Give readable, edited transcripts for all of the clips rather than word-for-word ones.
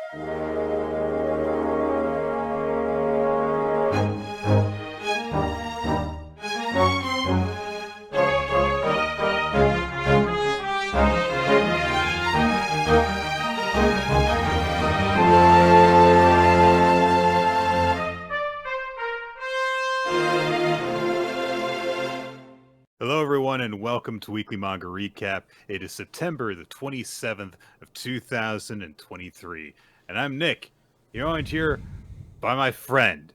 Hello, everyone, and welcome to Weekly Manga Recap. It is September the 27th of 2023, and I'm Nick, joined here by my friend,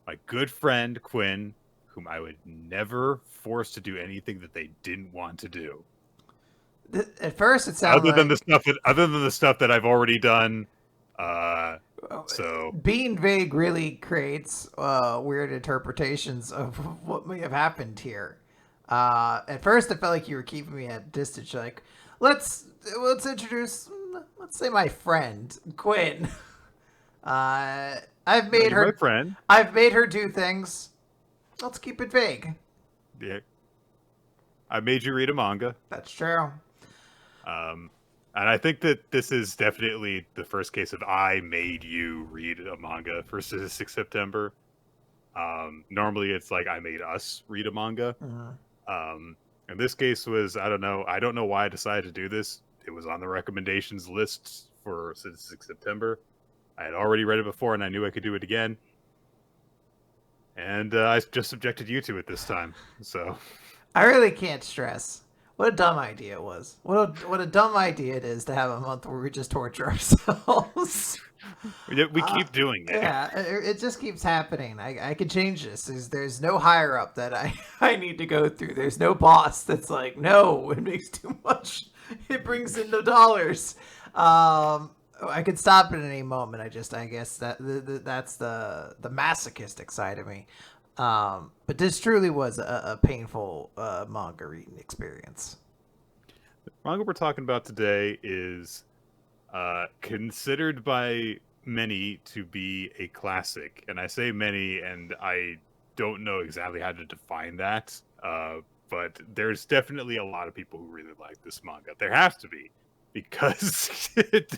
my good friend, Quinn, whom I would never force to do anything that they didn't want to do. At first, it sounded Other than like the stuff that I've already done. being vague really creates weird interpretations of what may have happened here. At first, it felt like you were keeping me at distance. You're like, let's introduce, let's say, my friend Quinn. I've made You're her my friend. I've made her do things. Let's keep it vague. Yeah, I made you read a manga. That's true. And I think that this is definitely the first case of I made you read a manga for 6 September. Normally it's like I made us read a manga. In this case was, I don't know why I decided to do this. It was on the recommendations list for 6 September. I had already read it before and I knew I could do it again. And I just subjected you to it this time. So I really can't stress what a dumb idea it was. What a dumb idea it is to have a month where we just torture ourselves. we keep doing it. Yeah, it just keeps happening. I can change this. There's no higher up that I need to go through. There's no boss that's like, no, it makes too much. It brings in no dollars. I could stop at any moment. I guess that's the masochistic side of me. But this truly was a painful manga reading experience. The manga we're talking about today is considered by many to be a classic. And I say many, and I don't know exactly how to define that. But there's definitely a lot of people who really like this manga. There has to be, because it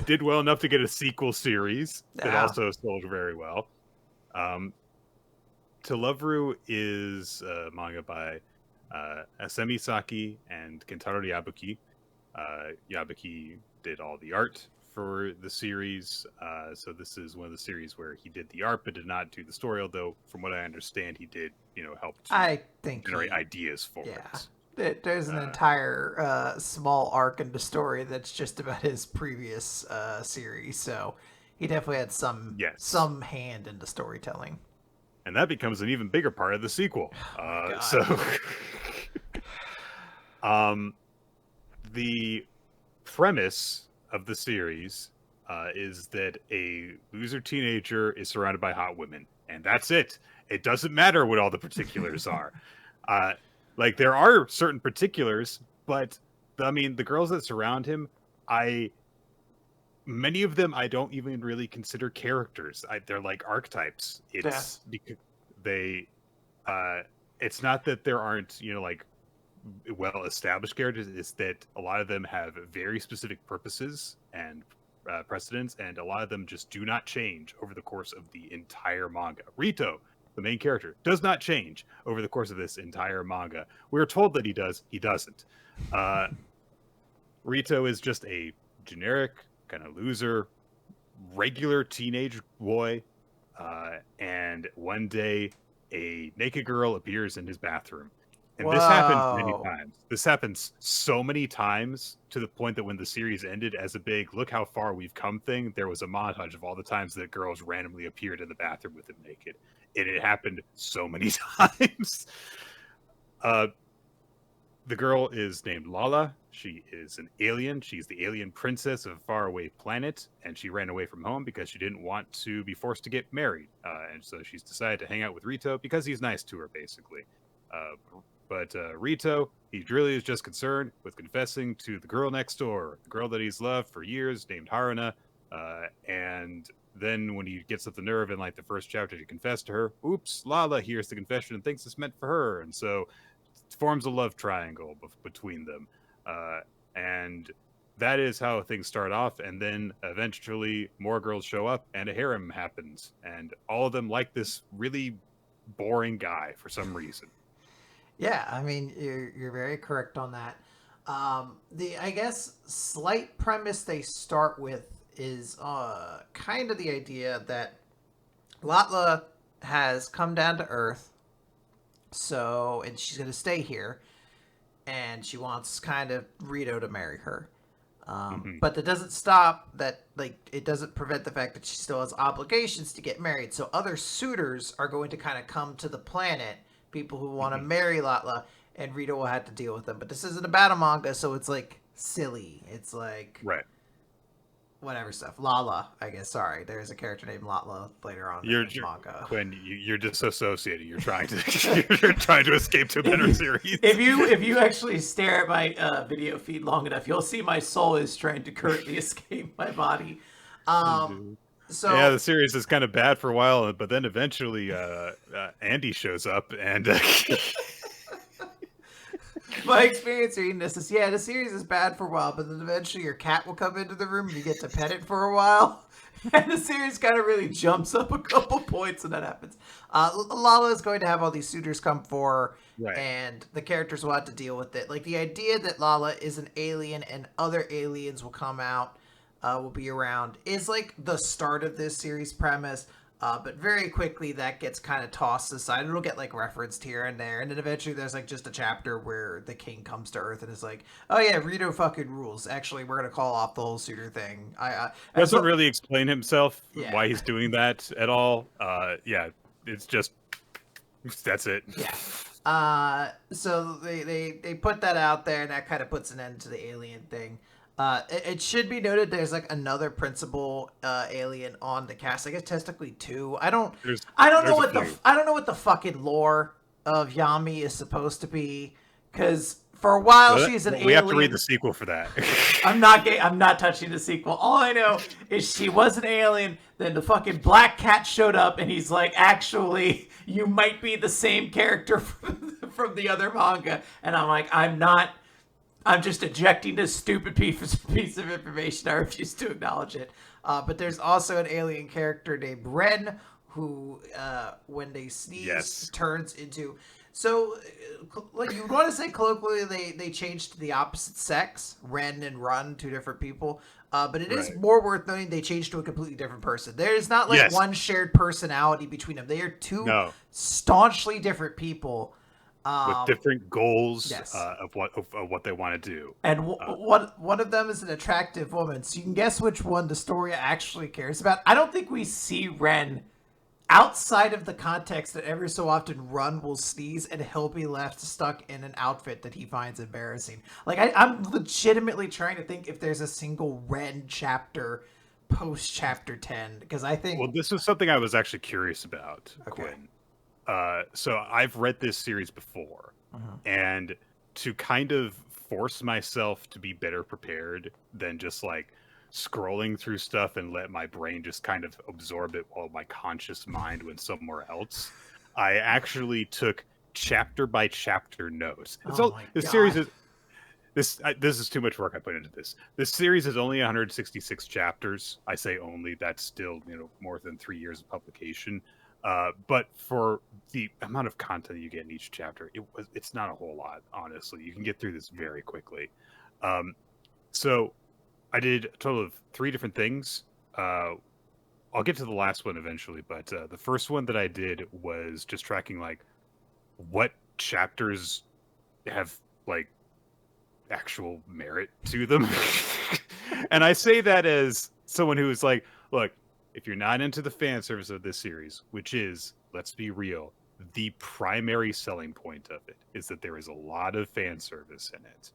did well enough to get a sequel series that also sold very well. To Love-Ru is a manga by Asemi Saki and Kentaro Yabuki. Yabuki did all the art for the series, so this is one of the series where he did the art but did not do the story, although from what I understand he did help to generate ideas for it. There's an entire small arc in the story that's just about his previous series, so he definitely had some hand in the storytelling. And that becomes an even bigger part of the sequel. The premise of the series is that a loser teenager is surrounded by hot women, and that's it. It doesn't matter what all the particulars are. Like, there are certain particulars, but the girls that surround him, many of them I don't even really consider characters. They're like archetypes. It's because they it's not that there aren't like well established characters. It's that a lot of them have very specific purposes and precedents, and a lot of them just do not change over the course of the entire manga. Rito, the main character, does not change over the course of this entire manga. We're told that he does. He doesn't. Rito is just a generic kind of loser, regular teenage boy, and one day a naked girl appears in his bathroom. And this happens many times. This happens so many times to the point that when the series ended as a big look how far we've come thing, there was a montage of all the times that girls randomly appeared in the bathroom with him naked. And it happened so many times. The girl is named Lala. She is an alien. She's the alien princess of a faraway planet, and she ran away from home because she didn't want to be forced to get married. And so she's decided to hang out with Rito because he's nice to her, basically. But Rito, he really is just concerned with confessing to the girl next door, the girl that he's loved for years, named Haruna. And then when he gets up the nerve in like the first chapter to confess to her, oops, Lala hears the confession and thinks it's meant for her. And so it forms a love triangle between them. And that is how things start off, and then eventually more girls show up and a harem happens, and all of them like this really boring guy for some reason. Yeah, I mean you're very correct on that. The I guess slight premise they start with is kind of the idea that Latla has come down to Earth, so and she's gonna stay here, and she wants kind of Rito to marry her. Hmm. But that doesn't stop that, like, it doesn't prevent the fact that she still has obligations to get married. So other suitors are going to kind of come to the planet, people who want to Hmm. marry Latla, and Rita will have to deal with them. But this isn't a battle manga, so it's like silly. It's like Right. whatever stuff. Lala, I guess. Sorry, there's a character named Latla later on in You're, the manga. Quinn, you're disassociating. You're trying to you're trying to escape to a better series. If you actually stare at my video feed long enough, you'll see my soul is trying to currently escape my body. So Yeah, the series is kind of bad for a while, but then eventually Andy shows up, and my experience reading this is, yeah, the series is bad for a while, but then eventually your cat will come into the room and you get to pet it for a while. And the series kind of really jumps up a couple points when that happens. Lala is going to have all these suitors come for her, right. and the characters will have to deal with it. Like, the idea that Lala is an alien and other aliens will come out, will be around, is like the start of this series premise. But very quickly that gets kind of tossed aside. It'll get like referenced here and there, and then eventually there's like just a chapter where the king comes to Earth and is like, "Oh yeah, Rito fucking rules. Actually, we're gonna call off the whole suitor thing." Doesn't really explain himself Yeah. why he's doing that at all. Yeah, it's just that's it. Yeah. So they put that out there, and that kind of puts an end to the alien thing. It should be noted there's like another principal alien on the cast. I guess technically two. I don't There's know what few. I don't know what the fucking lore of Yami is supposed to be, because for a while Well, she's an alien. we have to read the sequel for that. I'm not touching the sequel. All I know is she was an alien. Then the fucking black cat showed up, and he's like, "Actually, you might be the same character from the other manga." And I'm like, "I'm not. I'm just ejecting this stupid piece of information. I refuse to acknowledge it." But there's also an alien character named Ren, who, when they sneeze, turns into. So, like, you want to say colloquially, they changed to the opposite sex, Ren and Run, two different people. But it is more worth noting they changed to a completely different person. There is not like one shared personality between them. They are two staunchly different people. With different goals Yes. of what they want to do. And one of them is an attractive woman. So you can guess which one the story actually cares about. I don't think we see Ren outside of the context that every so often Run will sneeze and he'll be left stuck in an outfit that he finds embarrassing. Like, I'm legitimately trying to think if there's a single Ren chapter post chapter 10, because I think... Well, this is something I was actually curious about, Quinn. So I've read this series before, and to kind of force myself to be better prepared than just like scrolling through stuff and let my brain just kind of absorb it while my conscious mind went somewhere else, I actually took chapter by chapter notes. And so the series is this is too much work I put into this. This series is only 166 chapters. I say only, that's still, more than 3 years of publication. But for the amount of content you get in each chapter, it's not a whole lot, honestly. You can get through this very quickly. So I did a total of 3 different things. I'll get to the last one eventually, but the first one that I did was just tracking like what chapters have like actual merit to them. And I say that as someone who is like, look, if you're not into the fan service of this series, which is, let's be real, the primary selling point of it is that there is a lot of fan service in it,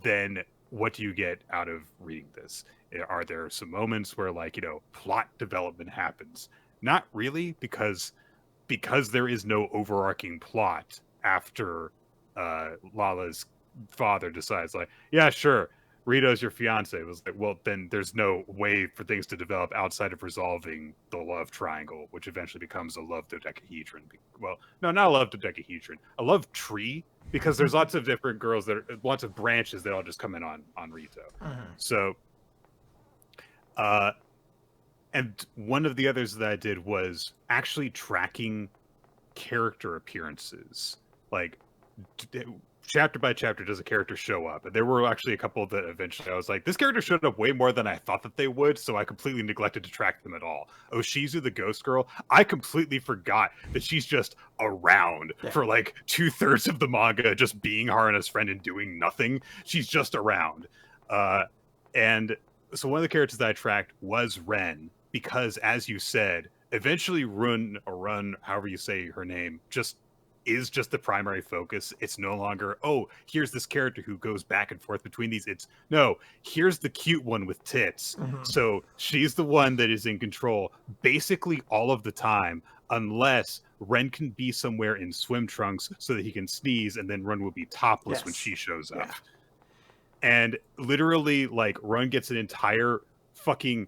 then what do you get out of reading this? Are there some moments where, like, plot development happens? Not really, because there is no overarching plot after Lala's father decides, like, yeah, sure, Rito's your fiance. It was like, well, then there's no way for things to develop outside of resolving the love triangle, which eventually becomes a love dodecahedron. Well, no, not a love dodecahedron, a love tree, because there's lots of different girls lots of branches that all just come in on Rito. So, and one of the others that I did was actually tracking character appearances, like chapter by chapter does a character show up, and there were actually a couple that eventually I was like, this character showed up way more than I thought that they would, so I completely neglected to track them at all. Oshizu, the ghost girl, I completely forgot that she's just around for like 2/3 of the manga, just being Haruna's friend and doing nothing. She's just around. And so one of the characters that I tracked was Ren, because as you said, eventually Run, however you say her name, is just the primary focus. It's no longer, oh, here's this character who goes back and forth between these. It's, no, here's the cute one with tits. So she's the one that is in control basically all of the time, unless Ren can be somewhere in swim trunks so that he can sneeze, and then Ren will be topless when she shows up. And literally, like, Ren gets an entire fucking,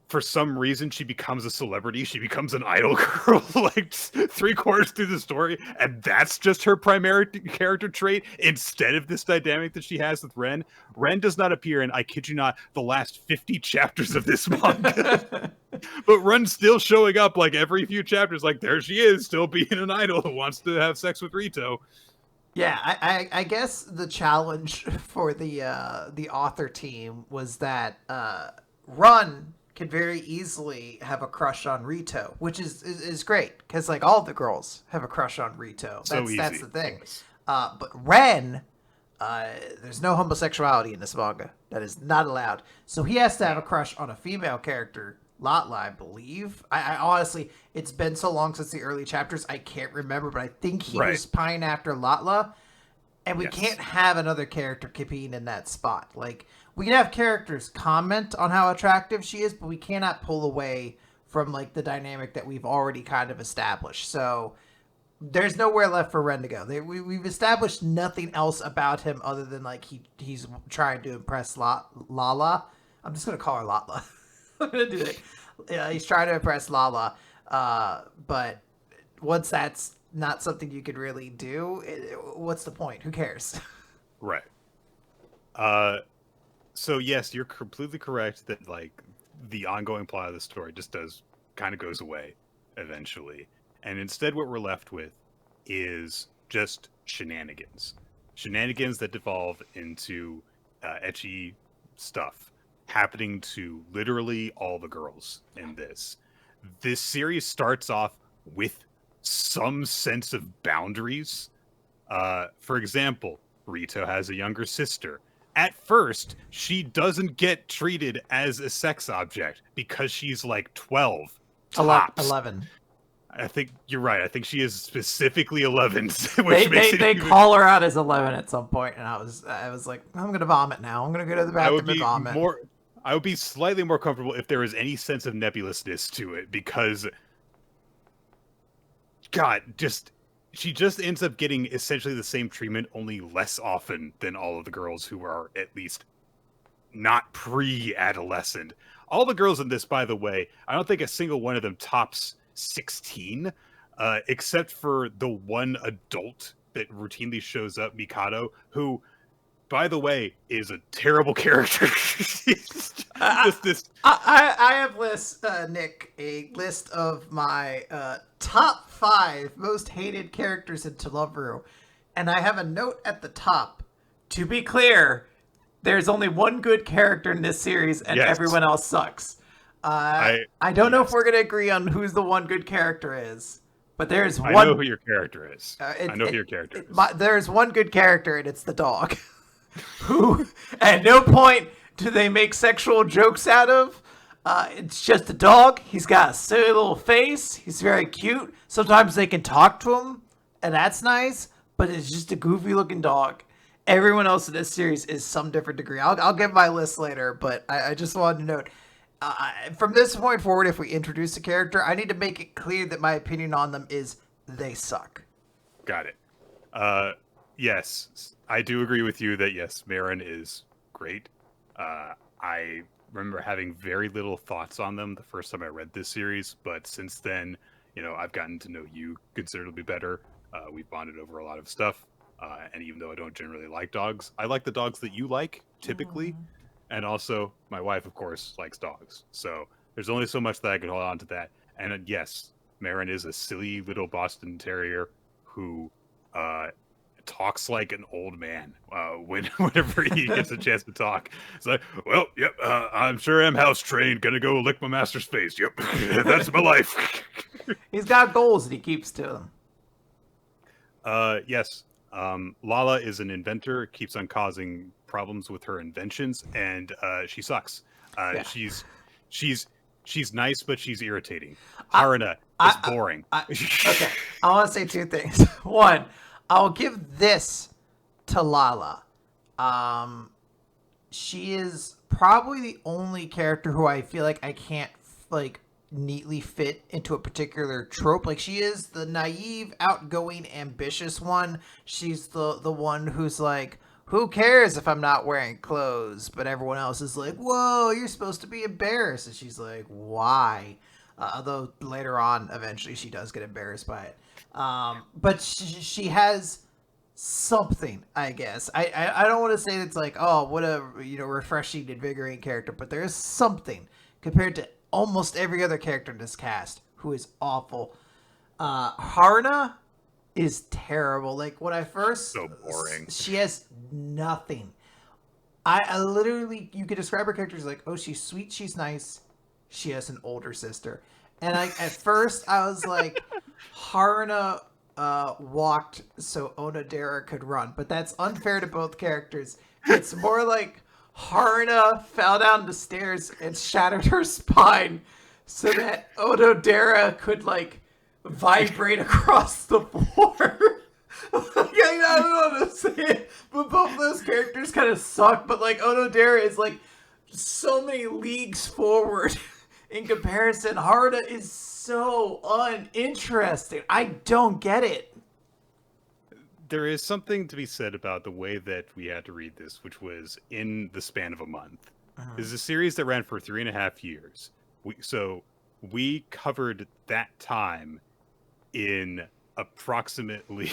for some reason, she becomes a celebrity. She becomes an idol girl, like 3/4 through the story, and that's just her primary character trait instead of this dynamic that she has with Ren. Ren does not appear in, I kid you not, the last 50 chapters of this manga. But Ren's still showing up like every few chapters, like there she is, still being an idol who wants to have sex with Rito. Yeah, I guess the challenge for the author team was that Run can very easily have a crush on Rito, which is great because like all the girls have a crush on Rito. That's the thing. But Ren, there's no homosexuality in this manga. That is not allowed. So he has to have a crush on a female character, Latla, I believe. I honestly, it's been so long since the early chapters, I can't remember, but I think he was pining after Latla. And we can't have another character competing in that spot. Like, we can have characters comment on how attractive she is, but we cannot pull away from, like, the dynamic that we've already kind of established. So, there's nowhere left for Ren to go. We've established nothing else about him other than, like, he's trying to impress Lala. I'm just going to call her Latla. I'm going to do it. Yeah, he's trying to impress Lala. But once that's not something you could really do, what's the point? Who cares? Right. So yes, you're completely correct that like the ongoing plot of the story just kind of goes away eventually. And instead what we're left with is just shenanigans. Shenanigans that devolve into ecchi stuff happening to literally all the girls in this. This series starts off with some sense of boundaries. For example, Rito has a younger sister. At first, she doesn't get treated as a sex object because she's like 12. Tops. 11. I think you're right. I think she is specifically 11. They call her out as 11 at some point, and I was like, I'm gonna vomit now. I'm gonna go to the bathroom and vomit. I would be slightly more comfortable if there was any sense of nebulousness to it, because God, she just ends up getting essentially the same treatment, only less often than all of the girls who are at least not pre-adolescent. All the girls in this, by the way, I don't think a single one of them tops 16, except for the one adult that routinely shows up, Mikado, who, by the way, is a terrible character. I have Nick, a list of my top 5 most hated characters in Toloveru, and I have a note at the top. To be clear, there's only one good character in this series, and everyone else sucks. I don't know if we're gonna agree on who's the one good character is, but there's one. I know who your character is. I know who your character is. There's one good character, and it's the dog, who at no point do they make sexual jokes out of. It's just a dog. He's got a silly little face. He's very cute. Sometimes they can talk to him, and that's nice, but it's just a goofy looking dog. Everyone else in this series is some different degree. I'll give my list later, but I just wanted to note, from this point forward, if we introduce a character, I need to make it clear that my opinion on them is they suck. Got it. Yes, I do agree with you that yes, Marin is great. I remember having very little thoughts on them the first time I read this series, but since then, I've gotten to know you considerably better. We've bonded over a lot of stuff. And even though I don't generally like dogs, I like the dogs that you like typically. And also, my wife, of course, likes dogs. So there's only so much that I can hold on to that. And yes, Marin is a silly little Boston Terrier who talks like an old man whenever he gets a chance to talk. It's like, well, yep, I'm sure I'm house trained. Gonna go lick my master's face. Yep, that's my life. He's got goals and he keeps to them. Yes. Lala is an inventor, keeps on causing problems with her inventions, and she sucks. Yeah. She's nice, but she's irritating. Haruna is boring. Okay, I want to say two things. One, I'll give this to Lala. She is probably the only character who I feel like I can't like neatly fit into a particular trope. Like, she is the naive, outgoing, ambitious one. She's the one who's like, who cares if I'm not wearing clothes? But everyone else is like, whoa, you're supposed to be embarrassed. And she's like, why? Although later on, eventually, she does get embarrassed by it. But she has something, I guess. I don't want to say it's like, oh, what a refreshing, invigorating character, but there is something compared to almost every other character in this cast who is awful. Haruna is terrible. Like, when I first... So boring. She has nothing. I literally... You could describe her character as like, oh, she's sweet, she's nice. She has an older sister. And at first, I was like, Haruna walked so Onodera could run. But that's unfair to both characters. It's more like Haruna fell down the stairs and shattered her spine so that Onodera could, like, vibrate across the floor. I don't know how to say it, but both those characters kind of suck. But, like, Onodera is, like, so many leagues forward in comparison. Haruna is so uninteresting. I don't get it. There is something to be said about the way that we had to read this, which was in the span of a month. This is a series that ran for 3.5 years. We covered that time in approximately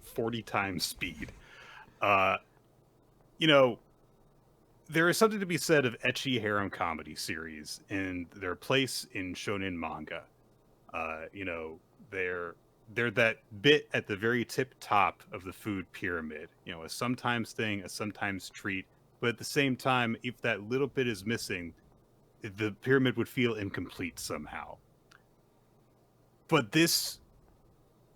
40 times speed. There is something to be said of ecchi harem comedy series and their place in shonen manga. They're that bit at the very tip top of the food pyramid. A sometimes thing, a sometimes treat, but at the same time, if that little bit is missing, the pyramid would feel incomplete somehow. But this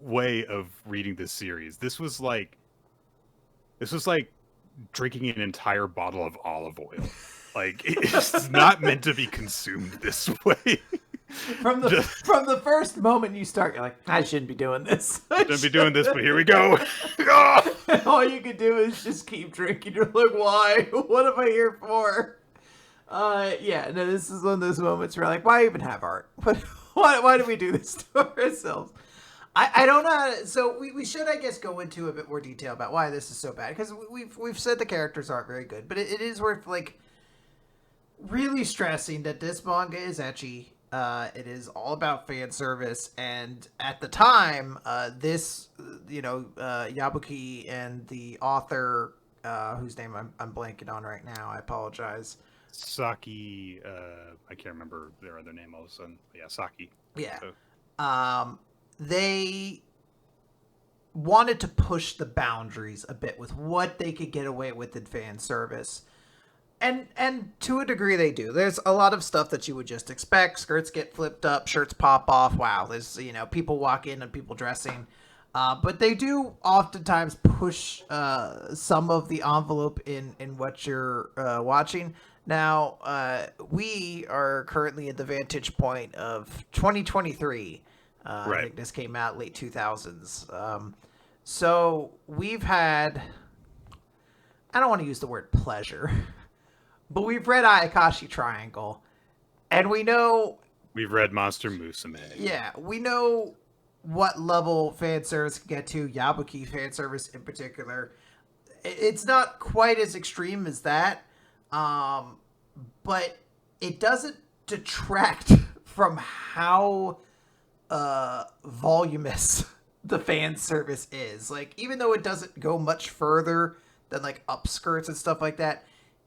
way of reading this series, this was like drinking an entire bottle of olive oil. Like, it's not meant to be consumed this way. From the first moment you start, you're like, I shouldn't be doing this. Shouldn't be doing this, but here we go. All you can do is just keep drinking. You're like, why? What am I here for? This is one of those moments where, like, why even have art? Why do we do this to ourselves? I don't know. So we should, I guess, go into a bit more detail about why this is so bad, because we've said the characters aren't very good, but it is worth, like, really stressing that this manga is ecchi. It is all about fan service, and at the time, Yabuki and the author, whose name I'm blanking on right now, I apologize. Saki, I can't remember their other name all of a sudden. Yeah, Saki. Yeah. So. They wanted to push the boundaries a bit with what they could get away with in fan service. And to a degree they do. There's a lot of stuff that you would just expect. Skirts get flipped up, shirts pop off. Wow, there's, people walk in and people dressing. But they do oftentimes push some of the envelope in what you're watching. Now, we are currently at the vantage point of 2023. Right. I think this came out late 2000s. So we've had, I don't want to use the word pleasure, but we've read Ayakashi Triangle, and we know... We've read Monster Musume. Yeah, we know what level fan service can get to, Yabuki fan service in particular. It's not quite as extreme as that, but it doesn't detract from how voluminous the fan service is. Like, even though it doesn't go much further than like upskirts and stuff like that,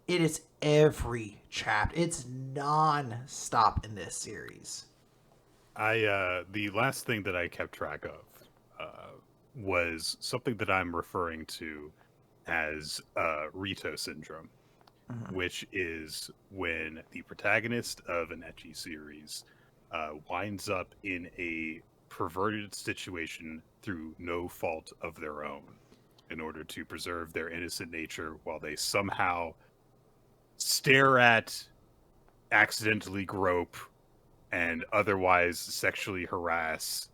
it is every chapter. It's non-stop in this series. The last thing that I kept track of was something that I'm referring to as Rito syndrome, which is when the protagonist of an ecchi series winds up in a perverted situation through no fault of their own in order to preserve their innocent nature while they somehow stare at, accidentally grope, and otherwise sexually harass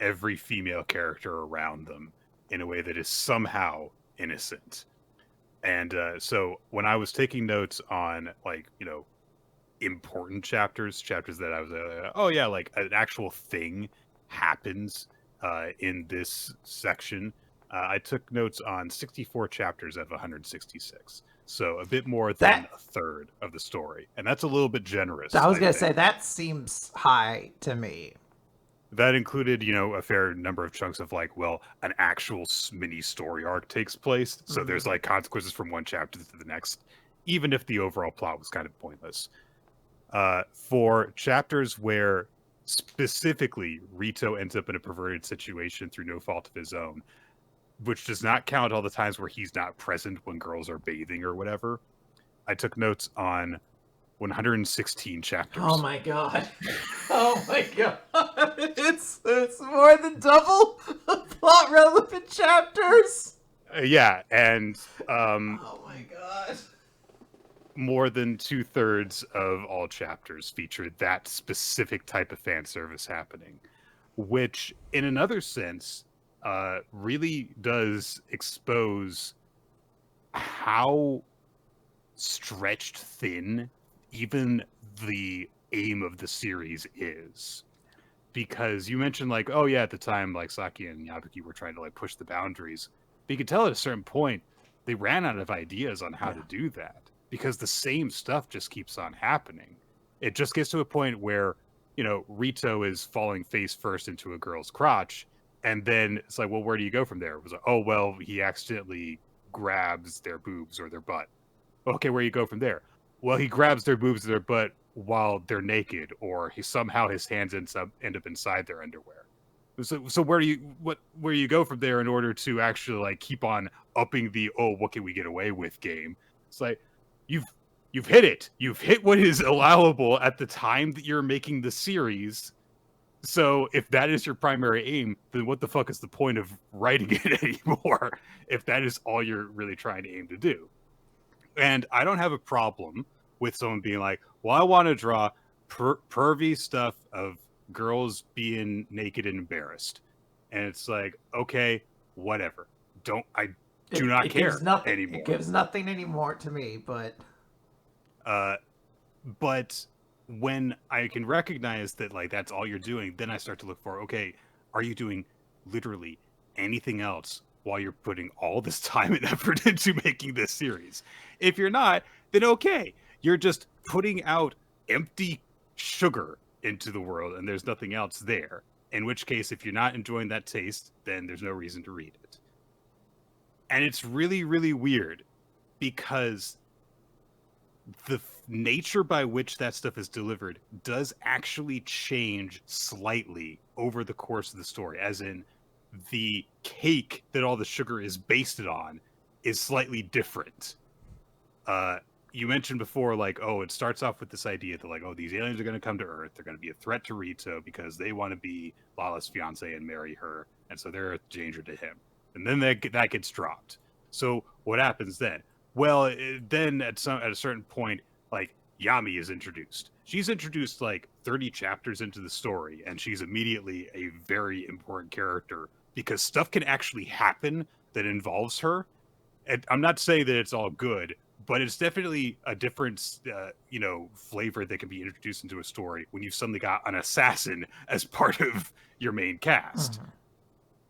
every female character around them in a way that is somehow innocent. And so when I was taking notes on, like, important chapters that I was oh yeah, like an actual thing happens in this section, I took notes on 64 chapters of 166, so a bit more than a third of the story, and that's a little bit generous. I was gonna think. say that seems high to me. That included, a fair number of chunks of like, well, an actual mini story arc takes place. So there's like consequences from one chapter to the next, even if the overall plot was kind of pointless. For chapters where specifically Rito ends up in a perverted situation through no fault of his own, which does not count all the times where he's not present when girls are bathing or whatever, I took notes on 116 chapters. Oh my god. Oh my god. It's more than double plot relevant chapters. Yeah, and oh my god. more than 2/3 of all chapters feature that specific type of fan service happening, which in another sense really does expose how stretched thin even the aim of the series is. Because you mentioned, like, oh yeah, at the time, like, Saki and Yabuki were trying to like push the boundaries, but you could tell at a certain point they ran out of ideas on how to do that, because the same stuff just keeps on happening. It just gets to a point where, Rito is falling face first into a girl's crotch, and then it's like, well, where do you go from there? It was like, oh well, he accidentally grabs their boobs or their butt. Okay, where do you go from there? Well, he grabs their boobs or their butt while they're naked, or somehow his hands end up inside their underwear. So where do you go from there in order to actually like keep on upping the, oh, what can we get away with game? It's like you've hit it. You've hit what is allowable at the time that you're making the series. So if that is your primary aim, then what the fuck is the point of writing it anymore? If that is all you're really trying to aim to do. And I don't have a problem with someone being like, well, I want to draw pervy stuff of girls being naked and embarrassed. And it's like, okay, whatever. I do not care anymore. It gives nothing anymore to me, but when I can recognize that, like, that's all you're doing, then I start to look for, okay, are you doing literally anything else while you're putting all this time and effort into making this series? If you're not, then okay, you're just putting out empty sugar into the world and there's nothing else there. In which case, if you're not enjoying that taste, then there's no reason to read it. And it's really, really weird because the nature by which that stuff is delivered does actually change slightly over the course of the story, as in the cake that all the sugar is based on is slightly different. You mentioned before, like, oh, it starts off with this idea that, like, oh, these aliens are going to come to Earth. They're going to be a threat to Rito because they want to be Lala's fiance and marry her, and so they're a danger to him. And then that gets dropped. So what happens then? Well, then at a certain point, like, Yami is introduced. She's introduced like 30 chapters into the story, and she's immediately a very important character because stuff can actually happen that involves her. And I'm not saying that it's all good, but it's definitely a different, flavor that can be introduced into a story when you've suddenly got an assassin as part of your main cast.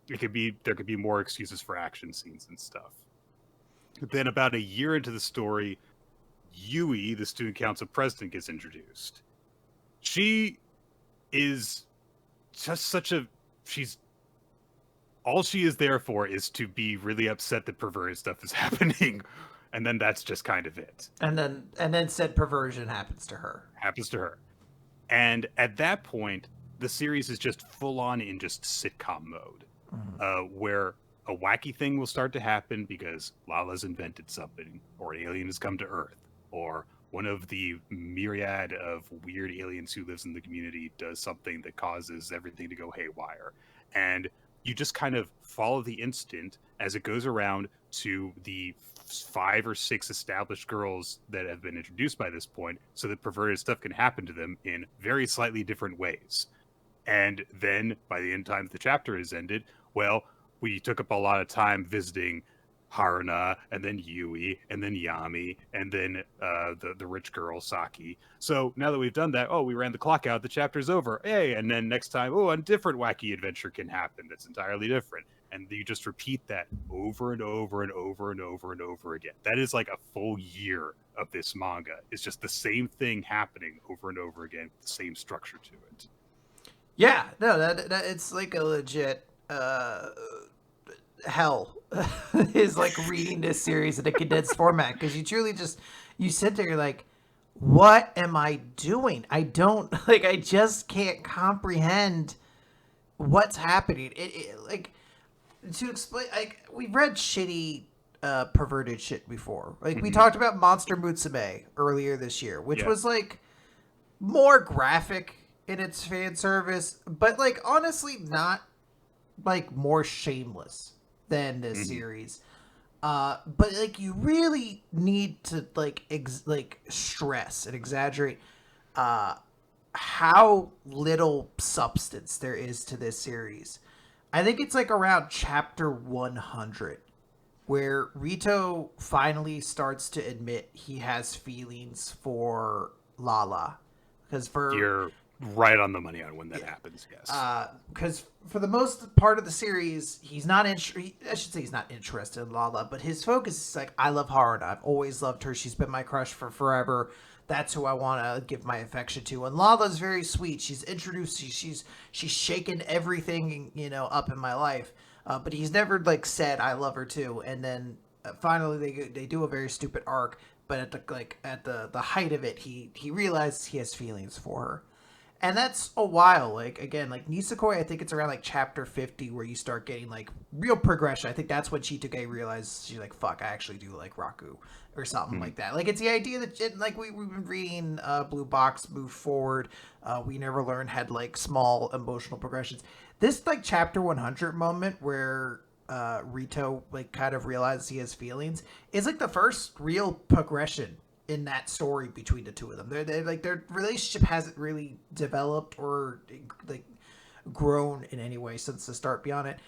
There could be more excuses for action scenes and stuff. Then about a year into the story, Yui, the student council president, gets introduced. She is just she's all she is there for is to be really upset that perverted stuff is happening, and then that's just kind of it. And then said perversion happens to her. Happens to her. And at that point, the series is just full on in just sitcom mode, where a wacky thing will start to happen because Lala's invented something, or an alien has come to Earth, or one of the myriad of weird aliens who lives in the community does something that causes everything to go haywire. And you just kind of follow the instant as it goes around to the 5 or 6 established girls that have been introduced by this point, so that perverted stuff can happen to them in very slightly different ways. And then by the end time the chapter is ended, well, we took up a lot of time visiting Haruna, and then Yui, and then Yami, and then the rich girl Saki. So now that we've done that, we ran the clock out, the chapter's over. Hey, and then next time, a different wacky adventure can happen that's entirely different. And you just repeat that over and over and over and over and over again. That is like a full year of this manga. It's just the same thing happening over and over again, the same structure to it. Yeah, no, that it's like a legit hell is like reading this series in a condensed format, because you truly just you sit there, you're like, what am I doing? I just can't comprehend what's happening. It like, to explain, like, we've read shitty perverted shit before. Like, we talked about Monster Musume earlier this year, which was like more graphic in its fan service, but like honestly not like more shameless than this series. But like, you really need to like stress and exaggerate how little substance there is to this series. I think it's like around chapter 100 where Rito finally starts to admit he has feelings for Lala. Because You're right on the money on when that happens, yes. Because for the most part of the series, he's not I should say he's not interested in Lala, but his focus is like, I love Haruna. I've always loved her. She's been my crush for forever. That's who I want to give my affection to. And Lala's very sweet. She's introduced. She's shaken everything, up in my life. But he's never like said I love her too. And then finally they do a very stupid arc. But at the height of it, he realizes he has feelings for her. And that's a while. Like, again, like Nisekoi, I think it's around like chapter 50 where you start getting like real progression. I think that's when Chitoge realizes she's like, fuck, I actually do like Raku or something like that. Like, it's the idea that like we've been reading Blue Box move forward. We never learned had like small emotional progressions. This like chapter 100 moment where Rito like kind of realizes he has feelings is like the first real progression in that story between the two of them. They're like, their relationship hasn't really developed or like grown in any way since the start beyond it.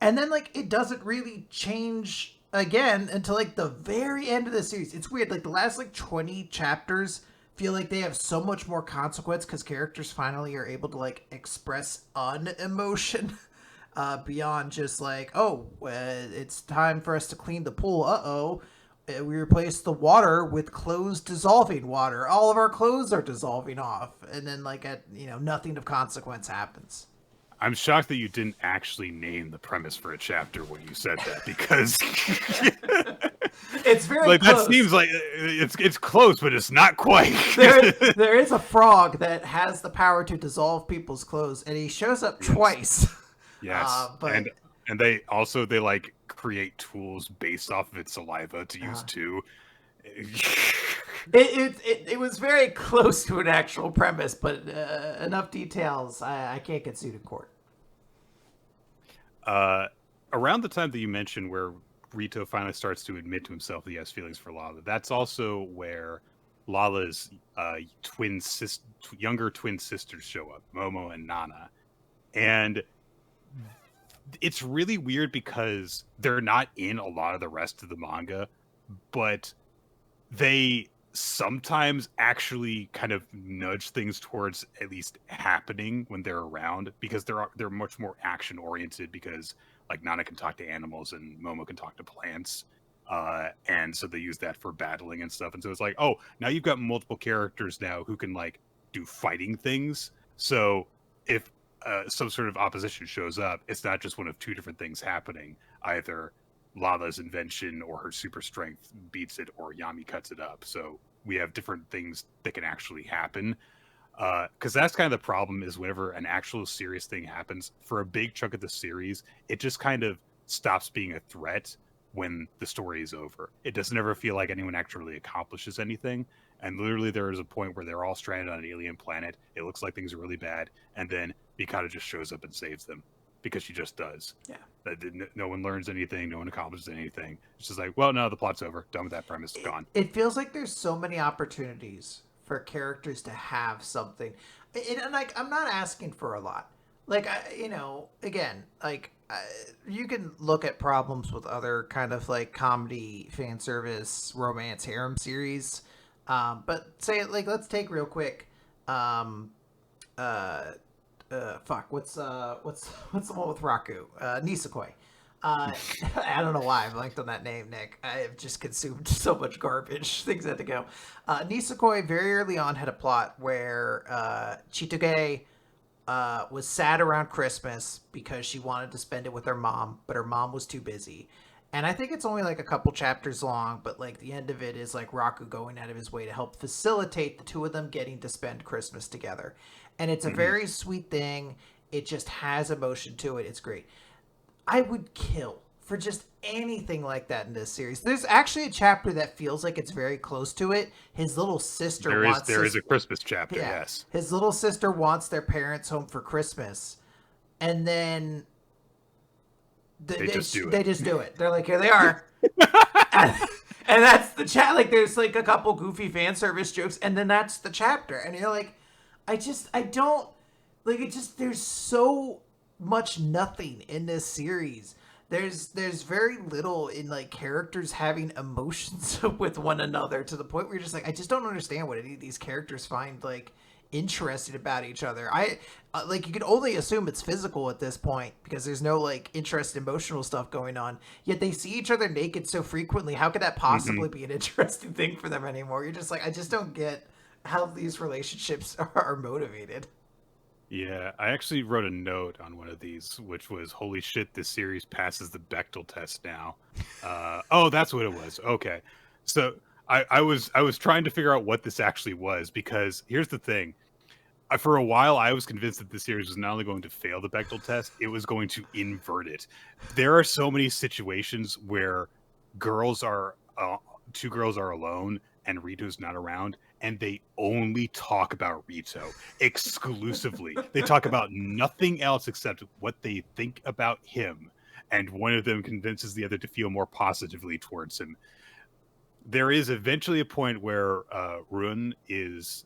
And then like it doesn't really change again until like the very end of the series. It's weird. Like the last like 20 chapters feel like they have so much more consequence because characters finally are able to like express unemotion beyond just like, it's time for us to clean the pool. We replaced the water with clothes dissolving water. All of our clothes are dissolving off. And then like nothing of consequence happens. I'm shocked that you didn't actually name the premise for a chapter when you said that, because it's very like close. That seems like it's close, but it's not quite. there is a frog that has the power to dissolve people's clothes, and he shows up twice. Yes, but and they also like create tools based off of its saliva to use too. It was very close to an actual premise, but enough details, I can't get sued in court. Around the time that you mentioned where Rito finally starts to admit to himself that he has feelings for Lala, that's also where Lala's younger twin sisters show up, Momo and Nana. And it's really weird because they're not in a lot of the rest of the manga, but they sometimes actually kind of nudge things towards at least happening when they're around, because they're much more action oriented, because like Nana can talk to animals and Momo can talk to plants. And so they use that for battling and stuff. And so it's like, now you've got multiple characters now who can like do fighting things. So if some sort of opposition shows up, it's not just one of two different things happening. Either Lala's invention or her super strength beats it, or Yami cuts it up. So we have different things that can actually happen. Because that's kind of the problem, is whenever an actual serious thing happens, for a big chunk of the series, it just kind of stops being a threat when the story is over. It doesn't ever feel like anyone actually accomplishes anything. And literally there is a point where they're all stranded on an alien planet. It looks like things are really bad. And then Mikado just shows up and saves them, because she just does. Yeah. No one learns anything. No one accomplishes anything. It's just like, well, no, the plot's over. Done with that premise. Gone. It feels like there's so many opportunities for characters to have something. And like, I'm not asking for a lot. Like, again, like, you can look at problems with other kind of like comedy, fan service, romance, harem series. But say, like, let's take real quick. Fuck, what's the one with Raku? Nisekoi. I don't know why I blanked on that name, Nick. I have just consumed so much garbage. Things had to go. Nisekoi very early on had a plot where Chitoge was sad around Christmas because she wanted to spend it with her mom, but her mom was too busy. And I think it's only like a couple chapters long, but like the end of it is like Raku going out of his way to help facilitate the two of them getting to spend Christmas together. And it's a very sweet thing. It just has emotion to it. It's great. I would kill for just anything like that in this series. There's actually a chapter that feels like it's very close to it. His little sister there is a Christmas chapter, yes. His little sister wants their parents home for Christmas, and then they just do it. They're like, here they are. and that's the chat. Like, there's like a couple goofy fan service jokes, and then that's the chapter. And you're like, I don't like it. Just, there's so much nothing in this series. There's very little in like characters having emotions with one another, to the point where you're just like, I just don't understand what any of these characters find like interested about each other. I like, you can only assume it's physical at this point because there's no like interest emotional stuff going on, yet they see each other naked so frequently. How could that possibly be an interesting thing for them anymore? You're just like, I just don't get how these relationships are motivated. Yeah, I actually wrote a note on one of these, which was, holy shit, this series passes the Bechdel test now. Oh, that's what it was. Okay. So I was trying to figure out what this actually was, because here's the thing. For a while, I was convinced that the series was not only going to fail the Bechdel test, it was going to invert it. There are so many situations where two girls are alone and Rito's not around, and they only talk about Rito exclusively. They talk about nothing else except what they think about him, and one of them convinces the other to feel more positively towards him. There is eventually a point where Run is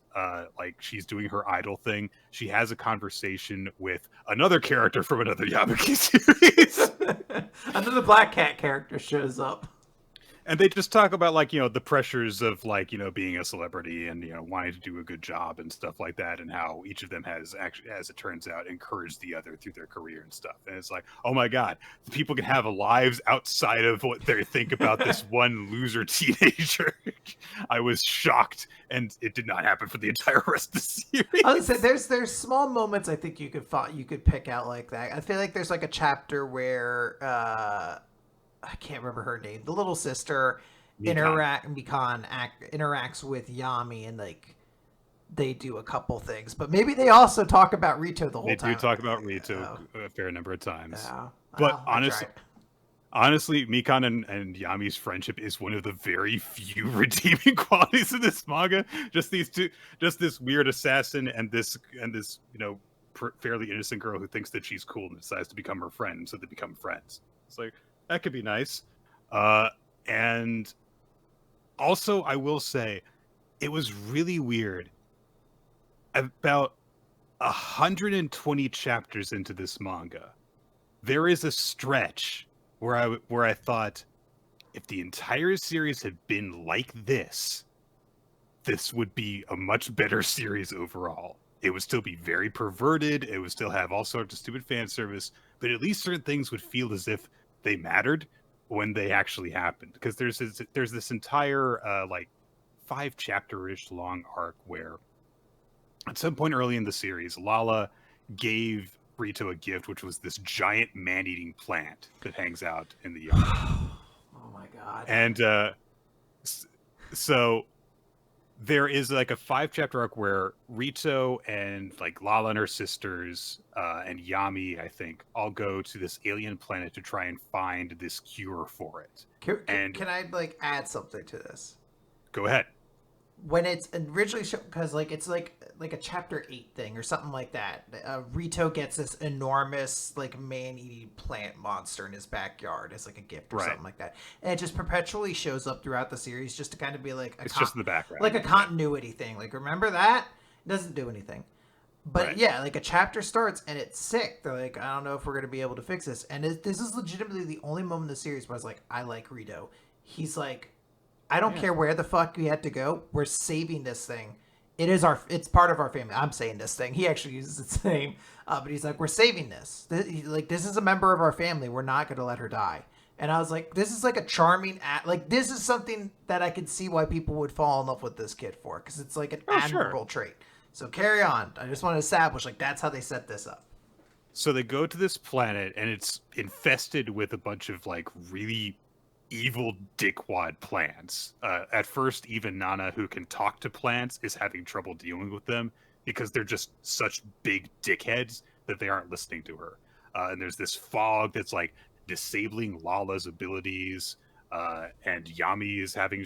like, she's doing her idol thing. She has a conversation with another character from another Yabuki series. Another Black Cat character shows up. And they just talk about, like, the pressures of, like, being a celebrity and, wanting to do a good job and stuff like that, and how each of them has actually, as it turns out, encouraged the other through their career and stuff. And it's like, oh my God, people can have lives outside of what they think about this one loser teenager. I was shocked, and it did not happen for the entire rest of the series. I would say there's small moments I think you could pick out like that. I feel like there's like a chapter where I can't remember her name. The little sister interacts with Yami, and like they do a couple things, but maybe they also talk about Rito the whole time. They do talk about Rito a fair number of times. Yeah. But honestly, Mikan and Yami's friendship is one of the very few redeeming qualities of this manga. Just these two, just this weird assassin and this fairly innocent girl who thinks that she's cool and decides to become her friend, so they become friends. It's like, that could be nice. And also, I will say, it was really weird. About 120 chapters into this manga, there is a stretch where I thought, if the entire series had been like this would be a much better series overall. It would still be very perverted. It would still have all sorts of stupid fan service, but at least certain things would feel as if they mattered when they actually happened. Because there's this entire 5-chapter-ish long arc where at some point early in the series, Lala gave Rito a gift, which was this giant man-eating plant that hangs out in the yard. Oh my god. And so there is like a 5-chapter arc where Rito and like Lala and her sisters and Yami, I think, all go to this alien planet to try and find this cure for it. Can I like add something to this? Go ahead. When it's originally shown, because like it's like a chapter 8 thing or something like that. Rito gets this enormous like man-eating plant monster in his backyard as like a gift or something like that, and it just perpetually shows up throughout the series just to kind of be like it's just in the background, like a continuity thing. Like, remember that? It doesn't do anything. But yeah, like a chapter starts and it's sick. They're like, I don't know if we're gonna be able to fix this. And this is legitimately the only moment in the series where I was like, I like Rito. He's like, I don't care where the fuck we had to go. We're saving this thing. It's part of our family. I'm saying this thing. He actually uses its name, but he's like, we're saving this. This is a member of our family. We're not going to let her die. And I was like, this is like a charming like this is something that I could see why people would fall in love with this kid for, because it's like an admirable trait. So carry on. I just want to establish like that's how they set this up. So they go to this planet and it's infested with a bunch of like really evil dickwad plants. At first, even Nana, who can talk to plants, is having trouble dealing with them because they're just such big dickheads that they aren't listening to her. And there's this fog that's like disabling Lala's abilities, and Yami is having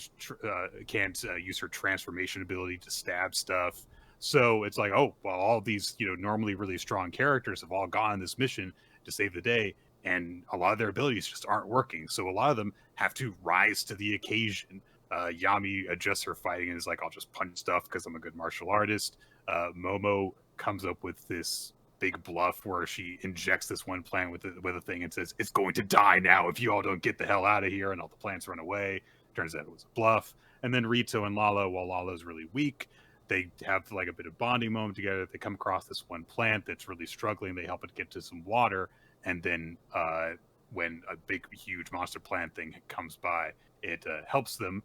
can't use her transformation ability to stab stuff. So it's like, oh, well, all these normally really strong characters have all gone on this mission to save the day, and a lot of their abilities just aren't working. So a lot of them have to rise to the occasion. Yami adjusts her fighting and is like, I'll just punch stuff because I'm a good martial artist. Momo comes up with this big bluff where she injects this one plant with a thing and says, it's going to die now if you all don't get the hell out of here, and all the plants run away. Turns out it was a bluff. And then Rito and Lala, while Lala's really weak, they have like a bit of bonding moment together. They come across this one plant that's really struggling. They help it get to some water. And then when a big, huge monster plant thing comes by, it helps them.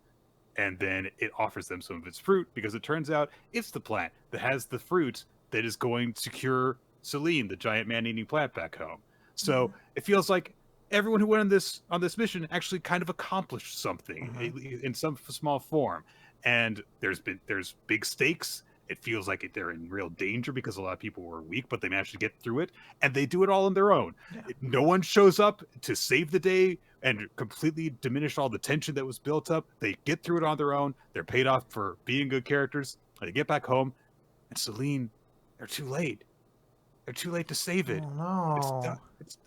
And then it offers them some of its fruit, because it turns out it's the plant that has the fruit that is going to cure Celine, the giant man-eating plant, back home. So it feels like everyone who went on this mission actually kind of accomplished something in some small form. And there's big stakes. It feels like they're in real danger because a lot of people were weak, but they managed to get through it, and they do it all on their own. Yeah. No one shows up to save the day and completely diminish all the tension that was built up. They get through it on their own. They're paid off for being good characters. They get back home, and Celine, they're too late. They're too late to save it. Oh, no.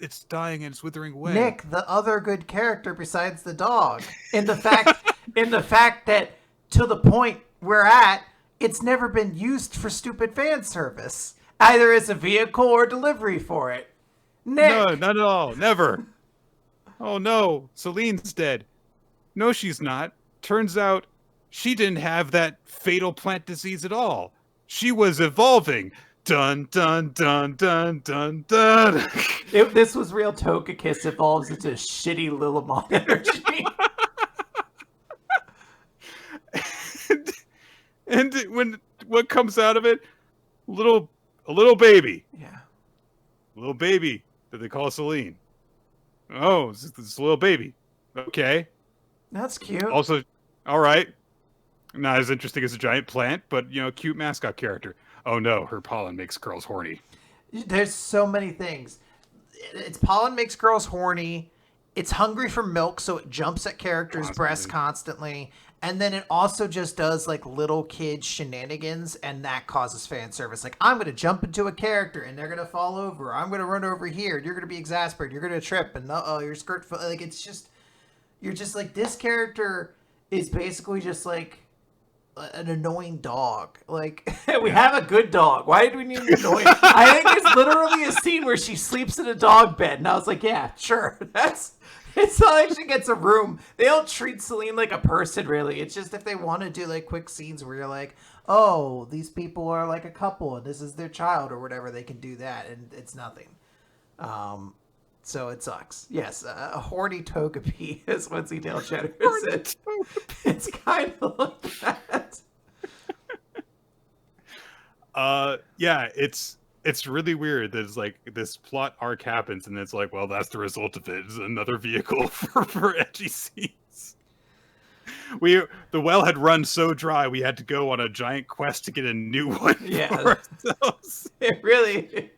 It's dying and it's withering away. Nick, the other good character besides the dog, in the fact that to the point we're at, it's never been used for stupid fan service, either as a vehicle or delivery for it. Nick! No, not at all. Never. Oh no, Celine's dead. No, she's not. Turns out she didn't have that fatal plant disease at all. She was evolving. Dun, dun, dun, dun, dun, dun. If this was real, Togekiss evolves into shitty Lillimon energy. And what comes out of it? A little baby. Yeah. A little baby that they call Celine. Oh, it's a little baby. Okay. That's cute. Also, all right. Not as interesting as a giant plant, but, cute mascot character. Oh no, her pollen makes girls horny. There's so many things. Its pollen makes girls horny. It's hungry for milk, so it jumps at characters' breasts constantly. And then it also just does like little kid shenanigans, and that causes fan service. Like, I'm going to jump into a character and they're going to fall over. I'm going to run over here. And you're going to be exasperated. You're going to trip. And your skirt, like, it's just, you're just like, this character is basically just like an annoying dog. Like, we have a good dog. Why did we need an annoying? I think there's literally a scene where she sleeps in a dog bed. And I was like, yeah, sure. It's not like she gets a room. They don't treat Celine like a person, really. It's just if they want to do like quick scenes where you're like, oh, these people are like a couple and this is their child or whatever, they can do that, and it's nothing. So it sucks. Yes, a horny Togepi, as Winsy Dale Cheddar said. It's kind of like that. Yeah, it's It's really weird that it's like this plot arc happens and it's like, well, that's the result of it. It's another vehicle for edgy scenes. The well had run so dry we had to go on a giant quest to get a new one for ourselves. It really,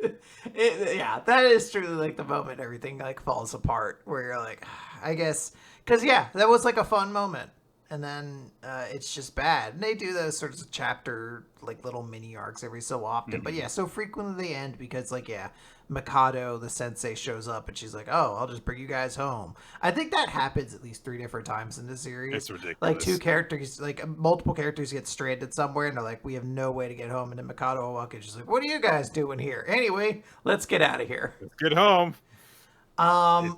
yeah, that is truly like the moment everything like falls apart, where you're like, I guess, because yeah, that was like a fun moment, and then it's just bad. And they do those sorts of chapter like little mini arcs every so often, but yeah, so frequently they end because like Mikado, the sensei, shows up and she's like, oh, I'll just bring you guys home. I think that happens at least 3 different times in the series. It's ridiculous. Like 2 characters, like multiple characters get stranded somewhere and they're like, we have no way to get home. And then Mikado will walk in, she's like, what are you guys doing here? Anyway, let's get out of here. Let's get home. I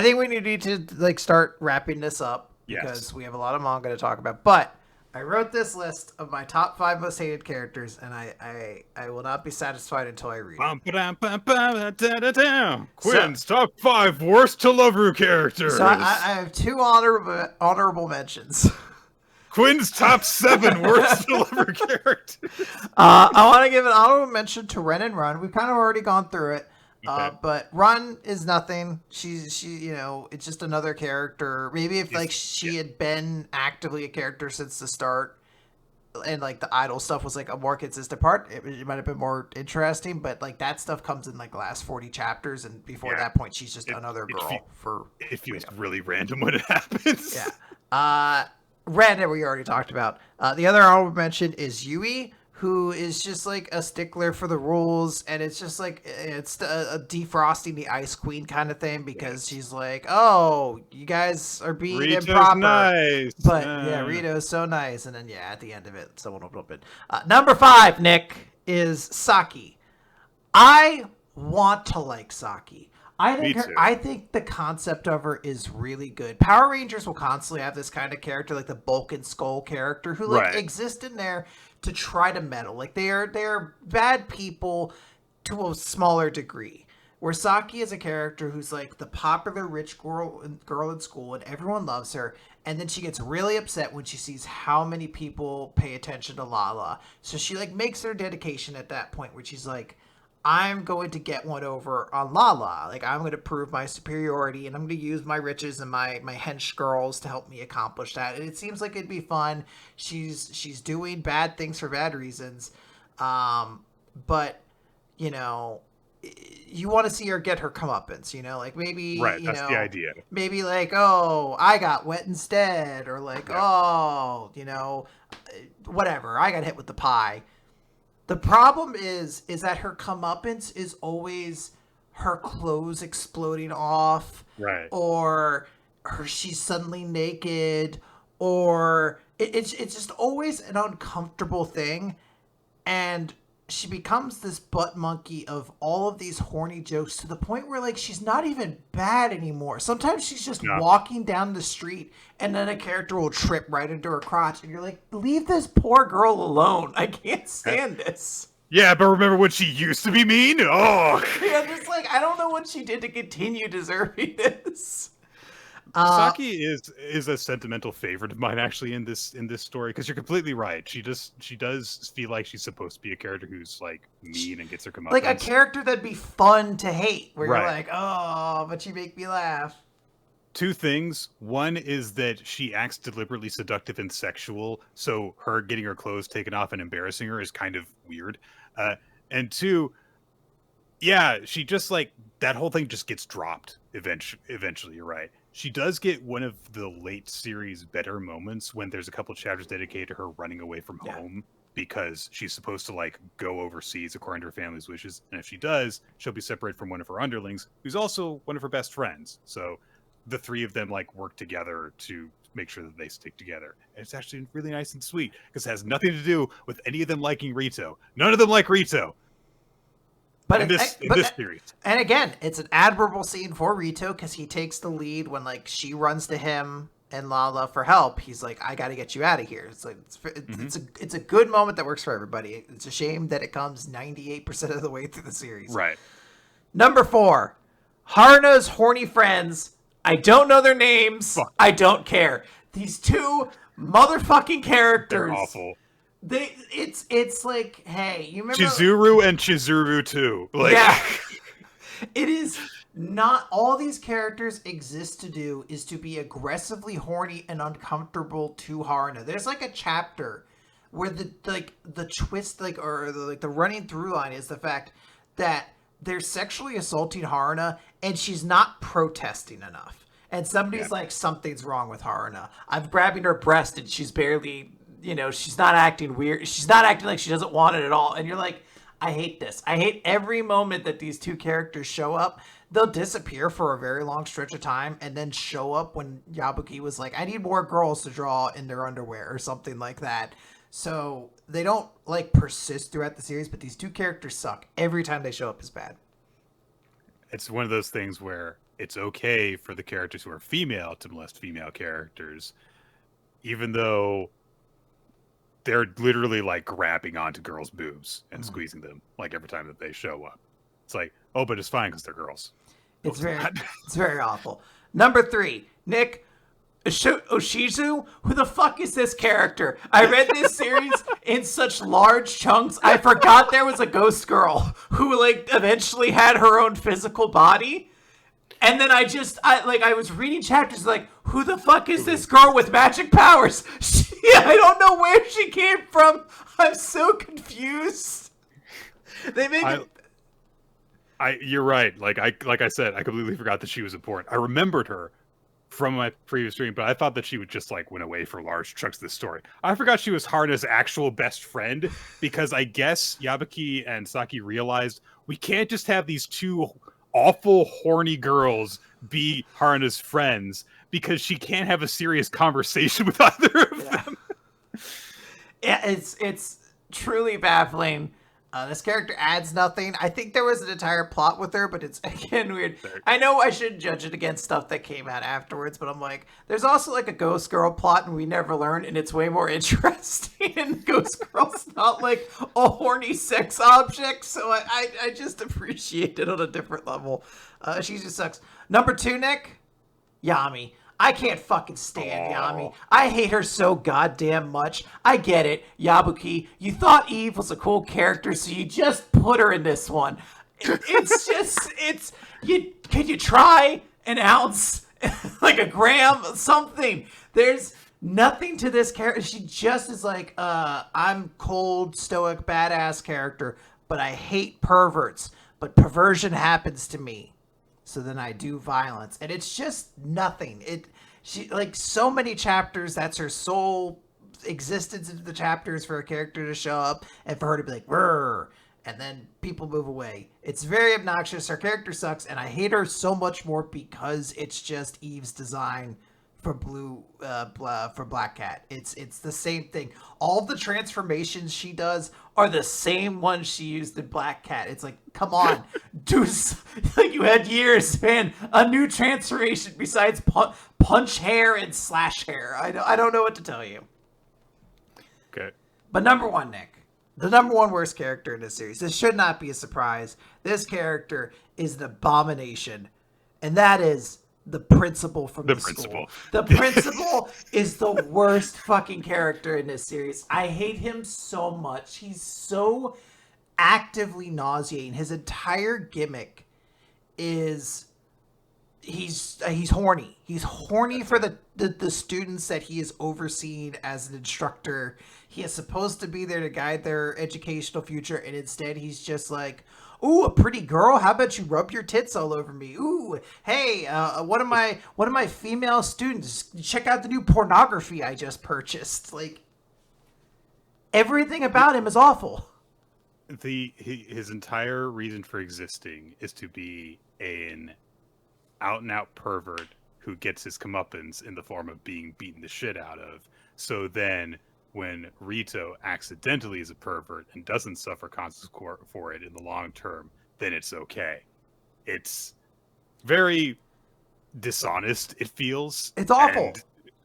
think we need to like start wrapping this up because we have a lot of manga to talk about. But I wrote this list of my top 5 most hated characters, and I will not be satisfied until I read it. Quinn's top 5 worst to Loveru characters. So I have 2 honorable mentions. Quinn's top 7 worst to Loveru characters. I want to give an honorable mention to Ren and Run. We've kind of already gone through it. Okay. But Run is nothing. She, it's just another character. Maybe if like she had been actively a character since the start, and like the idol stuff was like a more consistent part, it might have been more interesting. But like that stuff comes in like the last 40 chapters, and before that point, she's just another girl. It feels really random when it happens. Yeah. Ren, we already talked about. The other honorable mention is Yui, who is just like a stickler for the rules, and it's just like it's a defrosting the Ice Queen kind of thing, because she's like, oh, you guys are being Rito's improper, nice. But Rito's so nice, and then at the end of it, someone will open. Number 5, Nick, is Saki. I want to like Saki. I think the concept of her is really good. Power Rangers will constantly have this kind of character, like the Bulk and Skull character, who like exist in there to try to meddle. Like they are bad people to a smaller degree. Where Saki is a character who's like the popular rich girl in school, and everyone loves her. And then she gets really upset when she sees how many people pay attention to Lala. So she like makes her dedication at that point where she's like, I'm going to get one over on Lala. Like, I'm going to prove my superiority, and I'm going to use my riches and my hench girls to help me accomplish that. And it seems like it'd be fun. She's doing bad things for bad reasons. But, you want to see her get her comeuppance, like maybe, that's the idea. Maybe like, oh, I got wet instead, or like, whatever, I got hit with the pie. The problem is that her comeuppance is always her clothes exploding off, or she's suddenly naked, or it's just always an uncomfortable thing, and she becomes this butt monkey of all of these horny jokes to the point where like she's not even bad anymore. Sometimes she's just walking down the street and then a character will trip right into her crotch and you're like, leave this poor girl alone. I can't stand this. Yeah, but remember when she used to be mean? Oh, yeah, just like I don't know what she did to continue deserving this. Saki is a sentimental favorite of mine actually in this story, because you're completely right. She does feel like she's supposed to be a character who's like mean and gets her comeuppance. Like a character that'd be fun to hate, where you're like, oh, but you make me laugh. 2 things. One is that she acts deliberately seductive and sexual, so her getting her clothes taken off and embarrassing her is kind of weird. And 2, yeah, she just like that whole thing just gets dropped eventually. You're right. She does get one of the late series better moments when there's a couple chapters dedicated to her running away from home because she's supposed to like go overseas according to her family's wishes. And if she does, she'll be separated from one of her underlings, who's also one of her best friends. So the 3 of them like work together to make sure that they stick together. And it's actually really nice and sweet because it has nothing to do with any of them liking Rito. None of them like Rito. But in this series. And again, it's an admirable scene for Rito because he takes the lead when like she runs to him and Lala for help. He's like, I got to get you out of here. It's like it's a good moment that works for everybody. It's a shame that it comes 98% of the way through the series. Right. Number 4, Haruna's horny friends. I don't know their names. Fuck. I don't care. These 2 motherfucking characters. They're awful. It's like, hey, you remember Chizuru and Chizuru too. Like, yeah. It is not all these characters exist to do is to be aggressively horny and uncomfortable to Haruna. There's like a chapter where the twist the running through line is the fact that they're sexually assaulting Haruna and she's not protesting enough. And somebody's like, something's wrong with Haruna. I'm grabbing her breast and she's barely, she's not acting weird. She's not acting like she doesn't want it at all. And you're like, I hate this. I hate every moment that these two characters show up. They'll disappear for a very long stretch of time and then show up when Yabuki was like, I need more girls to draw in their underwear or something like that. So they don't like persist throughout the series, but these two characters suck. Every time they show up is bad. it's one of those things where it's okay for the characters who are female to molest female characters, even though they're literally like grabbing onto girls' boobs and squeezing them like every time that they show up. It's like, oh, but it's fine because they're girls. It's very awful. Number 3, Nick Oshizu. Who the fuck is this character? I read this series in such large chunks. I forgot there was a ghost girl who like eventually had her own physical body. And then I was reading chapters like, who the fuck is this girl with magic powers? I don't know where she came from. I'm so confused. They make You're right. Like I said, I completely forgot that she was important. I remembered her from my previous stream, but I thought that she would just like went away for large chunks of the story. I forgot she was Haruna's actual best friend because I guess Yabuki and Saki realized we can't just have these two awful horny girls be Haruna's friends because she can't have a serious conversation with either of them. Yeah, it's truly baffling. This character adds nothing. I think there was an entire plot with her, but it's again weird. I know I shouldn't judge it against stuff that came out afterwards, but I'm like, there's also like a Ghost Girl plot, and we never learn, and it's way more interesting. And Ghost Girl's not like a horny sex object, so I just appreciate it on a different level. She just sucks. Number 2, Nick, Yami. I can't fucking stand Yami. I hate her so goddamn much. I get it, Yabuki. You thought Eve was a cool character, so you just put her in this one. Can you try an ounce, like a gram, something? There's nothing to this character. She just is like, I'm cold, stoic, badass character, but I hate perverts. But perversion happens to me. So then I do violence, and it's just nothing. She like so many chapters. That's her sole existence into the chapters for a character to show up and for her to be like, "Rrr," and then people move away. It's very obnoxious. Her character sucks, and I hate her so much more because it's just Eve's design for for Black Cat. It's the same thing. All the transformations she does are the same ones she used in Black Cat. It's like, come on, dude, like you had years, man. A new transformation besides punch hair and slash hair. I don't know what to tell you. Okay. But number 1, Nick, the number 1 worst character in this series. This should not be a surprise. This character is an abomination, and that is the principal from the school. The principal is the worst fucking character in this series. I hate him so much. He's so actively nauseating. His entire gimmick is he's horny. He's horny for the students that he is overseeing as an instructor. He is supposed to be there to guide their educational future, and instead he's just like, ooh, a pretty girl. How about you rub your tits all over me? Ooh, hey, one of my female students, check out the new pornography I just purchased. Like, everything about him is awful. His entire reason for existing is to be an out and out pervert who gets his comeuppance in the form of being beaten the shit out of. So then, when Rito accidentally is a pervert and doesn't suffer consequences for it in the long term, then it's okay. It's very dishonest, it feels. It's awful.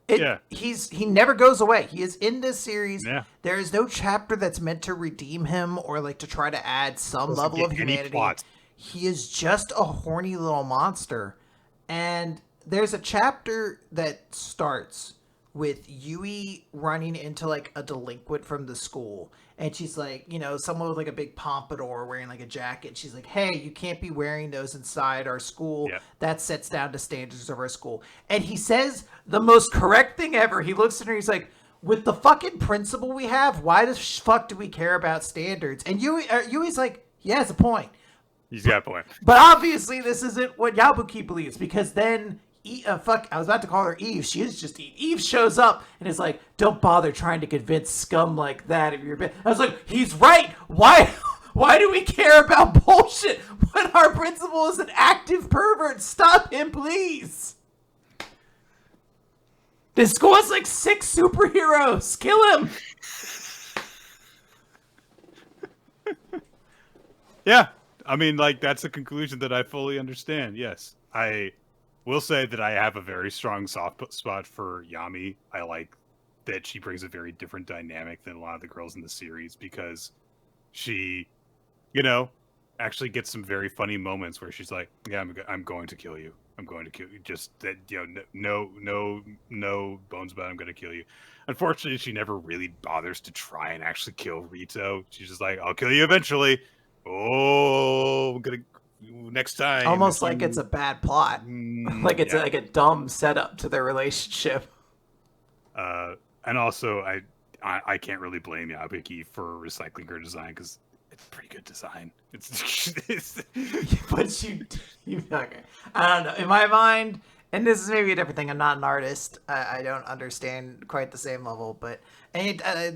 Yeah. He never goes away. He is in this series. Yeah. There is no chapter that's meant to redeem him or like to try to add some level of humanity. He is just a horny little monster. And there's a chapter that starts with Yui running into like a delinquent from the school, and she's like, you know, someone with like a big pompadour wearing like a jacket. She's like, hey, you can't be wearing those inside our school. Yeah. That sets down the standards of our school. And he says the most correct thing ever. He looks at her, he's like, with the fucking principle we have, why the fuck do we care about standards? And Yui's like, he has a point. He's got a point. But obviously, this isn't what Yabuki believes, because then, I was about to call her Eve. She is just Eve. Eve shows up and is like, don't bother trying to convince scum like that of your bit. I was like, he's right. Why do we care about bullshit when our principal is an active pervert? Stop him, please. This school has like 6 superheroes. Kill him. Yeah. I mean, like, that's a conclusion that I fully understand. Yes. I will say that I have a very strong soft spot for Yami. I like that she brings a very different dynamic than a lot of the girls in the series, because she, you know, actually gets some very funny moments where she's like, yeah, I'm going to kill you. I'm going to kill you. Just that, you know, no bones about it. I'm going to kill you. Unfortunately, she never really bothers to try and actually kill Rito. She's just like, I'll kill you eventually. Oh, I'm gonna next time. Almost like it's a bad plot. Like it's like a dumb setup to their relationship. And also, I can't really blame Yabuki for recycling her design, because it's pretty good design. It's But you okay. I don't know. In my mind, and this is maybe a different thing. I'm not an artist. I don't understand quite the same level, but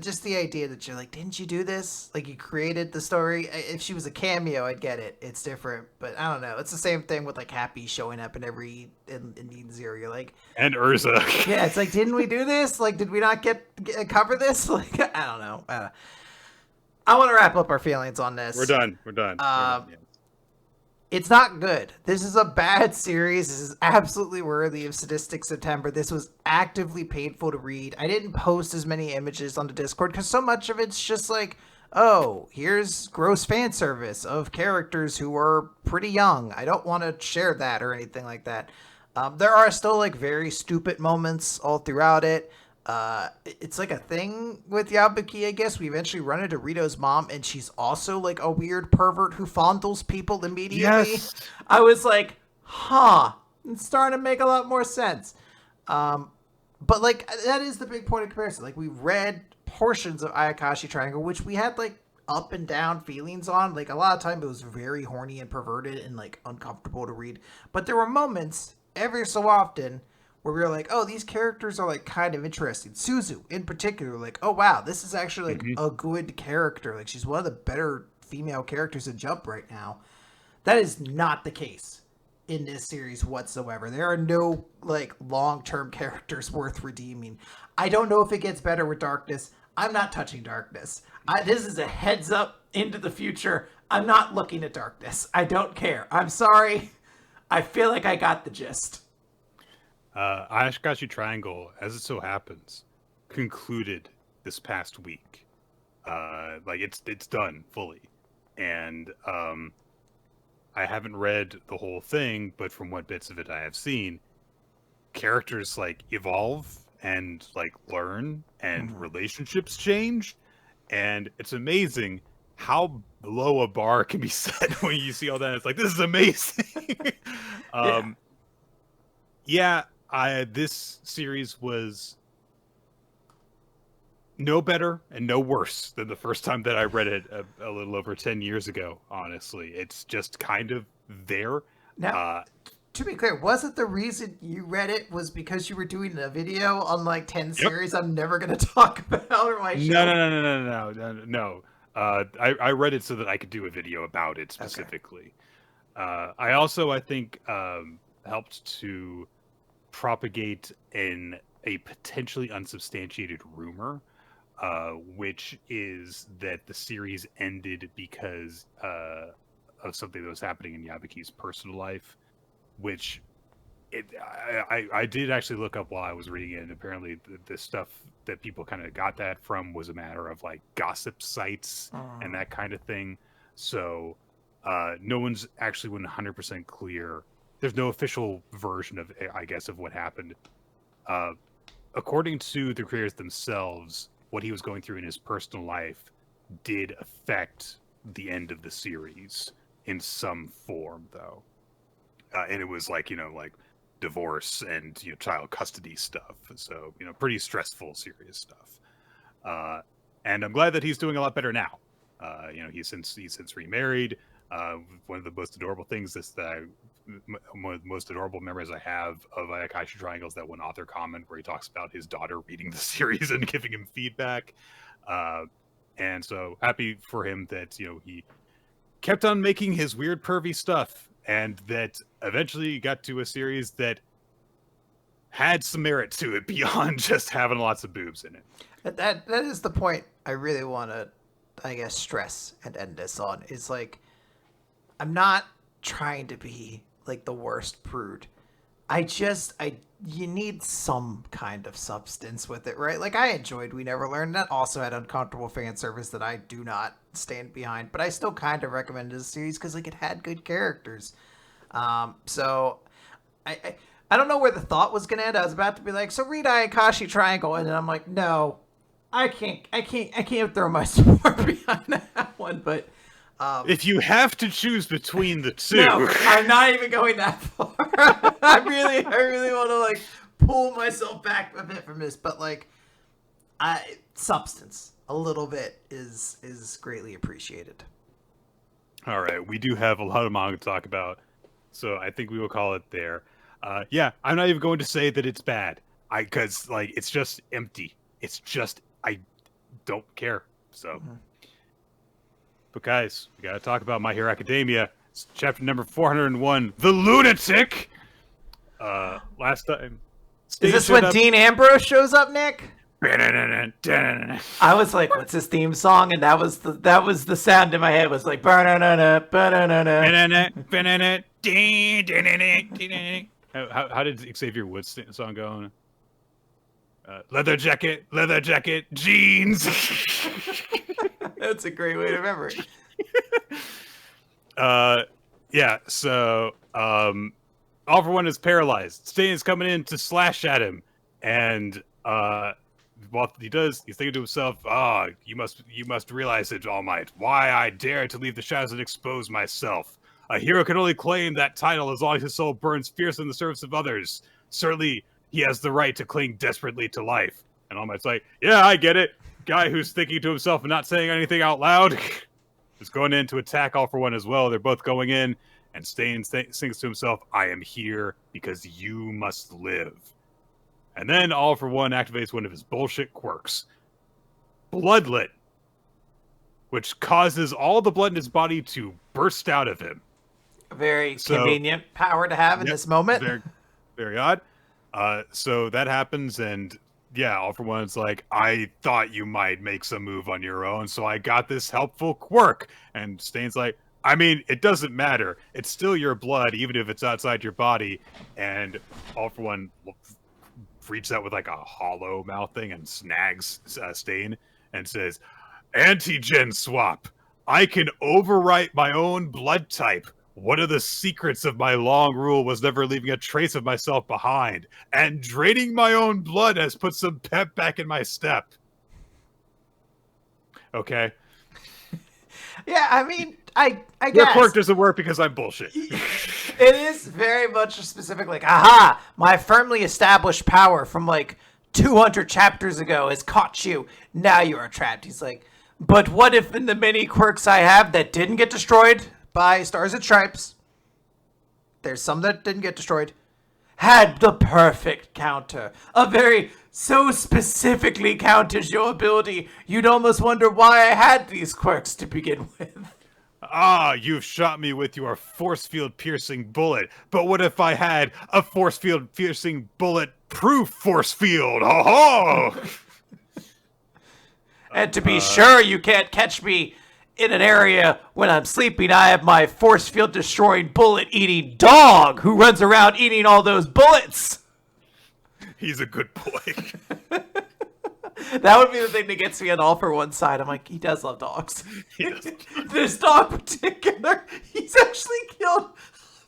just the idea that you're like, didn't you do this? Like, you created the story. If she was a cameo, I'd get it. It's different, but I don't know. It's the same thing with like Happy showing up in every Indian Zero. You're like, and Urza. Yeah, it's like, didn't we do this? Like, did we not cover this? Like, I don't know. I want to wrap up our feelings on this. We're done. Yeah. It's not good. This is a bad series. This is absolutely worthy of Sadistic September. This was actively painful to read. I didn't post as many images on the Discord because so much of it's just like, oh, here's gross fan service of characters who are pretty young. I don't want to share that or anything like that. There are still like very stupid moments all throughout it. It's like a thing with Yabuki, I guess. We eventually run into Rito's mom, and she's also like a weird pervert who fondles people immediately. Yes. I was like, huh, it's starting to make a lot more sense. But like, that is the big point of comparison. Like, we read portions of Ayakashi Triangle, which we had like up and down feelings on. Like, a lot of time it was very horny and perverted and like uncomfortable to read. But there were moments every so often where we were like, oh, these characters are like kind of interesting. Suzu in particular, like, oh wow, this is actually like a good character. Like, she's one of the better female characters in Jump right now. That is not the case in this series whatsoever. There are no like long-term characters worth redeeming. I don't know if it gets better with Darkness. I'm not touching Darkness. This is a heads up into the future. I'm not looking at Darkness. I don't care. I'm sorry. I feel like I got the gist. Ayakashi Triangle, as it so happens, concluded this past week. Like, it's done fully, and I haven't read the whole thing, but from what bits of it I have seen, characters like evolve and like learn, and relationships change, and it's amazing how low a bar can be set when you see all that. It's like, this is amazing. Yeah. This series was no better and no worse than the first time that I read it a little over 10 years ago, honestly. It's just kind of there. Now, to be clear, wasn't the reason you read it was because you were doing a video on like 10 series I'm never going to talk about on my show? No. I read it so that I could do a video about it specifically. Okay. I also, I think, helped to propagate a potentially unsubstantiated rumor, which is that the series ended because of something that was happening in Yabuki's personal life, which I did actually look up while I was reading it, and apparently the stuff that people kind of got that from was a matter of like gossip sites and that kind of thing. So no one's actually 100% clear. There's no official version of, I guess, of what happened. according to the creators themselves, what he was going through in his personal life did affect the end of the series in some form, though. And it was like, like divorce and, child custody stuff. So, pretty stressful, serious stuff. And I'm glad that he's doing a lot better now. He's since remarried. One of the most adorable things is that one of the most adorable memories I have of Ayakashi Triangle is that one author comment where he talks about his daughter reading the series and giving him feedback. And so happy for him that, he kept on making his weird pervy stuff, and that eventually got to a series that had some merit to it beyond just having lots of boobs in it. That is the point I really want to, I guess, stress and end this on. Is like, I'm not trying to be like the worst prude. You need some kind of substance with it, right? Like, I enjoyed We Never Learned. That also had uncomfortable fan service that I do not stand behind, but I still kind of recommended the series because like it had good characters. So I don't know where the thought was gonna end. I was about to be like, so read Ayakashi Triangle, and then I'm like, no, I can't throw my support behind that one. But if you have to choose between the two, no, I'm not even going that far. I really want to like pull myself back a bit from this, but like, substance a little bit is greatly appreciated. All right, we do have a lot of manga to talk about, so I think we will call it there. Yeah, I'm not even going to say that it's bad, because like it's just empty. It's just I don't care. So. Mm-hmm. But guys, we gotta talk about My Hero Academia. It's chapter number 401, The Lunatic! Last time... Is this when Dean Ambrose shows up, Nick? I was like, what's his theme song? And that was the sound in my head. It was like... How did Xavier Woods' song go? Leather jacket, jeans! That's a great way to remember it. Yeah, so All For One is paralyzed. Stain's coming in to slash at him, and while he does, he's thinking to himself, you must realize it, All Might. Why I dare to leave the shadows and expose myself. A hero can only claim that title as long as his soul burns fierce in the service of others. Certainly, he has the right to cling desperately to life. And All Might's like, yeah, I get it. Guy who's thinking to himself and not saying anything out loud is going in to attack All For One as well. They're both going in, and Stain sings to himself, I am here because you must live. And then All For One activates one of his bullshit quirks, Bloodlet, which causes all the blood in his body to burst out of him. A very convenient power to have in this moment. Very, very odd. So that happens, and yeah, All For One's like, I thought you might make some move on your own, so I got this helpful quirk. And Stain's like, I mean, it doesn't matter. It's still your blood, even if it's outside your body. And All For One reaches out with like a hollow mouth thing and snags Stain and says, Antigen swap. I can overwrite my own blood type. One of the secrets of my long rule was never leaving a trace of myself behind, and draining my own blood has put some pep back in my step. Okay. Yeah, I mean, I guess. Your quirk doesn't work because I'm bullshit. It is very much specific, like, aha, my firmly established power from like 200 chapters ago has caught you. Now you are trapped. He's like, but what if in the many quirks I have that didn't get destroyed by Stars and Stripes, there's some that didn't get destroyed, had the perfect counter. A very so specifically counters your ability, you'd almost wonder why I had these quirks to begin with. You've shot me with your force field piercing bullet. But what if I had a force field piercing bullet proof force field? Oh! And to be sure you can't catch me in an area when I'm sleeping, I have my force field destroying bullet eating dog who runs around eating all those bullets. He's a good boy. That would be the thing that gets me on All For One side. I'm like, he does love dogs. He does. This dog in particular, he's actually killed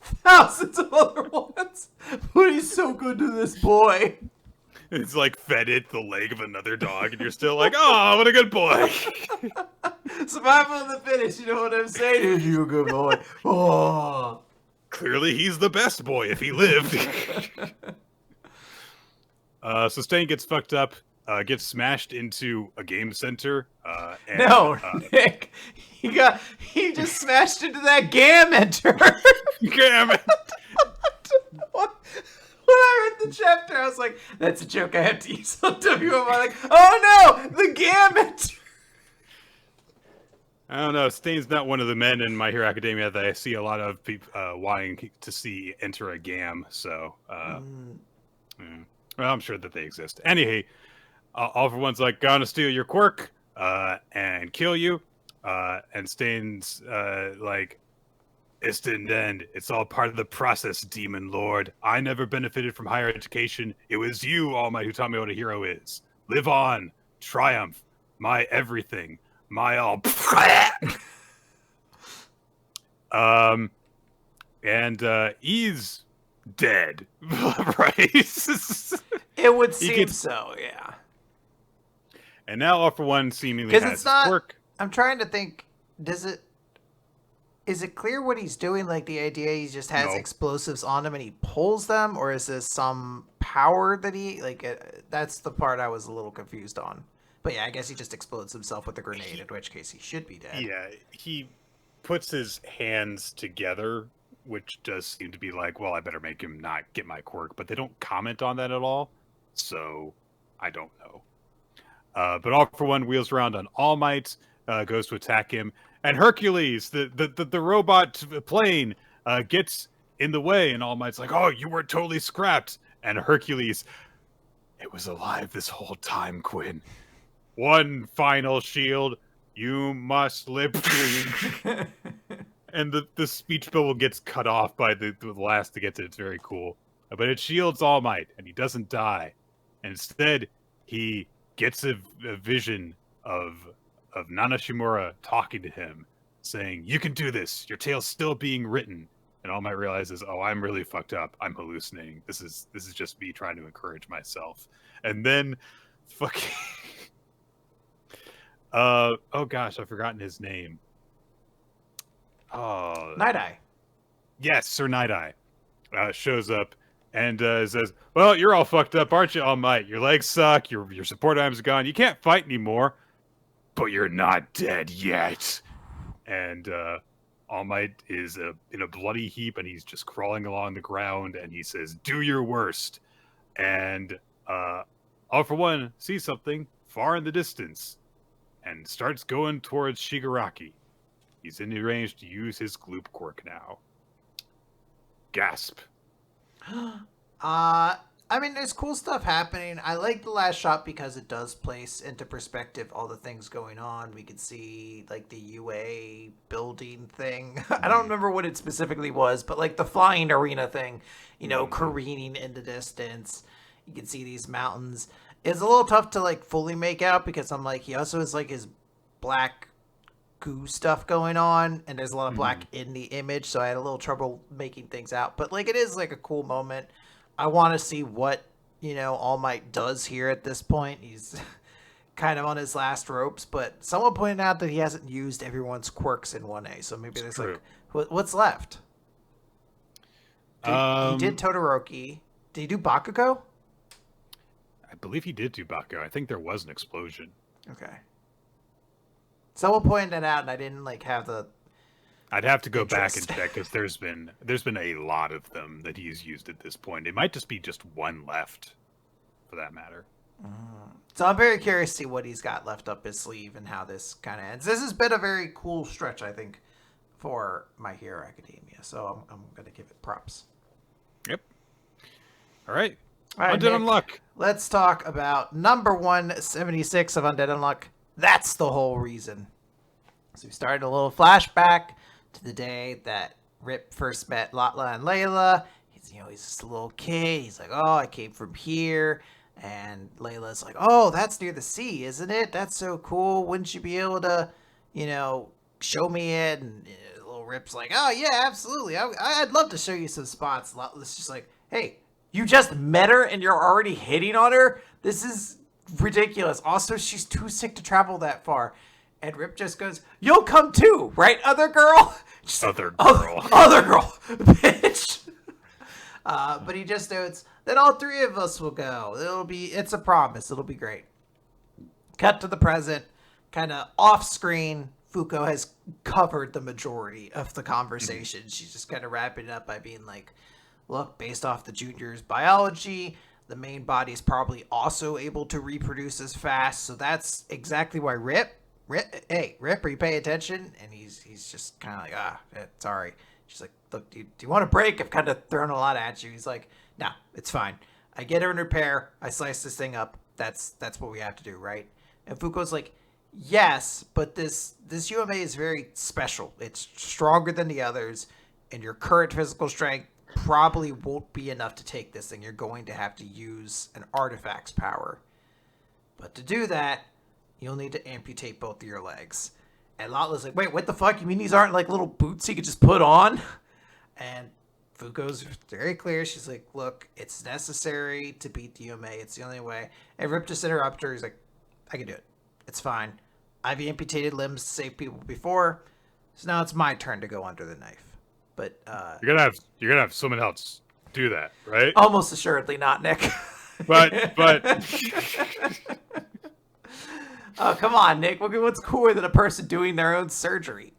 thousands of other ones, but he's so good to this boy. It's like fed it the leg of another dog, and you're still like, oh, what a good boy. Survival of the fittest, you know what I'm saying? Is you a good boy? Oh. Clearly, he's the best boy if he lived. So Stain gets fucked up, gets smashed into a game center. And, No, Nick. He just smashed into that Gamenter. Damn it. When I read the chapter, I was like, that's a joke I have to use on WM. I'm like, oh no, the Gamenter. I don't know. Stain's not one of the men in My Hero Academia that I see a lot of people wanting to see enter a GAM. So, well, I'm sure that they exist. Anyway, All for One's like, gonna steal your quirk and kill you. And Stain's like, it didn't end. It's all part of the process, Demon Lord. I never benefited from higher education. It was you, All Might, who taught me what a hero is. Live on. Triumph. My everything. My all. And he's dead, right? It would seem so, yeah. And now All for One seemingly has it's not, quirk. I'm trying to think, is it clear what he's doing? Like the idea he just has explosives on him and he pulls them, or is this some power that that's the part I was a little confused on. But yeah, I guess he just explodes himself with a grenade, in which case he should be dead. Yeah, he puts his hands together, which does seem to be like, well, I better make him not get my quirk, but they don't comment on that at all, so I don't know. But All for One wheels around on All Might, goes to attack him, and Hercules, the robot plane, gets in the way, and All Might's like, oh, you were totally scrapped. And Hercules, it was alive this whole time, Quinn. One final shield, you must live. And the speech bubble gets cut off by the last to get to it. It's very cool. But it shields All Might, and he doesn't die. And instead, he gets a vision of Nana Shimura talking to him, saying, you can do this. Your tale's still being written. And All Might realizes, oh, I'm really fucked up. I'm hallucinating. This is just me trying to encourage myself. And then, fucking... oh gosh, I've forgotten his name. Oh, Night Eye. Yes, Sir Night Eye shows up and says, well, you're all fucked up, aren't you, All Might? Your legs suck, your support arms are gone, you can't fight anymore, but you're not dead yet. And All Might is in a bloody heap, and he's just crawling along the ground, and he says, do your worst. And All for One sees something far in the distance and starts going towards Shigaraki. He's in the range to use his gloop quirk now. Gasp. I mean, there's cool stuff happening. I like the last shot because it does place into perspective all the things going on. We could see, like, the UA building thing. I don't remember what it specifically was, but, like, the flying arena thing, careening in the distance. You can see these mountains. It's a little tough to, like, fully make out because I'm like, he also has, like, his black goo stuff going on, and there's a lot of black in the image, so I had a little trouble making things out. But, like, it is, like, a cool moment. I want to see what, All Might does here at this point. He's kind of on his last ropes, but someone pointed out that he hasn't used everyone's quirks in 1A, so maybe there's, like, what's left? He did Todoroki. Did he do Bakugo? I believe he did do Bakugo. I think there was an explosion. Okay. Someone pointed that out, and I didn't, like, have the... I'd have to go back and check, because there's been a lot of them that he's used at this point. It might just be just one left, for that matter. So I'm very curious to see what he's got left up his sleeve and how this kind of ends. This has been a very cool stretch, I think, for My Hero Academia. So I'm going to give it props. Yep. All right. Undead Unluck. Let's talk about number 176 of Undead Unluck. That's the whole reason. So we started a little flashback to the day that Rip first met Latla and Layla. He's just a little kid. He's like, oh, I came from here. And Layla's like, oh, that's near the sea, isn't it? That's so cool. Wouldn't you be able to, show me it? And little Rip's like, oh, yeah, absolutely. I'd love to show you some spots. Latla's just like, hey, You just met her and you're already hitting on her? This is ridiculous. Also, she's too sick to travel that far. And Rip just goes, you'll come too, right, other girl? She's Other like, girl. Other girl, bitch. But he just notes that all three of us will go. It's a promise. It'll be great. Cut to the present, kind of off screen. Fuko has covered the majority of the conversation. She's just kind of wrapping it up by being like, look, based off the junior's biology, the main body is probably also able to reproduce as fast. So that's exactly why Rip, are you paying attention? And he's just kind of like, sorry. She's like, look, do you want a break? I've kind of thrown a lot at you. He's like, no, it's fine. I get her in repair. I slice this thing up. That's what we have to do, right? And Fuko's like, yes, but this UMA is very special. It's stronger than the others, and your current physical strength probably won't be enough to take this thing. You're going to have to use an artifact's power. But to do that, you'll need to amputate both of your legs. And Latla's like, wait, what the fuck? You mean these aren't like little boots you could just put on? And Fuko's very clear. She's like, look, it's necessary to beat the UMA. It's the only way. And Rip just interrupts her. He's like, I can do it. It's fine. I've amputated limbs to save people before, so now it's my turn to go under the knife. But you're gonna have someone else do that, right? Almost assuredly not, Nick. But oh, come on, Nick. What's cooler than a person doing their own surgery?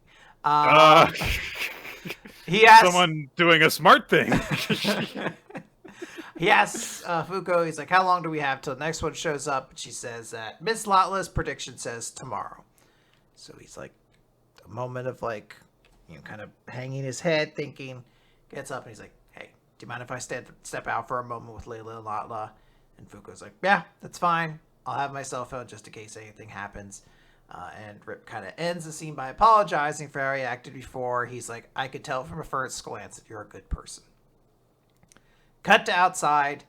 He asked someone doing a smart thing. He asks Fuko, he's like, how long do we have till the next one shows up? And she says that Miss Latla's prediction says tomorrow. So he's like, a moment of like, kind of hanging his head, thinking, gets up and he's like, hey, do you mind if I step out for a moment with Layla and Latla? And Fuko's like, yeah, that's fine. I'll have my cell phone just in case anything happens. And Rip kind of ends the scene by apologizing for how he acted before. He's like, I could tell from a first glance that you're a good person. Cut to outside.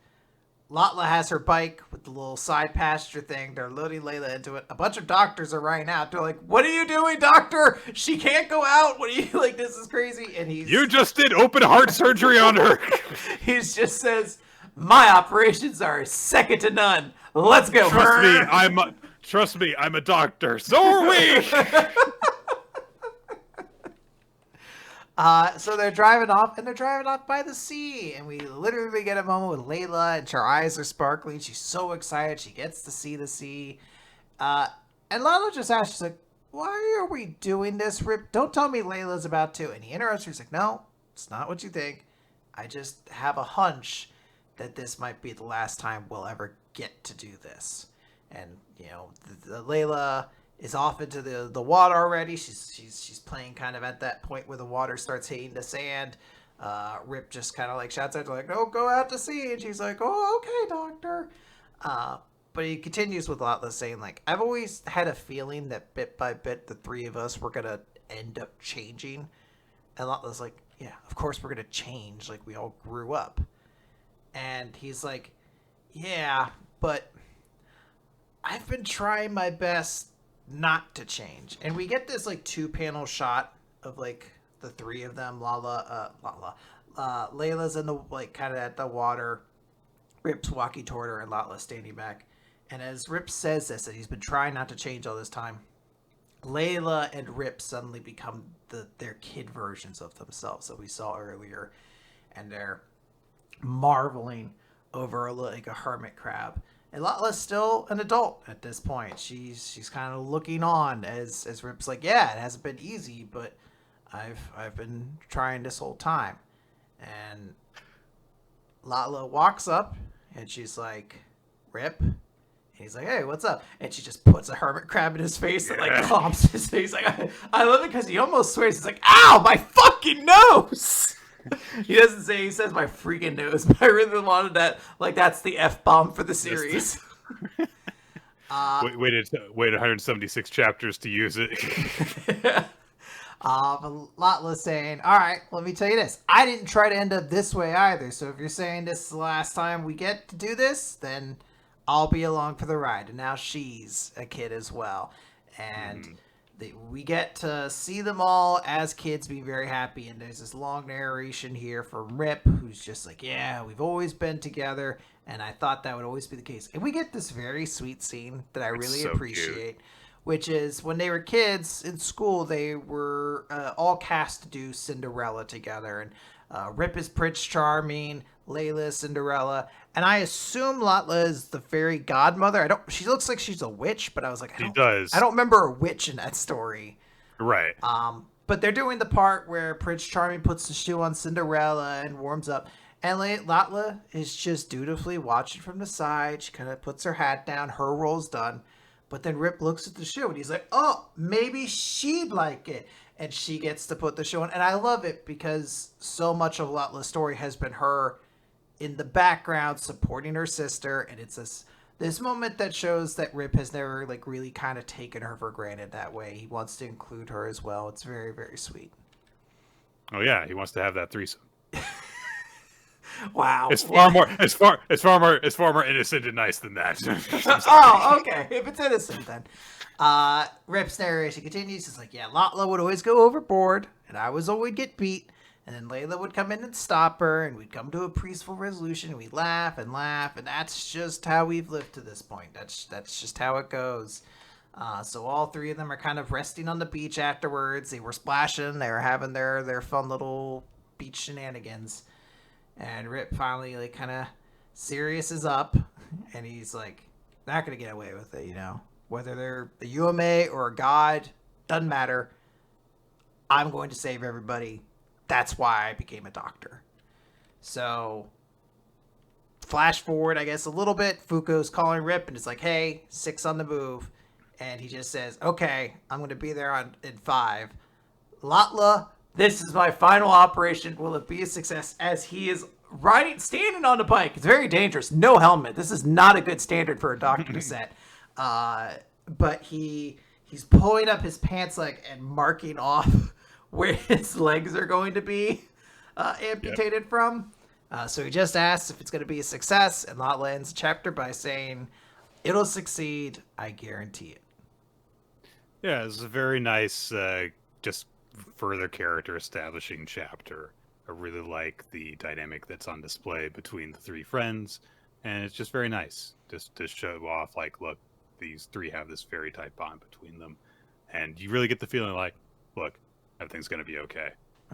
Latla has her bike with the little side passenger thing. They're loading Layla into it. A bunch of doctors are running out. They're like, what are you doing, doctor? She can't go out. What are you like? This is crazy. And you just did open heart surgery on her. He just says, my operations are second to none. Let's go. Trust me, I'm a doctor. So are we. So they're driving off, and they're driving off by the sea, and we literally get a moment with Layla, and her eyes are sparkling. She's so excited. She gets to see the sea. And Lala just asks, she's like, why are we doing this, Rip? Don't tell me Layla's about to. And he interrupts her. He's like, no, it's not what you think. I just have a hunch that this might be the last time we'll ever get to do this. And, the Layla is off into the water already. She's playing kind of at that point where the water starts hitting the sand. Rip just kind of like shouts out, like, no, go out to sea. And she's like, oh, okay, doctor. But he continues with Latla saying, like, I've always had a feeling that bit by bit the three of us were going to end up changing. And Latla's like, yeah, of course we're going to change. Like, we all grew up. And he's like, yeah, but I've been trying my best not to change. And we get this like 2-panel shot of like the three of them. Layla's in the like kind of at the water. Rip's walking toward her and Latla's standing back. And as Rip says this, that he's been trying not to change all this time, Layla and Rip suddenly become their kid versions of themselves that we saw earlier. And they're marveling over like a hermit crab. And Latla's still an adult at this point. She's kind of looking on as Rip's like, yeah, it hasn't been easy, but I've been trying this whole time. And Latla walks up and she's like, Rip. And he's like, hey, what's up? And she just puts a hermit crab in his face and like clomps his face. Like, I love it because he almost swears. He's like, ow, my fucking nose. He doesn't say, he says my freaking nose, but I really wanted that. Like, that's the F-bomb for the series. Waited 176 chapters to use it. Latla's saying, all right, let me tell you this. I didn't try to end up this way either. So if you're saying this is the last time we get to do this, then I'll be along for the ride. And now she's a kid as well. And we get to see them all as kids be very happy, and there's this long narration here from Rip, who's just like, yeah, we've always been together, and I thought that would always be the case. And we get this very sweet scene that I It's really so appreciate, cute. which is when they were kids in school, they were all cast to do Cinderella together, and Rip is Prince Charming, Layla is Cinderella, and I assume Latla is the fairy godmother. I don't. She looks like she's a witch, but I was like, She I does. don't remember a witch in that story. Right. But they're doing the part where Prince Charming puts the shoe on Cinderella and warms up. And Latla is just dutifully watching from the side. She kind of puts her hat down. Her role's done. But then Rip looks at the shoe and he's like, oh, maybe she'd like it. And she gets to put the shoe on. And I love it because so much of Latla's story has been her in the background supporting her sister. And it's this moment that shows that Rip has never like really kind of taken her for granted that way. He wants to include her as well. It's very, very sweet. Oh yeah, he wants to have that threesome. Wow. It's far more. It's far more innocent and nice than that. Oh, okay. If it's innocent, then. Rip's narration continues. He's like, yeah, Latla would always go overboard, and I was always get beat. And then Layla would come in and stop her, and we'd come to a peaceful resolution. And we'd laugh, and that's just how we've lived to this point. That's just how it goes. So all three of them are kind of resting on the beach afterwards. They were splashing. They were having their fun little beach shenanigans. And Rip finally like kind of serious is up, and he's like, not gonna get away with it, you know. Whether they're the UMA or a god, doesn't matter. I'm going to save everybody. That's why I became a doctor. So, flash forward, I guess, a little bit. Fuko's calling Rip and it's like, hey, 6 on the move. And he just says, okay, I'm going to be there in 5. Latla, this is my final operation. Will it be a success? As he is standing on the bike. It's very dangerous. No helmet. This is not a good standard for a doctor to set. But he's pulling up his pants leg and marking off where his legs are going to be amputated from. So he just asks if it's going to be a success, and Latla ends the chapter by saying, it'll succeed, I guarantee it. Yeah, it's a very nice, just further character establishing chapter. I really like the dynamic that's on display between the 3 friends, and it's just very nice just to show off, like, look, these 3 have this very tight bond between them, and you really get the feeling like, look, everything's gonna be okay.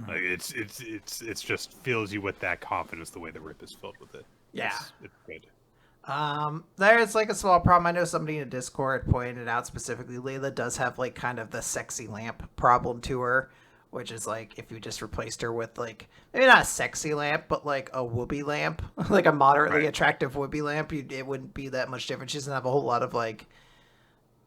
Like it's just fills you with that confidence the way the Rip is filled with it. Yeah. It's good. There's like a small problem. I know somebody in Discord pointed out specifically Layla does have like kind of the sexy lamp problem to her, which is like if you just replaced her with like maybe not a sexy lamp, but like a whoopee lamp, like a moderately attractive whoopee lamp, it wouldn't be that much different. She doesn't have a whole lot of like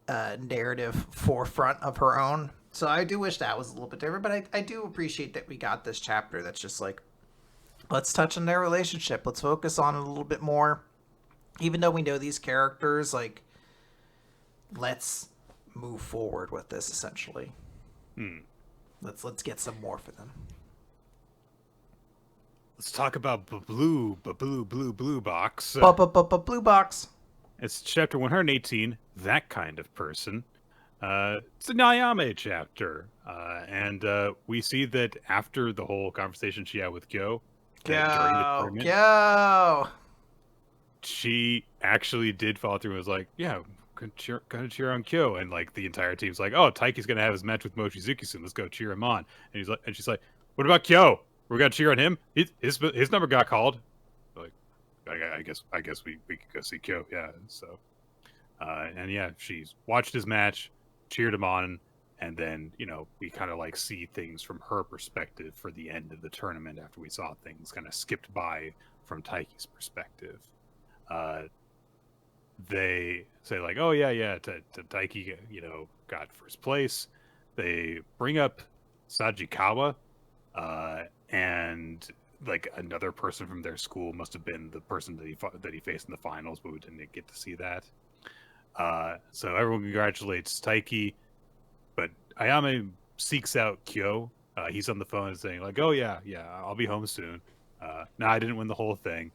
narrative forefront of her own. So I do wish that was a little bit different, but I do appreciate that we got this chapter that's just like, let's touch on their relationship. Let's focus on it a little bit more. Even though we know these characters, like, let's move forward with this essentially. Let's get some more for them. Let's talk about Blue Box. Blue Box. It's chapter 118, That Kind of Person. It's a Nayame chapter. And we see that after the whole conversation she had with Kyo, during the tournament, she actually did follow through and was like, yeah, gonna cheer on Kyo. And like the entire team's like, oh, Taiki's gonna have his match with Mochizuki soon. Let's go cheer him on. And she's like, what about Kyo? We're gonna cheer on him? His number got called. Like, I guess we could go see Kyo. Yeah. So, and yeah, she's watched his match, cheered him on, and then, you know, we kind of like see things from her perspective for the end of the tournament after we saw things kind of skipped by from Taiki's perspective. They say like, oh yeah, Taiki, you know, got first place. They bring up Sajikawa, and like another person from their school must have been the person that he faced in the finals, but we didn't get to see that. So everyone congratulates Taiki, but Ayame seeks out Kyo. He's on the phone saying like, oh yeah, I'll be home soon. No, I didn't win the whole thing.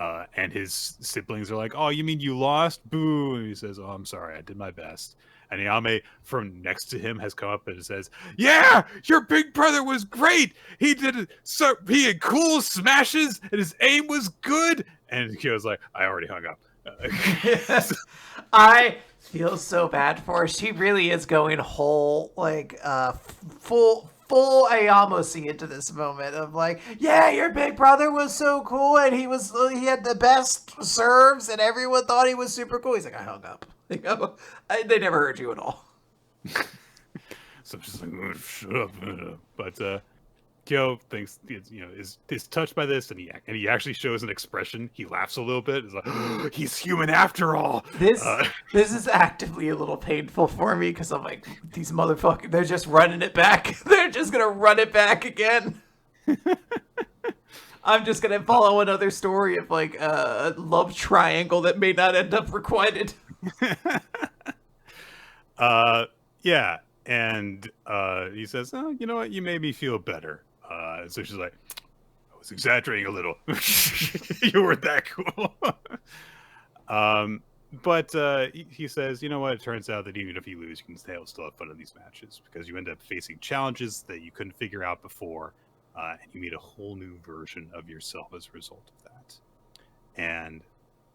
And his siblings are like, "Oh, you mean you lost? Boo!" And he says, "Oh, I'm sorry, I did my best." And Ayame from next to him has come up and says, "Yeah, your big brother was great. He did so. He had cool smashes, and his aim was good." And Kyo's like, "I already hung up." I feel so bad for her. She really is going whole, like, full Ayamosi into this moment of like, yeah, your big brother was so cool and he had the best serves and everyone thought he was super cool. He's like, I hung up. Like, oh, they never heard you at all. So I'm just like, "Oh, shut up." But Kyo thinks is touched by this, and he actually shows an expression. He laughs a little bit. He's like, "Oh, he's human after all." This is actively a little painful for me because I'm like, these motherfuckers, they're just running it back. They're just gonna run it back again. I'm just gonna follow another story of like a love triangle that may not end up requited. Yeah, and he says, "Oh, you know what? You made me feel better." So she's like, "I was exaggerating a little. You weren't that cool." But he says, "You know what? It turns out that even if you lose, you can still have fun in these matches because you end up facing challenges that you couldn't figure out before, and you meet a whole new version of yourself as a result of that." And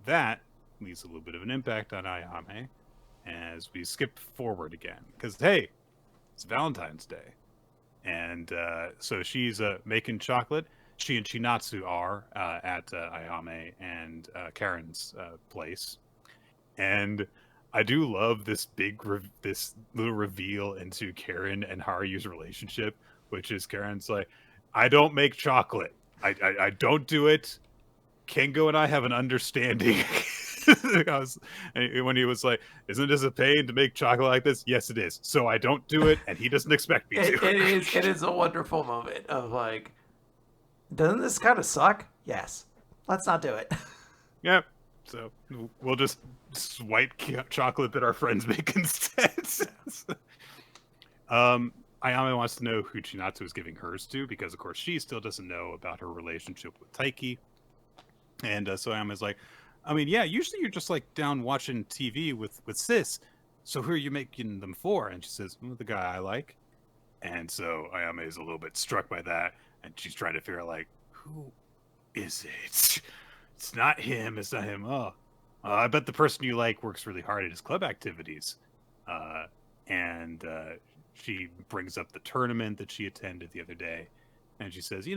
that leaves a little bit of an impact on Ayame as we skip forward again. Because, hey, it's Valentine's Day. And so she's making chocolate. She and Chinatsu are at Ayame and Karen's place. And I do love this this little reveal into Karen and Haruyu's relationship, which is Karen's like, "I don't make chocolate. I don't do it. Kengo and I have an understanding." When he was like, "Isn't this a pain to make chocolate like this?" "Yes, it is. So I don't do it, and he doesn't expect me to." It is a wonderful moment of like, doesn't this kind of suck? Yes. Let's not do it. Yep. So we'll just white chocolate that our friends make instead. Ayame wants to know who Chinatsu is giving hers to because, of course, she still doesn't know about her relationship with Taiki. And so Ayame's like, "I mean, yeah, usually you're just like down watching TV with sis. So who are you making them for?" And she says, "Well, the guy I like." And so Ayame is a little bit struck by that, and she's trying to figure out like, who is it? It's not him. It's not him. Oh, I bet the person you like works really hard at his club activities. And she brings up the tournament that she attended the other day, and she says,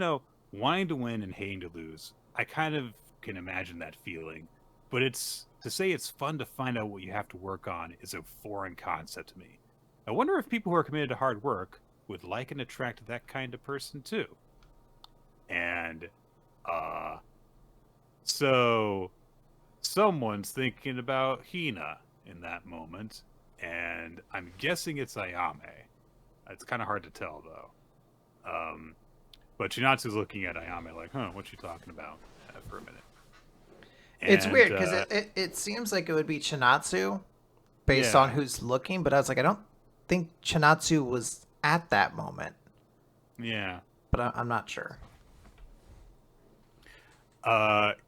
"Wanting to win and hating to lose, I kind of can imagine that feeling, but it's to say it's fun to find out what you have to work on is a foreign concept to me. I wonder if people who are committed to hard work would like and attract that kind of person too." And so someone's thinking about Hina in that moment, and I'm guessing it's Ayame. It's kind of hard to tell though. But Chinatsu's looking at Ayame like, "Huh, what you talking about?" For a minute. It's And, weird because it seems like it would be Chinatsu based on who's looking, but I was like, I don't think Chinatsu was at that moment. Yeah. But I'm not sure.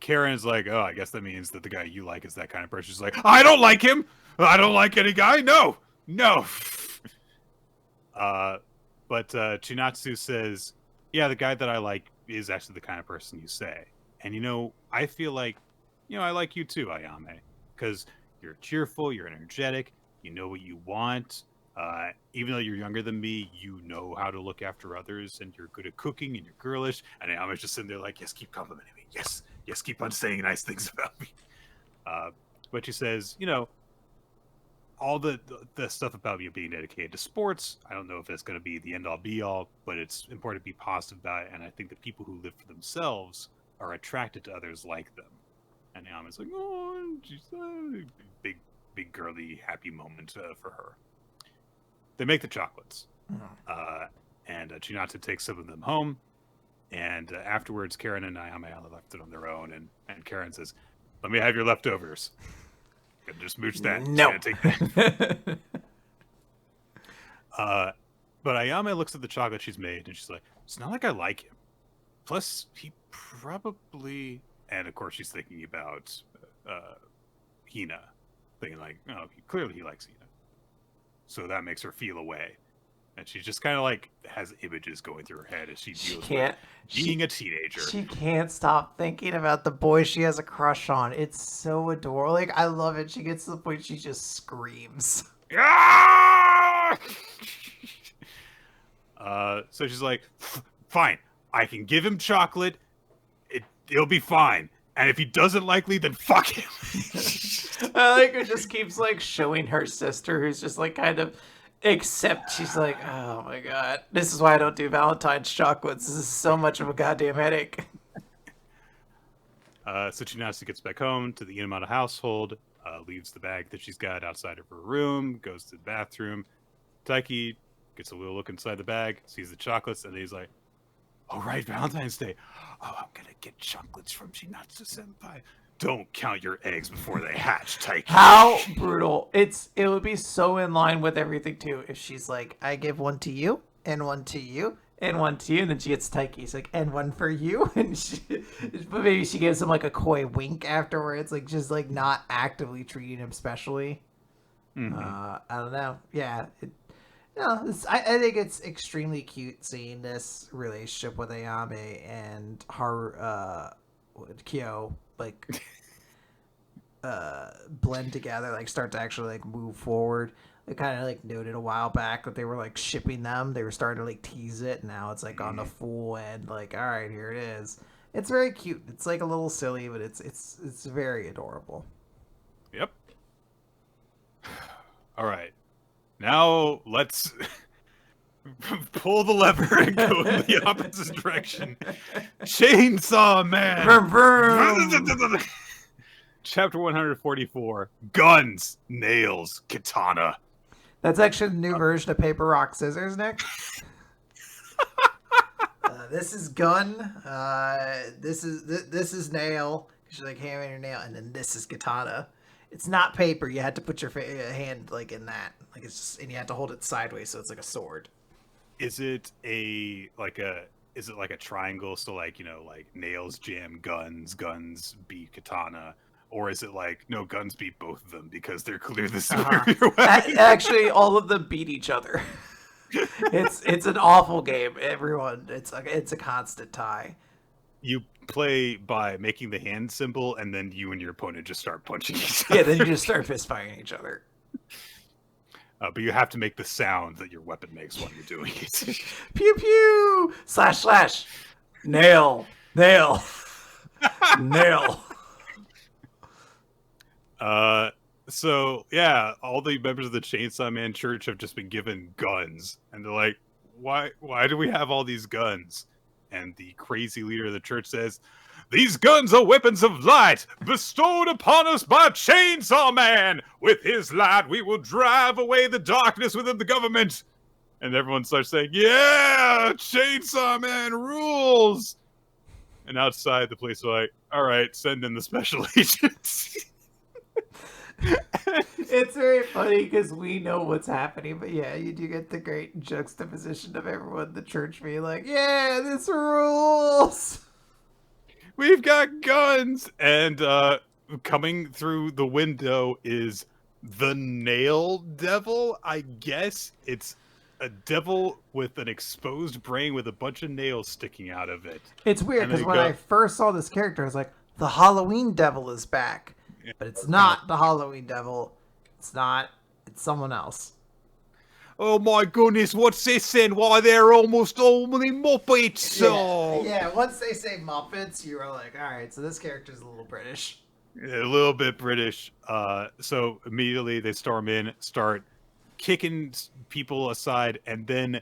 Karen's like, "Oh, I guess that means that the guy you like is that kind of person." She's like, "I don't like him. I don't like any guy. No, no." But Chinatsu says, "Yeah, the guy that I like is actually the kind of person you say." And I feel like, I like you too, Ayame, because you're cheerful, you're energetic, you know what you want. Even though you're younger than me, you know how to look after others, and you're good at cooking, and you're girlish. And Ayame's just sitting there like, "Yes, keep complimenting me. Yes, yes, keep on saying nice things about me." But she says, all the stuff about you being dedicated to sports, I don't know if it's going to be the end all be all, but it's important to be positive about it. And I think that people who live for themselves are attracted to others like them. And Ayama's like, "Oh, she's a big girly happy moment for her." They make the chocolates, and Chinatsu takes some of them home. And afterwards, Karen and Ayame are left it on their own, and Karen says, "Let me have your leftovers." Gonna just mooch that. No. Take that. But Ayame looks at the chocolate she's made, and she's like, "It's not like I like him. Plus, he probably..." And of course, she's thinking about Hina, thinking like, oh, clearly he likes Hina. So that makes her feel away. And she just kind of like has images going through her head as she deals with being a teenager. She can't stop thinking about the boy she has a crush on. It's so adorable. Like, I love it. She gets to the point she just screams. Ah! So she's like, fine, I can give him chocolate. It'll be fine. And if he doesn't like me, then fuck him. I like it just keeps like showing her sister who's just like kind of except she's like, oh my god, this is why I don't do Valentine's chocolates. This is so much of a goddamn headache. So Chinatsu gets back home to the Inamata household, leaves the bag that she's got outside of her room, goes to the bathroom. Taiki gets a little look inside the bag, sees the chocolates, and he's like, all right, Valentine's Day. Oh, I'm gonna get chocolates from Chinatsu Senpai. Don't count your eggs before they hatch, Taiki. How brutal. It would be so in line with everything too if she's like, I give one to you, and one to you, and one to you, and then she gets Taiki's like, and one for you, and but maybe she gives him like a coy wink afterwards, like just like not actively treating him specially. I don't know. Yeah. I think it's extremely cute seeing this relationship with Ayame and Kyo like blend together, like start to actually like move forward. They kind of like noted a while back that they were like shipping them. They were starting to like tease it. Now it's like on the full end. Like, all right, here it is. It's very cute. It's like a little silly, but it's very adorable. Yep. All right. Now let's pull the lever and go in the opposite direction. Chainsaw Man. Vroom, vroom. Chapter 144. Guns, nails, katana. That's actually the new version of Paper, Rock, Scissors, Nick. This is gun. This is nail. She's like hammering your nail, and then this is katana. It's not paper. You had to put your hand like in that, like it's just, and you had to hold it sideways, so it's like a sword. Is it like a triangle? So like, you know, like nails jam guns, guns beat katana, or is it like no, guns beat both of them because they're clearly the superior weapon? Actually, all of them beat each other. It's an awful game. Everyone, it's a constant tie. You play by making the hand symbol, and then you and your opponent just start punching each other. Yeah, then you just start fist fighting each other. But you have to make the sound that your weapon makes while you're doing it. Pew pew! Slash slash! Nail! Nail! Nail! So yeah, all the members of the Chainsaw Man Church have just been given guns, and they're like, "Why do we have all these guns?" And the crazy leader of the church says, "These guns are weapons of light, bestowed upon us by Chainsaw Man. With his light, we will drive away the darkness within the government." And everyone starts saying, "Yeah, Chainsaw Man rules." And outside, the police are like, "All right, send in the special agents." It's very funny because we know what's happening, but yeah, you do get the great juxtaposition of everyone in the church being like, "Yeah, this rules. We've got guns!" And coming through the window is the Nail Devil, I guess. It's a devil with an exposed brain with a bunch of nails sticking out of it. It's weird because when I first saw this character, I was like, the Halloween Devil is back. But it's not the Halloween Devil. It's not. It's someone else. Oh my goodness, what's this then? Why, they're almost only Muppets! Yeah, once they say Muppets, you are like, alright, so this character's a little British. Yeah, a little bit British. So immediately they storm in, start kicking people aside, and then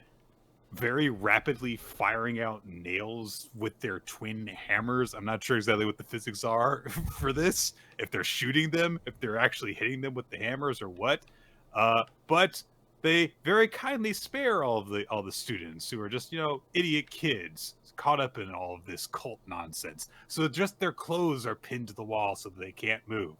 very rapidly firing out nails with their twin hammers. I'm not sure exactly what the physics are for this, if they're shooting them, if they're actually hitting them with the hammers or what. But they very kindly spare all the students who are just, you know, idiot kids caught up in all of this cult nonsense. So just their clothes are pinned to the wall so that they can't move.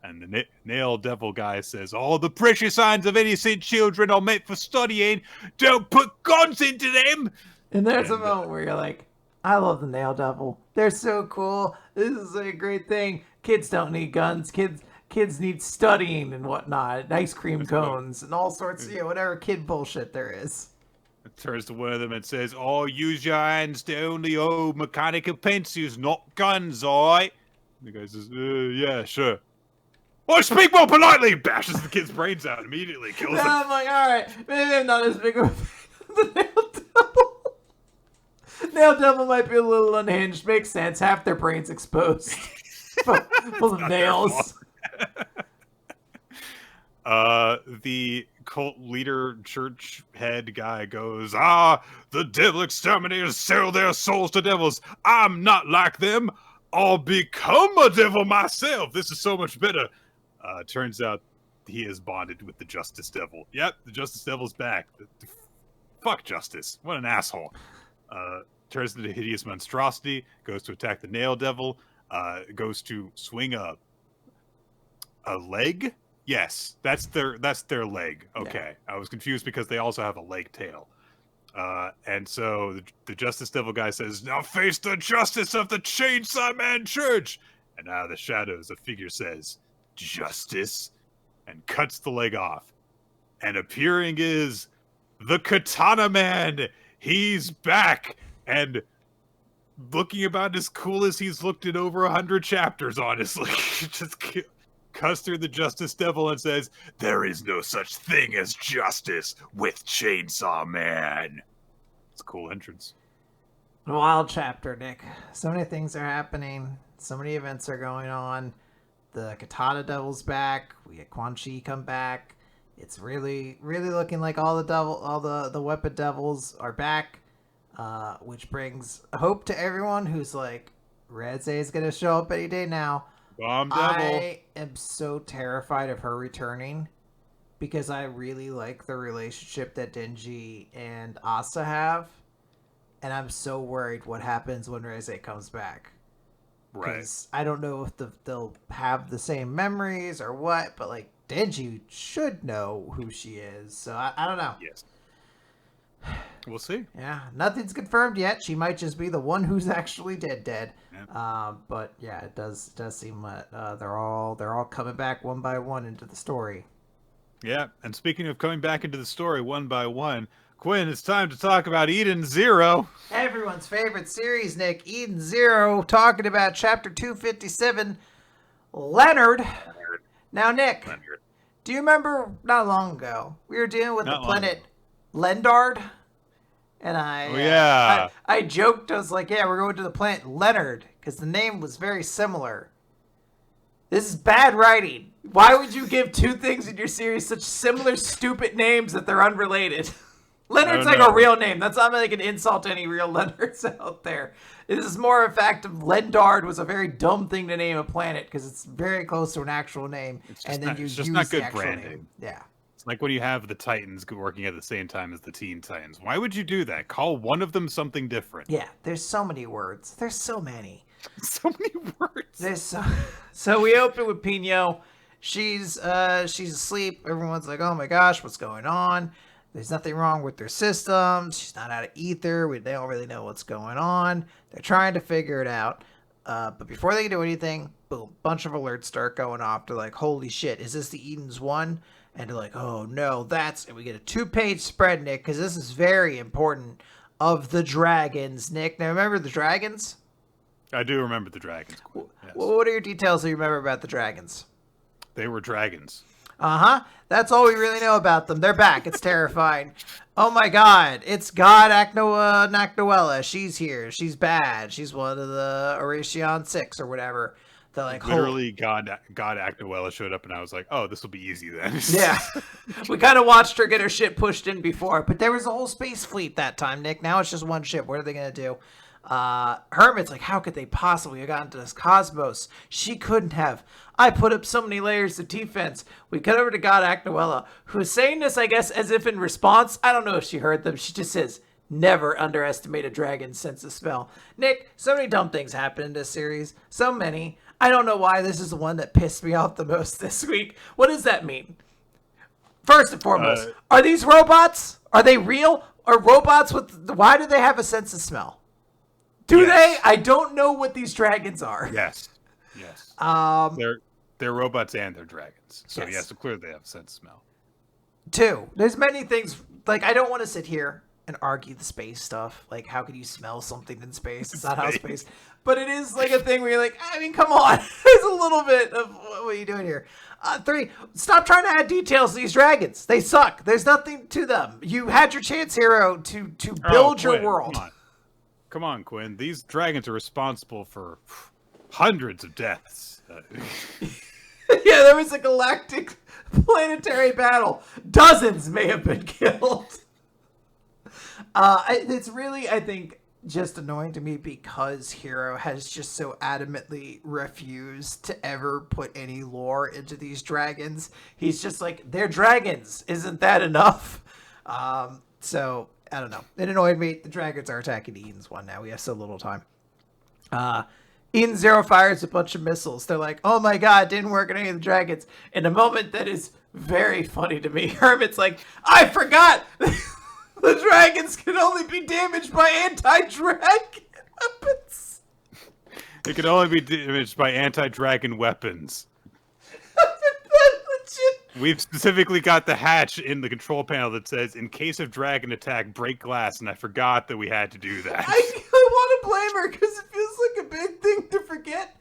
And the Nail Devil guy says, "All the precious signs of innocent children are meant for studying. Don't put guns into them." And there's a moment where you're like, I love the Nail Devil. They're so cool. This is a great thing. Kids don't need guns. Kids need studying and whatnot. And ice cream cones and all sorts of, whatever kid bullshit there is. It turns to one of them and says, "Oh, use your hands to only hold mechanical pencils, not guns, alright?" The guy says, "Yeah, sure." "Oh, speak more politely!" Bashes the kid's brains out immediately, kills him. I'm like, alright, maybe I'm not as big of a fan of the Nail Devil. Nail Devil might be a little unhinged. Makes sense. Half their brains exposed. Full of nails. The cult leader, church head guy goes, "The devil exterminators sell their souls to devils. I'm not like them. I'll become a devil myself. This is so much better." Turns out he is bonded with the Justice Devil. Yep, the Justice Devil's back. Fuck Justice. What an asshole. Turns into a hideous monstrosity, goes to attack the Nail Devil, goes to swing a leg? Yes, that's their leg. Okay. Yeah. I was confused because they also have a leg tail. And so the Justice Devil guy says, "Now face the justice of the Chainsaw Man Church!" And out of the shadows, a figure says, "Justice," and cuts the leg off. And appearing is the Katana Man. He's back and looking about as cool as he's looked in over 100 chapters, honestly. Just cuts through the Justice Devil and says, "There is no such thing as justice with Chainsaw Man." It's a cool entrance. A wild chapter, Nick. So many things are happening. So many events are going on. The Katana Devil's back. We had Quan Chi come back. It's really, really looking like all the weapon devils are back. Which brings hope to everyone who's like, Reze is going to show up any day now. Bomb Devil. I am so terrified of her returning because I really like the relationship that Denji and Asa have. And I'm so worried what happens when Reze comes back. Right. Because I don't know if they'll have the same memories or what, but like Denji should know who she is. So I don't know. Yes. We'll see. Yeah, nothing's confirmed yet. She might just be the one who's actually dead. Yeah. But yeah, it does seem that they're all coming back one by one into the story. Yeah, and speaking of coming back into the story one by one, Quinn, it's time to talk about Eden Zero. Everyone's favorite series, Nick. Eden Zero, talking about chapter 257, Leonard. Now, Nick, do you remember not long ago we were dealing with the planet Lendard? And I joked, I was like, yeah, we're going to the planet Leonard, because the name was very similar. This is bad writing. Why would you give two things in your series such similar, stupid names that they're unrelated? Leonard's like a real name. That's not like an insult to any real Leonards out there. This is more a fact of Lendard was a very dumb thing to name a planet, because it's very close to an actual name. And then you use the actual name. Yeah. It's like when you have the Titans working at the same time as the Teen Titans. Why would you do that? Call one of them something different. Yeah, there's so many words. There's so many. So many words. So we open with Pino. She's asleep. Everyone's like, oh my gosh, what's going on? There's nothing wrong with their systems. She's not out of ether. They don't really know what's going on. They're trying to figure it out. But before they can do anything, boom, bunch of alerts start going off. They're like, holy shit, is this the Eden's one? And they're like, oh no, and we get a 2-page spread, Nick, because this is very important, of the dragons, Nick. Now, remember the dragons? I do remember the dragons. Yes. What are your details that you remember about the dragons? They were dragons. Uh-huh. That's all we really know about them. They're back. It's terrifying. Oh my god. It's God Aknoella. She's here. She's bad. She's one of the Oration 6 or whatever. They're like, literally, God Aknoella showed up, and I was like, "Oh, this will be easy then." Yeah, we kind of watched her get her shit pushed in before, but there was a whole space fleet that time, Nick. Now it's just one ship. What are they gonna do? Hermit's like, how could they possibly have gotten to this cosmos? She couldn't have. I put up so many layers of defense. We cut over to God Aknoella, who's saying this, I guess, as if in response. I don't know if she heard them. She just says, never underestimate a dragon's sense of smell. Nick, so many dumb things happen in this series. So many. I don't know why this is the one that pissed me off the most this week. What does that mean? First and foremost, are these robots? Are they real? Are robots why do they have a sense of smell? Do Yes. they? I don't know what these dragons are. Yes. Yes. Um, They're robots and they're dragons. So Yes. so clearly they have sense of smell. Two, there's many things, like, I don't want to sit here and argue the space stuff. Like, how could you smell something in space? It's not how space. But it is like a thing where you're like, I mean, come on. There's a little bit of what are you doing here? Three, stop trying to add details to these dragons. They suck. There's nothing to them. You had your chance, Hero, to build your Quinn, world. Come on, Quinn. These dragons are responsible for hundreds of deaths. Yeah, there was a galactic planetary battle. Dozens may have been killed. It's really, I think, just annoying to me because Hero has just so adamantly refused to ever put any lore into these dragons. He's just like, they're dragons. Isn't that enough? So, I don't know. It annoyed me. The dragons are attacking Eden's one now. We have so little time. Eden Zero fires a bunch of missiles. They're like, oh my god, it didn't work on any of the dragons. In a moment that is very funny to me, Hermit's like, I forgot! The dragons can only be damaged by anti-dragon weapons. It can only be damaged by anti-dragon weapons. We've specifically got the hatch in the control panel that says, in case of dragon attack, break glass, and I forgot that we had to do that. I want to blame her because it feels like a big thing to forget,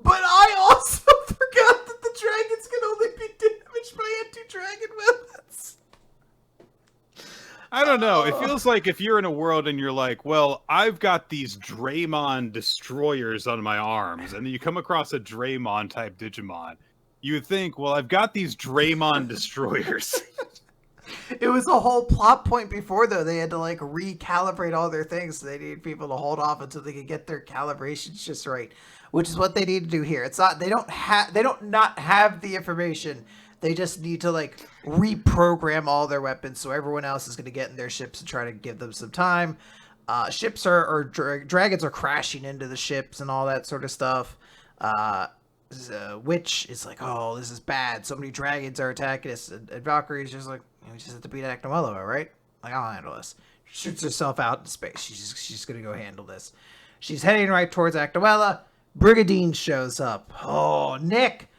but I also forgot that the dragons can only be damaged by anti-dragon weapons. I don't know. It feels like if you're in a world and you're like, well, I've got these Draymond destroyers on my arms, and then you come across a Draymond-type Digimon, you would think, well, I've got these Draymond destroyers. It was a whole plot point before, though. They had to, like, recalibrate all their things, so they needed people to hold off until they could get their calibrations just right, which is what they need to do here. It's not, they don't not have the information. They just need to, like, reprogram all their weapons so everyone else is going to get in their ships and try to give them some time. Dragons are crashing into the ships and all that sort of stuff. Witch is like, oh, this is bad. So many dragons are attacking us. And Valkyrie's just like, we just have to beat Akane-banashi, right? Like, I'll handle this. Shoots herself out into space. She's going to go handle this. She's heading right towards Akane-banashi. Brigadine shows up. Oh, Nick.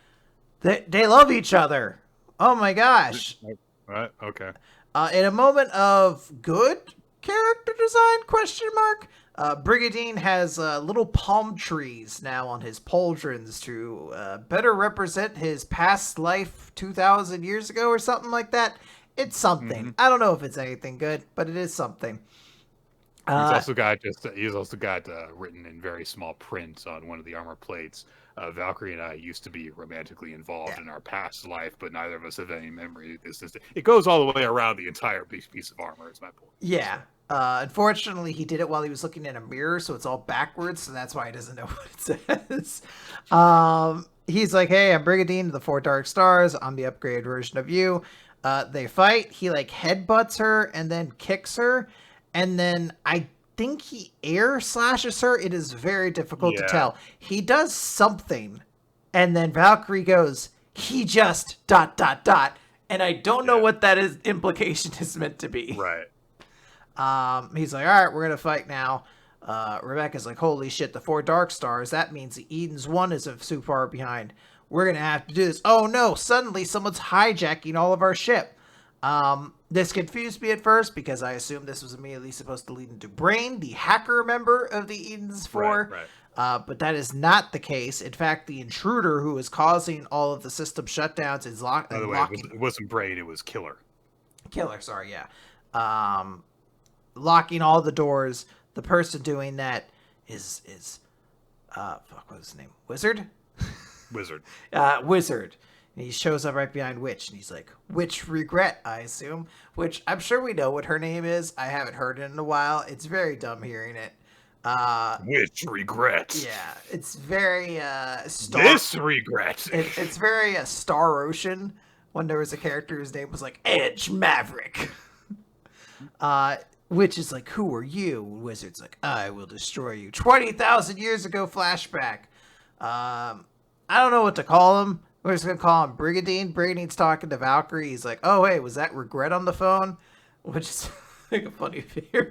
They love each other. Oh my gosh. Right? Okay. In a moment of good character design, question mark, Brigadine has little palm trees now on his pauldrons to better represent his past life 2,000 years ago or something like that. It's something. Mm-hmm. I don't know if it's anything good, but it is something. He's also got written in very small print on one of the armor plates. Valkyrie and I used to be romantically involved in our past life, but neither of us have any memory. It goes all the way around the entire piece of armor. Is my point. Yeah. Unfortunately, he did it while he was looking in a mirror, so it's all backwards, so that's why he doesn't know what it says. He's like, hey, I'm Brigadine of the Four Dark Stars. I'm the upgraded version of you. They fight. He, like, headbutts her and then kicks her, and then I think he air slashes her. It is very difficult to tell. He does something, and then Valkyrie goes, he just ... and I don't know what that implication is meant to be. Right. He's like, all right, we're gonna fight now. Rebecca's like, holy shit, the Four Dark Stars. That means the Eden's one is so far behind. We're gonna have to do this. Oh no, suddenly someone's hijacking all of our ship. This confused me at first because I assumed this was immediately supposed to lead into Brain, the hacker member of the Eden's Four. Right. But that is not the case. In fact, the intruder who is causing all of the system shutdowns is locking. By the way, it wasn't Brain, it was Killer. Killer, sorry, yeah. Locking all the doors. The person doing that is what was his name? Wizard? Wizard. Wizard. And he shows up right behind Witch, and he's like, Witch Regret, I assume. Which, I'm sure we know what her name is. I haven't heard it in a while. It's very dumb hearing it. Witch Regret. Yeah, it's very, This Regret. It's very, Star Ocean, when there was a character whose name was like, Edge Maverick. Witch is like, who are you? Wizard's like, I will destroy you. 20,000 years ago flashback. I don't know what to call him. We're just going to call him Brigadine. Brigadine's talking to Valkyrie. He's like, oh, hey, was that Regret on the phone? Which is like a funny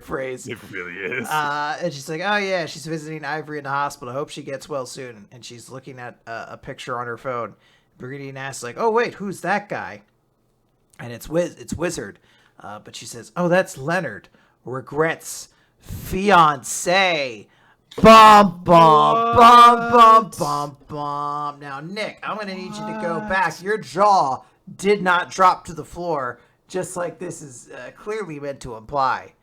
phrase. It really is. And she's like, oh yeah, she's visiting Ivory in the hospital. I hope she gets well soon. And she's looking at a picture on her phone. Brigadine asks like, oh wait, who's that guy? And it's Wizard. But she says, oh, that's Leonard. Regrets fiance. Bum, bum, bum, bum, bum, bum. Now, Nick, I'm going to need you to go back. Your jaw did not drop to the floor, just like this is clearly meant to imply.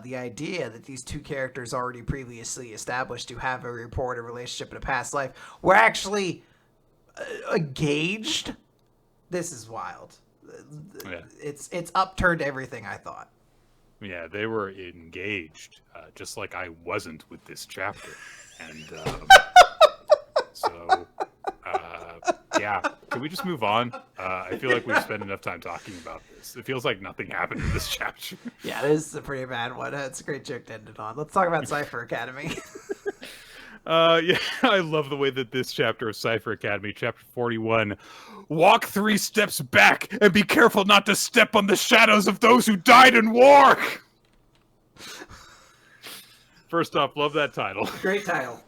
The idea that these two characters already previously established to have a reported relationship in a past life were actually engaged. This is wild. Yeah. It's upturned everything I thought. Yeah, they were engaged, just like I wasn't with this chapter. And so, yeah, can we just move on? I feel like we've spent enough time talking about this. It feels like nothing happened in this chapter. Yeah, this is a pretty bad one. It's a great joke to end it on. Let's talk about Cipher Academy. Yeah, I love the way that this chapter of Cipher Academy, chapter 41, walk 3 steps back and be careful not to step on the shadows of those who died in war. First off, love that title. Great title.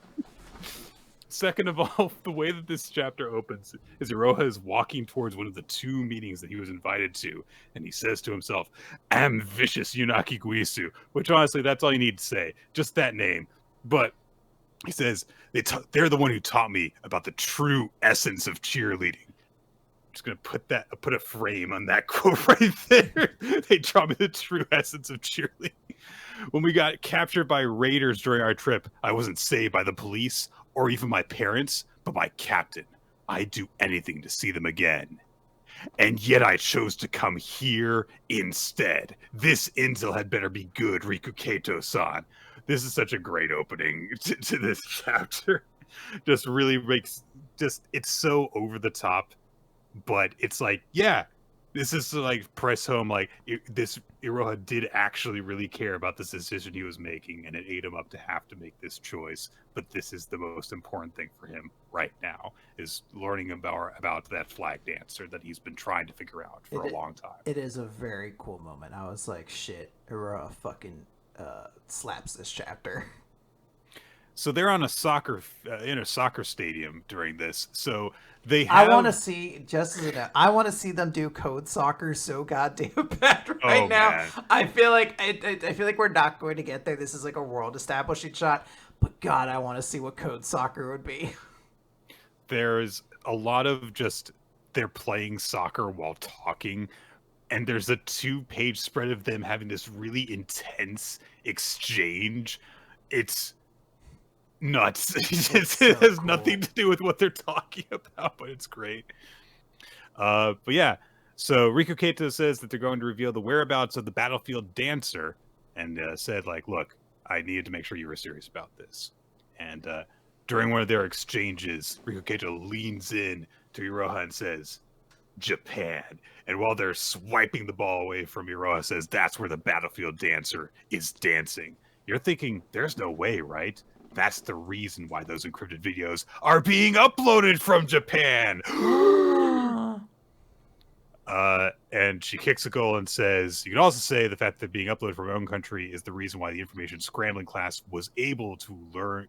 Second of all, the way that this chapter opens is Iroha is walking towards one of the 2 meetings that he was invited to, and he says to himself, "Am vicious Yunaki Guisu," which honestly, that's all you need to say. Just that name. But he says, they're the one who taught me about the true essence of cheerleading. I'm just going to put a frame on that quote right there. They taught me the true essence of cheerleading. When we got captured by raiders during our trip, I wasn't saved by the police or even my parents, but my captain. I'd do anything to see them again. And yet I chose to come here instead. This intel had better be good, Rikuketo-san. This is such a great opening to this chapter. Just really makes, it's so over the top, but it's like, yeah, this is to like press home, like this Iroha did actually really care about this decision he was making, and it ate him up to have to make this choice. But this is the most important thing for him right now, is learning about that flag dancer that he's been trying to figure out for a long time. It is a very cool moment. I was like, shit, Iroha fucking slaps this chapter. So they're on in a soccer stadium during this. So they have... I want to see, just as a note, I want to see them do code soccer so goddamn bad right now. Man. I feel like we're not going to get there. This is like a world establishing shot, but God, I want to see what code soccer would be. There's a lot of just they're playing soccer while talking, and there's a 2-page spread of them having this really intense exchange. It's nuts. It has nothing to do with what they're talking about, but it's great. But yeah, so Rikuketo says that they're going to reveal the whereabouts of the battlefield dancer, and said like, look, I needed to make sure you were serious about this. And during one of their exchanges, Rikuketo leans in to Iroha and says, Japan. And while they're swiping the ball away from Iroha, says that's where the battlefield dancer is dancing. You're thinking, there's no way, right? That's the reason why those encrypted videos are being uploaded from Japan. And she kicks a goal and says, you can also say the fact that being uploaded from our own country is the reason why the information scrambling class was able to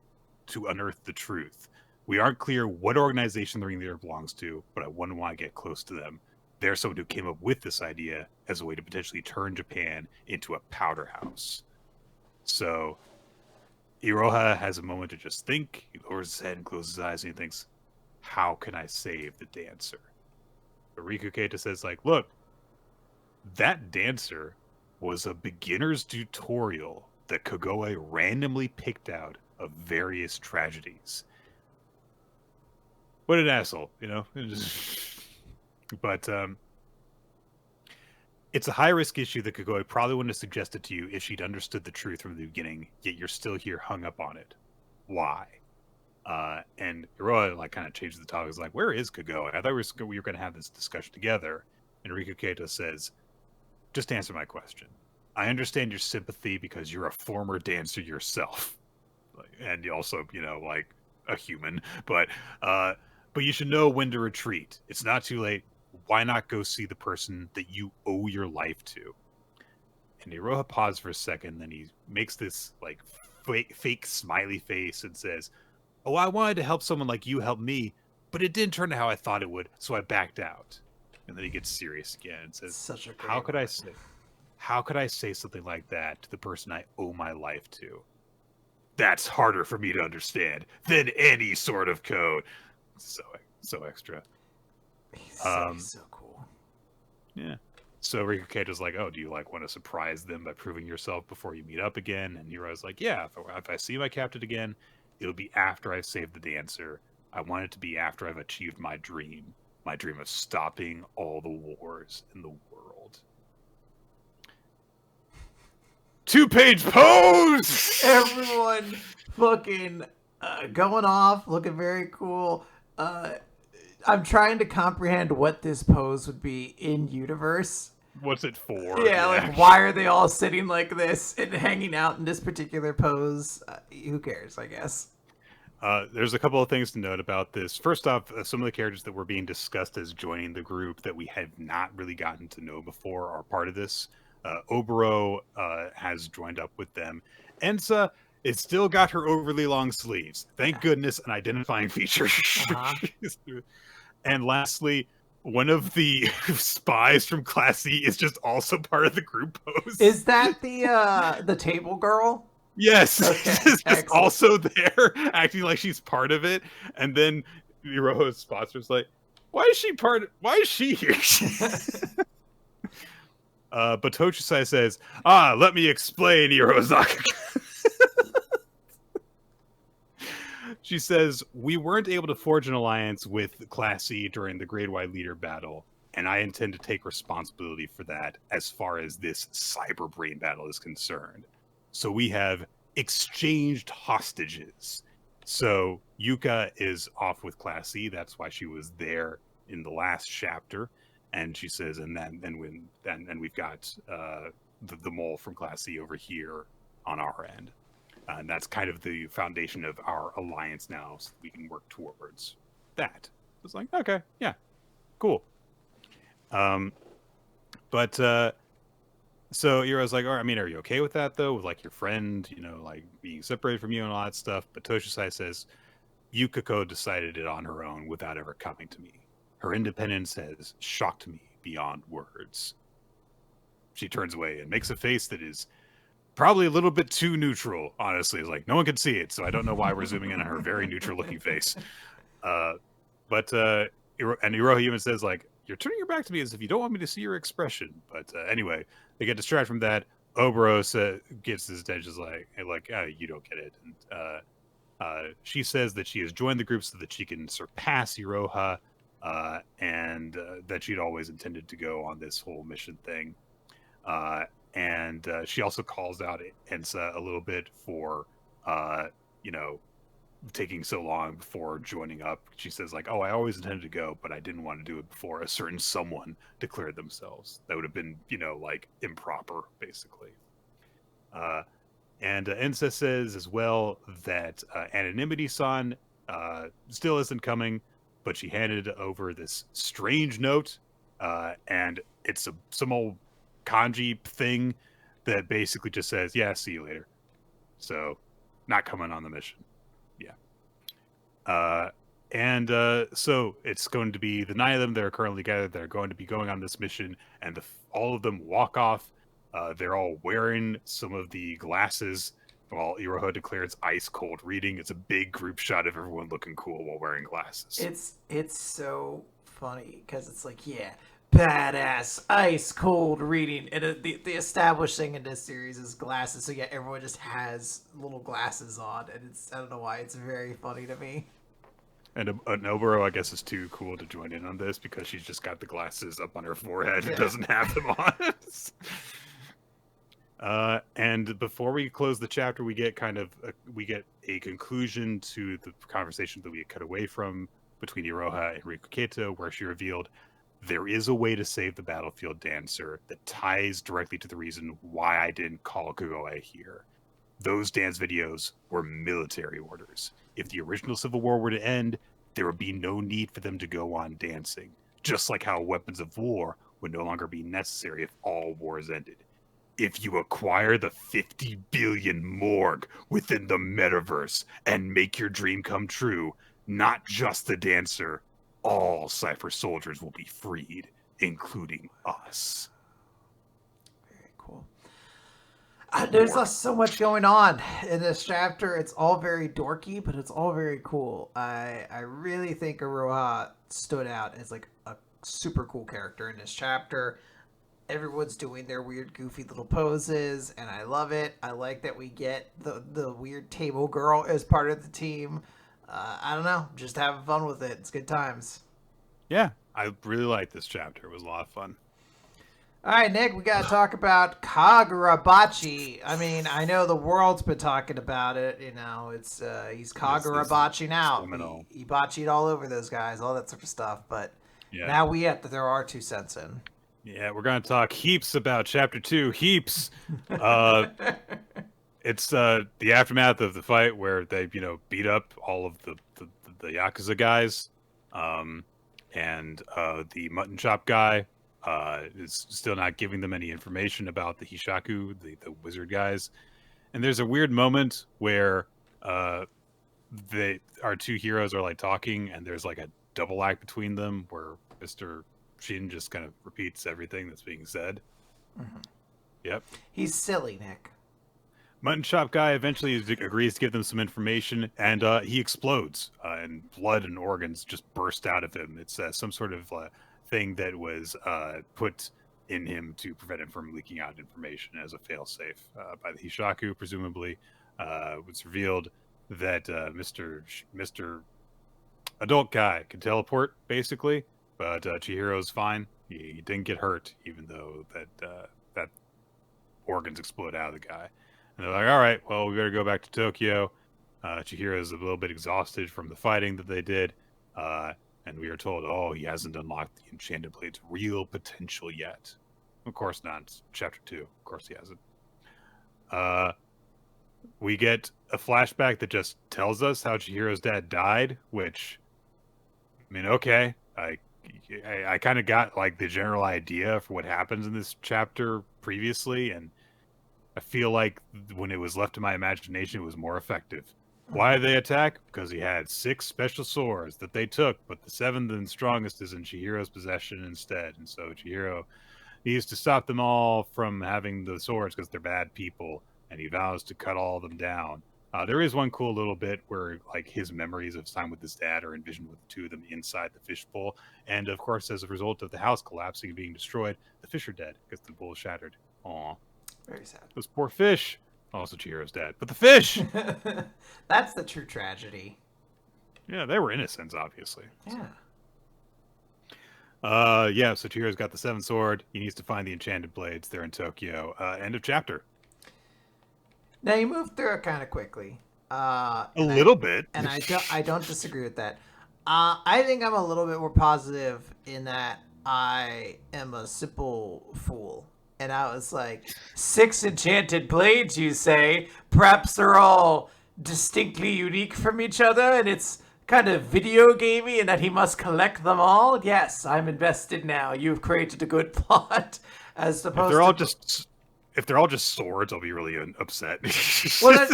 unearth the truth. We aren't clear what organization the ringleader belongs to, but I wouldn't want to get close to them. They're someone who came up with this idea as a way to potentially turn Japan into a powder house. So Iroha has a moment to just think. He lowers his head and closes his eyes, and he thinks, how can I save the dancer? But Rikuketo says, like, look, that dancer was a beginner's tutorial that Kagome randomly picked out of various tragedies. What an asshole, you know? But it's a high-risk issue that Kagome probably wouldn't have suggested to you if she'd understood the truth from the beginning, yet you're still here hung up on it. Why? And Iroha like kind of changes the topic. Is like, where is Kagome? I thought we were going to have this discussion together. And Rikuketo says, just answer my question. I understand your sympathy because you're a former dancer yourself. And you also, you know, like a human. But you should know when to retreat. It's not too late. Why not go see the person that you owe your life to? And Iroha pauses for a second, then he makes this like fake smiley face and says, "Oh, I wanted to help someone like you help me, but it didn't turn out how I thought it would, so I backed out." And then he gets serious again and says, Such a "How great could I moment. say? How could I say something like that to the person I owe my life to? That's harder for me to understand than any sort of code." So extra. He's so cool. Yeah. So Rikuketo's like, "Oh, do you like want to surprise them by proving yourself before you meet up again?" And Hiro's like, "Yeah, if I see my captain again, it'll be after I've saved the dancer. I want it to be after I've achieved my dream of stopping all the wars in the world." 2-page pose. Everyone fucking going off, looking very cool. I'm trying to comprehend what this pose would be in universe. What's it for? Yeah, like why are they all sitting like this and hanging out in this particular pose? Who cares, I guess. There's a couple of things to note about this. First off, some of the characters that were being discussed as joining the group that we have not really gotten to know before are part of this. Oboro has joined up with them. Ensa, it's still got her overly long sleeves. Thank goodness, an identifying feature. And lastly, one of the spies from Class C is just also part of the group pose. Is that the table girl? Yes, Okay, she's just excellent. also there, acting like she's part of it. And then Iroha's sponsor's like, "Why is she here?" But Tochusai says, "Let me explain, Irozaka." She says, "We weren't able to forge an alliance with Class C during the Grade Y leader battle, and I intend to take responsibility for that as far as this cyber brain battle is concerned. So we have exchanged hostages." So Yuka is off with Class C. That's why she was there in the last chapter. And she says, and we've got the mole from Class C over here on our end. And that's kind of the foundation of our alliance now, so we can work towards that. It's like, okay, yeah, cool. But so Iroha's like, "All right, I mean, are you okay with that though? With like your friend, like being separated from you and all that stuff?" But Toshusai says, "Yukiko decided it on her own without ever coming to me. Her independence has shocked me beyond words." She turns away and makes a face that is probably a little bit too neutral, honestly. It's like, no one can see it, so I don't know why we're zooming in on her very neutral-looking face. But Iroha even says, like, "You're turning your back to me as if you don't want me to see your expression." But anyway, they get distracted from that. Oboro gets his attention, you don't get it. And she says that she has joined the group so that she can surpass Iroha, and that she'd always intended to go on this whole mission thing. And she also calls out Ensa a little bit for, taking so long before joining up. She says, like, "Oh, I always intended to go, but I didn't want to do it before a certain someone declared themselves." That would have been, like, improper, basically. And Ensa says as well that Anonymity-san still isn't coming, but she handed over this strange note, and it's some old kanji thing that basically just says, "Yeah, see you later." So, not coming on the mission. Yeah. So it's going to be the 9 of them that are currently gathered that are going to be going on this mission, and all of them walk off. They're all wearing some of the glasses while Iroha declares ice cold reading. It's a big group shot of everyone looking cool while wearing glasses. It's so funny because it's like, yeah, badass ice cold reading, and the established thing in this series is glasses. So yeah, everyone just has little glasses on, and I don't know why, it's very funny to me. And Oboro, I guess, is too cool to join in on this because she's just got the glasses up on her forehead and doesn't have them on. And before we close the chapter, we get a conclusion to the conversation that we had cut away from between Iroha and Rikuketo, where she revealed there is a way to save the battlefield dancer that ties directly to the reason why I didn't call Kagoe here. Those dance videos were military orders. If the original Civil War were to end, there would be no need for them to go on dancing, just like how weapons of war would no longer be necessary if all wars ended. if you acquire the 50 billion morgue within the metaverse and make your dream come true, not just the dancer, all Cipher soldiers will be freed, including us. Very cool. There's so much going on in this chapter. It's all very dorky, but it's all very cool. I really think Aroha stood out as like a super cool character in this chapter. Everyone's doing their weird, goofy little poses, and I love it. I like that we get the weird table girl as part of the team. I don't know, just having fun with it. It's good times. Yeah, I really liked this chapter. It was a lot of fun. All right, Nick, we got to talk about Kagurabachi. I mean, I know the world's been talking about it. You know, it's he's Kagurabachi now. He bachied all over those guys, all that sort of stuff. But now we have to throw our 2 cents in. Yeah, we're going to talk heaps about Chapter 2. Heaps. It's the aftermath of the fight where they, beat up all of the Yakuza guys. And the mutton chop guy is still not giving them any information about the Hishaku, the wizard guys. And there's a weird moment where our 2 heroes are like talking, and there's like a double act between them where Mr. Shin just kind of repeats everything that's being said. Mm-hmm. Yep. He's silly, Nick. Mutton chop guy eventually agrees to give them some information, and he explodes, and blood and organs just burst out of him. It's some sort of thing that was put in him to prevent him from leaking out information as a failsafe by the Hishaku. Presumably, it was revealed that Mr. Adult guy can teleport, basically, but Chihiro's fine. He didn't get hurt, even though that organs explode out of the guy. And they're like, all right, well, we better go back to Tokyo. Chihiro's a little bit exhausted from the fighting that they did. And we are told, oh, he hasn't unlocked the Enchanted Blade's real potential yet. Of course not. It's Chapter 2. Of course he hasn't. We get a flashback that just tells us how Chihiro's dad died, which, I mean, okay. I kind of got, like, the general idea for what happens in this chapter previously, and I feel like when it was left to my imagination, it was more effective. Why did they attack? Because he had 6 special swords that they took, but the 7th and strongest is in Chihiro's possession instead. And so Chihiro needs to stop them all from having the swords because they're bad people, and he vows to cut all of them down. There is one cool little bit where, like, his memories of his time with his dad are envisioned with the 2 of them inside the fishbowl. And, of course, as a result of the house collapsing and being destroyed, the fish are dead because the bowl is shattered. Aw. Very sad. Those poor fish. Also Chihiro's dad. But the fish! That's the true tragedy. Yeah, they were innocents, obviously. Yeah. So Chihiro's got the 7th sword. He needs to find the Enchanted Blades. They're in Tokyo. End of chapter. Now, you moved through it kind of quickly. A little bit. And I don't disagree with that. I think I'm a little bit more positive in that I am a simple fool. And I was like, 6 enchanted blades, you say? Perhaps they're all distinctly unique from each other, and it's kind of video gamey, and that he must collect them all? Yes, I'm invested now. You've created a good plot. As opposed if they're all just swords, I'll be really upset. Well,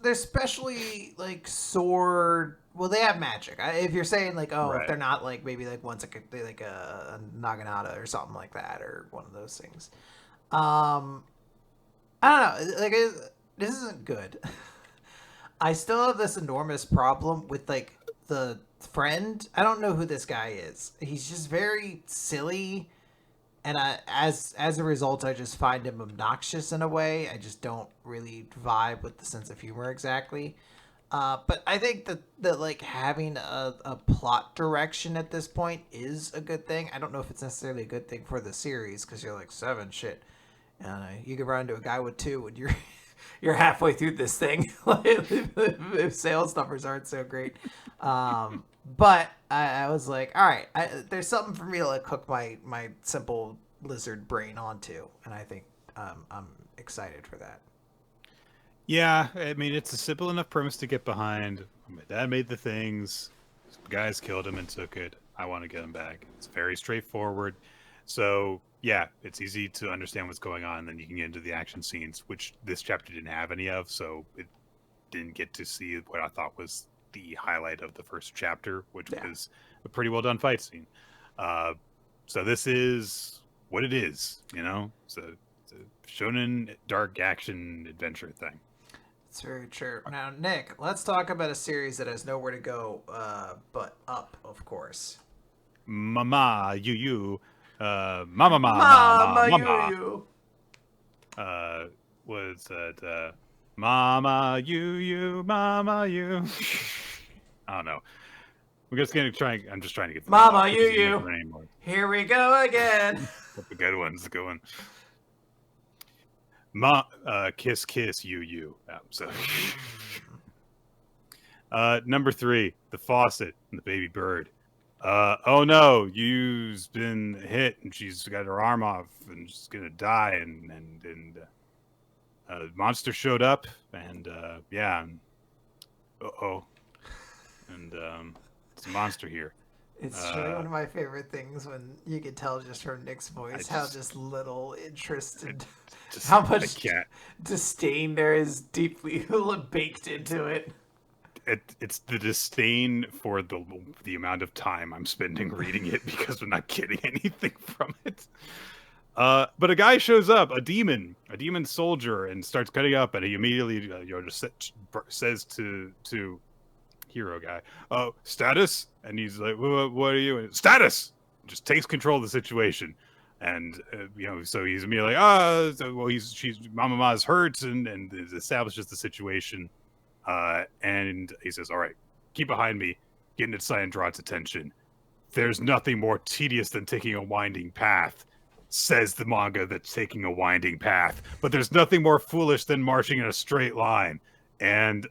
they're specially, like, sword... Well, they have magic. If you're saying, like, right. If they're not, like, maybe, like, one's like a Naginata or something like that, or one of those things. I don't know. Like, this isn't good. I still have this enormous problem with, like, the friend. I don't know who this guy is. He's just very silly, and as a result, I just find him obnoxious in a way. I just don't really vibe with the sense of humor exactly. But I think that like having a plot direction at this point is a good thing. I don't know if it's necessarily a good thing for the series because you're like 7 shit. You can run into a guy with 2 and you're halfway through this thing if sales numbers aren't so great. But I was like, all right, there's something for me to like hook my simple lizard brain onto, and I think I'm excited for that. Yeah, I mean, it's a simple enough premise to get behind. My dad made the things. Some guys killed him and took it. I want to get him back. It's very straightforward. So yeah, it's easy to understand what's going on, and then you can get into the action scenes, which this chapter didn't have any of, so it didn't get to see what I thought was the highlight of the first chapter, which was a pretty well done fight scene. So this is what it is, you know. It's a shonen dark action adventure thing. It's very true. Now, Nick, let's talk about a series that has nowhere to go but up, of course. MamaYuyu, MamaYuyu. Was that MamaYuyu, MamaYuyu? I don't know. I'm just gonna try. I'm just trying to get MamaYuyu. Here we go again. The good ones going. Kiss kiss you. So number 3, the faucet and the baby bird. Oh no, Yu's been hit and she's got her arm off and she's gonna die and monster showed up and yeah. And it's a monster here. It's truly one of my favorite things when you can tell just from Nick's voice how just little interest and how much disdain there is deeply baked into it. It's the disdain for the amount of time I'm spending reading it because I'm not getting anything from it. But a guy shows up, a demon soldier, and starts cutting up, and he immediately just says to hero guy, "Oh, status," and he's like, "What are you?" And status just takes control of the situation, and so he's immediately like, she's Mama's hurt, and establishes the situation, and he says, "All right, keep behind me, get inside and draw its attention. There's nothing more tedious than taking a winding path," says the manga that's taking a winding path, but there's nothing more foolish than marching in a straight line, and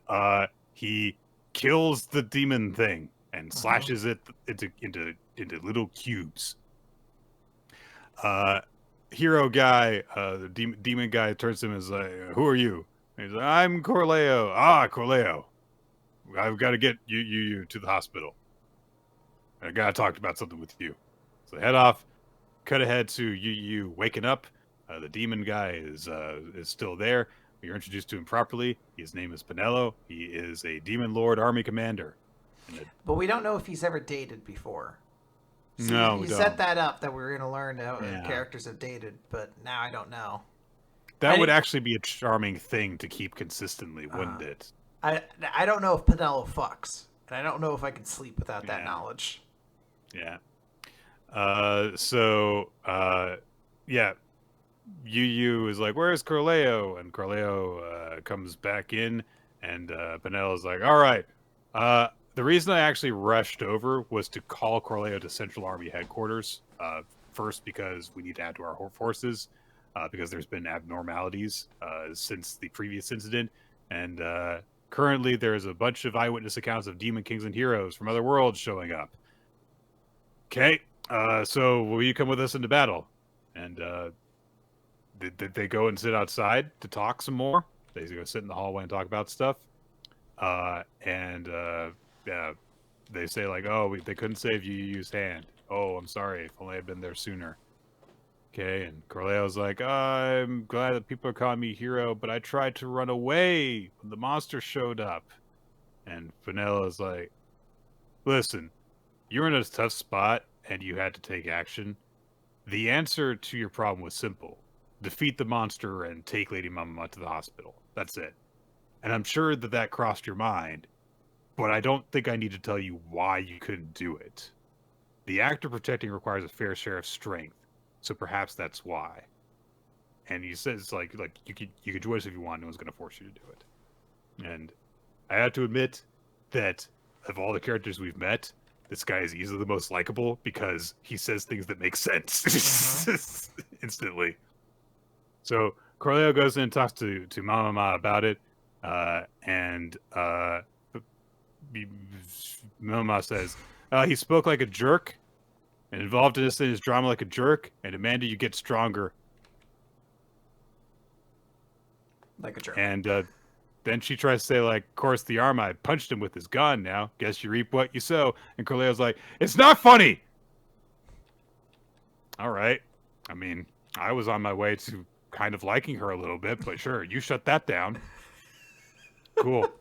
he kills the demon thing and slashes it into little cubes. Hero guy, the demon guy turns to him and is like, "Who are you?" And he's like, "I'm Corleo." "Ah, Corleo, I've got to get you to the hospital. I gotta talk about something with you." So head off. Cut ahead to you waking up. The demon guy is still there. You're introduced to him properly. His name is Pinello. He is a demon lord army commander. But we don't know if he's ever dated before. So no, you set that up that we were going to learn how characters have dated, but now I don't know. That would actually be a charming thing to keep consistently, wouldn't it? I don't know if Pinello fucks, and I don't know if I could sleep without that knowledge. Yeah. Yu is like, "Where's Corleo?" And Corleo comes back in, and Pinello's like, "All right. The reason I actually rushed over was to call Corleo to Central Army Headquarters. First, because we need to add to our forces, because there's been abnormalities since the previous incident, and currently there's a bunch of eyewitness accounts of demon kings and heroes from other worlds showing up. Okay, so will you come with us into battle?" And they go and sit outside to talk some more. They go sit in the hallway and talk about stuff. They say like, "Oh, they couldn't save Yu's hand. Oh, I'm sorry. If only I'd been there sooner." Okay, and Corleo's like, "I'm glad that people are calling me hero, but I tried to run away when the monster showed up." And Pinello's like, "Listen, you're in a tough spot and you had to take action. The answer to your problem was simple. Defeat the monster and take Lady Mama to the hospital. That's it. And I'm sure that crossed your mind, but I don't think I need to tell you why you couldn't do it. The act of protecting requires a fair share of strength, so perhaps that's why." And he says like you could join us if you want. No one's going to force you to do it. And I have to admit that of all the characters we've met, this guy is easily the most likable because he says things that make sense instantly. So Corleo goes in and talks to Mama about it, and Mama says, "He spoke like a jerk and involved in his drama like a jerk and demanded you get stronger." Like a jerk. And then she tries to say, like, "Of course, the arm, I punched him with his gun now. Guess you reap what you sow." And Corleo's like, "It's not funny!" all right. I mean, I was on my way to kind of liking her a little bit, but sure, you shut that down. Cool.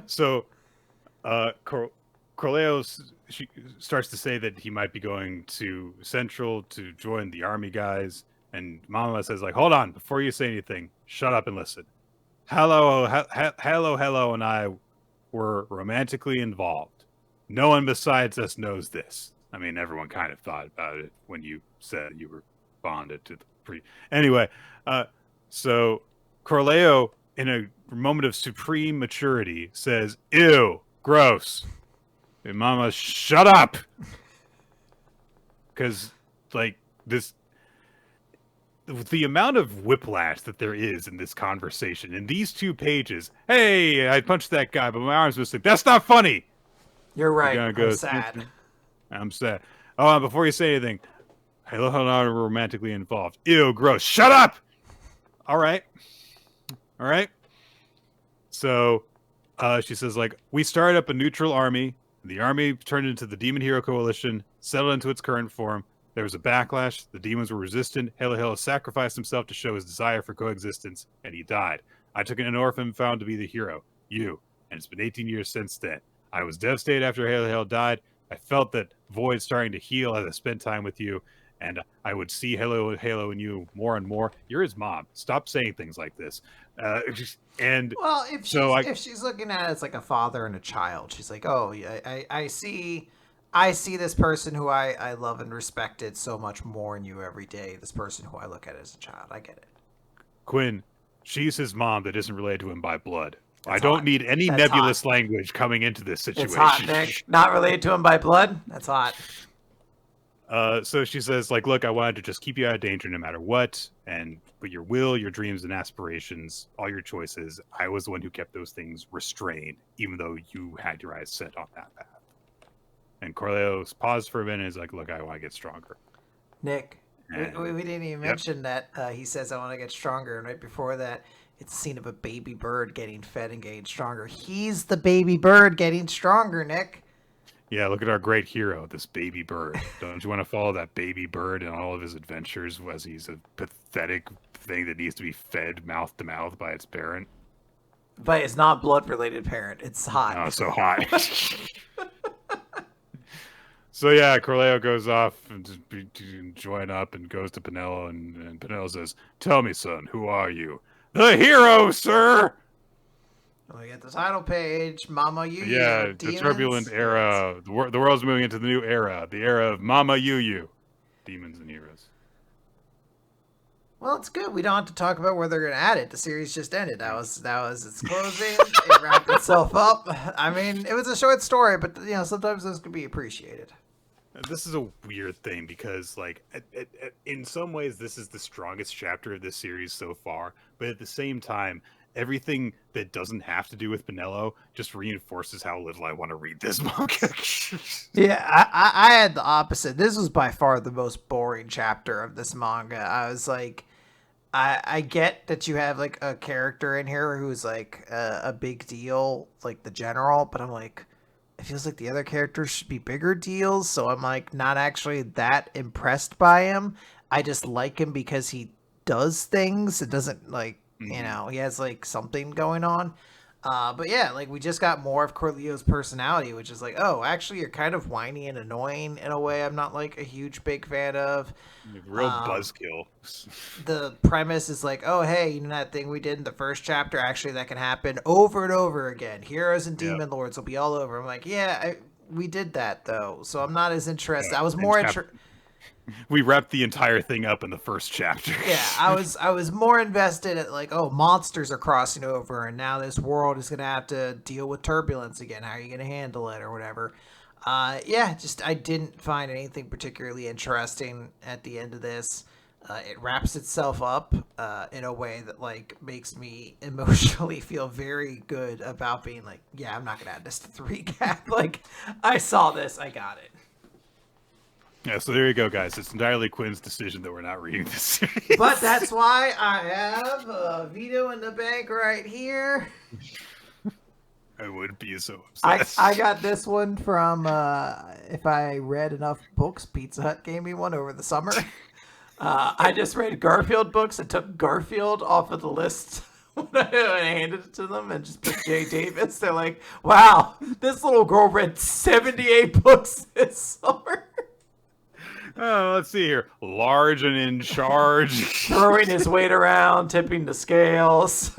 So, Corleo she starts to say that he might be going to Central to join the army guys, and Mama says, like, hold on, before you say anything, shut up and listen. Hello, and I were romantically involved. No one besides us knows this. I mean, everyone kind of thought about it when you said you were bonded to the Anyway, so Corleo, in a moment of supreme maturity, says, ew, gross. And Mama, shut up! Because, like, the amount of whiplash that there is in this conversation, in these 2 pages, hey, I punched that guy, but my arm's missing. That's not funny! You're right. I'm sad. I'm sad. Oh, before you say anything, hello, we're romantically involved. Ew, gross. Shut up! All right. So, she says, like, we started up a neutral army. The army turned into the Demon Hero Coalition, settled into its current form. There was a backlash. The demons were resistant. Halo sacrificed himself to show his desire for coexistence, and he died. I took an orphan found to be the hero, you, and it's been 18 years since then. I was devastated after Halo died. I felt that void starting to heal as I spent time with you, and I would see Halo in you more and more. You're his mom. Stop saying things like this. And well, if she's looking at it as like a father and a child, she's like, oh, yeah, I see this person who I love and respected so much more in you every day. This person who I look at as a child. I get it. Quinn, she's his mom that isn't related to him by blood. I don't need any nebulous language coming into this situation. It's hot, Nick. Not related to him by blood? That's hot. So she says, like, look, I wanted to just keep you out of danger no matter what, but your will, your dreams and aspirations, all your choices, I was the one who kept those things restrained, even though you had your eyes set on that path. And Corleo's paused for a minute and is like, look, I want to get stronger. Nick, we didn't even mention that he says I want to get stronger, and right before that, it's a scene of a baby bird getting fed and getting stronger. He's the baby bird getting stronger, Nick. Yeah, look at our great hero, this baby bird. Don't you want to follow that baby bird in all of his adventures as he's a pathetic thing that needs to be fed mouth to mouth by its parent? But it's not blood-related parent. It's hot. Oh, so hot. So yeah, Corleo goes off to join up and goes to Pinello, and Pinello says, tell me, son, who are you? The hero, sir! We get the title page, MamaYuyu. Yeah, the turbulent era. The world's moving into the new era. The era of MamaYuyu. Demons and heroes. Well, it's good. We don't have to talk about where they're going to add it. The series just ended. That was its closing. It wrapped itself up. I mean, it was a short story, but sometimes those can be appreciated. This is a weird thing because, like, in some ways, this is the strongest chapter of this series so far. But at the same time, everything that doesn't have to do with Pinello just reinforces how little I want to read this manga. Yeah, I had the opposite. This was by far the most boring chapter of this manga. I was like, I get that you have like a character in here who's like a big deal, like the general, but I'm like, it feels like the other characters should be bigger deals, so I'm like not actually that impressed by him. I just like him because he does things. It doesn't like, he has like something going on. But yeah, like we just got more of Corleo's personality, which is like, oh, actually you're kind of whiny and annoying in a way I'm not like a huge big fan of. Real buzzkill. The premise is like, oh, hey, you know that thing we did in the first chapter? Actually, that can happen over and over again. Heroes and demon lords will be all over. I'm like, yeah, we did that though, so I'm not as interested. I was more interested. We wrapped the entire thing up in the first chapter. Yeah, I was more invested at like, oh, monsters are crossing over, and now this world is gonna have to deal with turbulence again. How are you gonna handle it, or whatever? Just I didn't find anything particularly interesting at the end of this. It wraps itself up in a way that like makes me emotionally feel very good about being like, yeah, I'm not gonna add this to the recap. Like, I saw this, I got it. Yeah, so there you go, guys. It's entirely Quinn's decision that we're not reading this series. But that's why I have a veto in the bank right here. I would be so I obsessed. I got this one from if I read enough books, Pizza Hut gave me one over the summer. I just read Garfield books and took Garfield off of the list when I handed it to them and just put Jay Davis. They're like, wow, this little girl read 78 books this summer. Oh, let's see here. Large and in charge. Throwing his weight around, tipping the scales.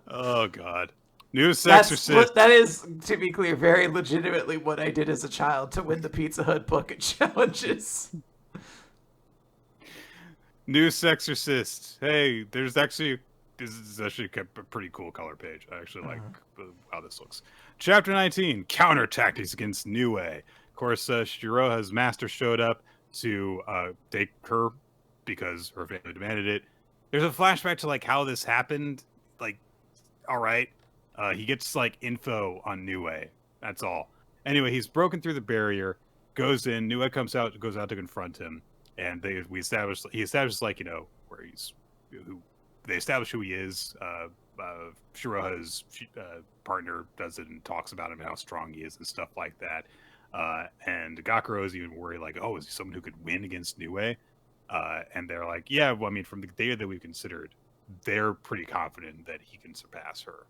Oh, God. New Exorcist. That is, to be clear, very legitimately what I did as a child to win the Pizza Hut bucket challenges. New Exorcist. Hey, this is actually a pretty cool color page. I actually like how this looks. Chapter 19, Counter Tactics Against Niue. Of course, Shiroha's master showed up to take her because her family demanded it. There's a flashback to like how this happened. Like, all right. He gets like info on Niue. That's all. Anyway, he's broken through the barrier, goes in. Niue goes out to confront him, and he establishes like where they establish who he is. Shiroha's partner does it and talks about him and how strong he is and stuff like that. And Gakuro is even worried like, oh, is he someone who could win against Niue? And they're like, yeah, well, I mean, from the data that we've considered, they're pretty confident that he can surpass her.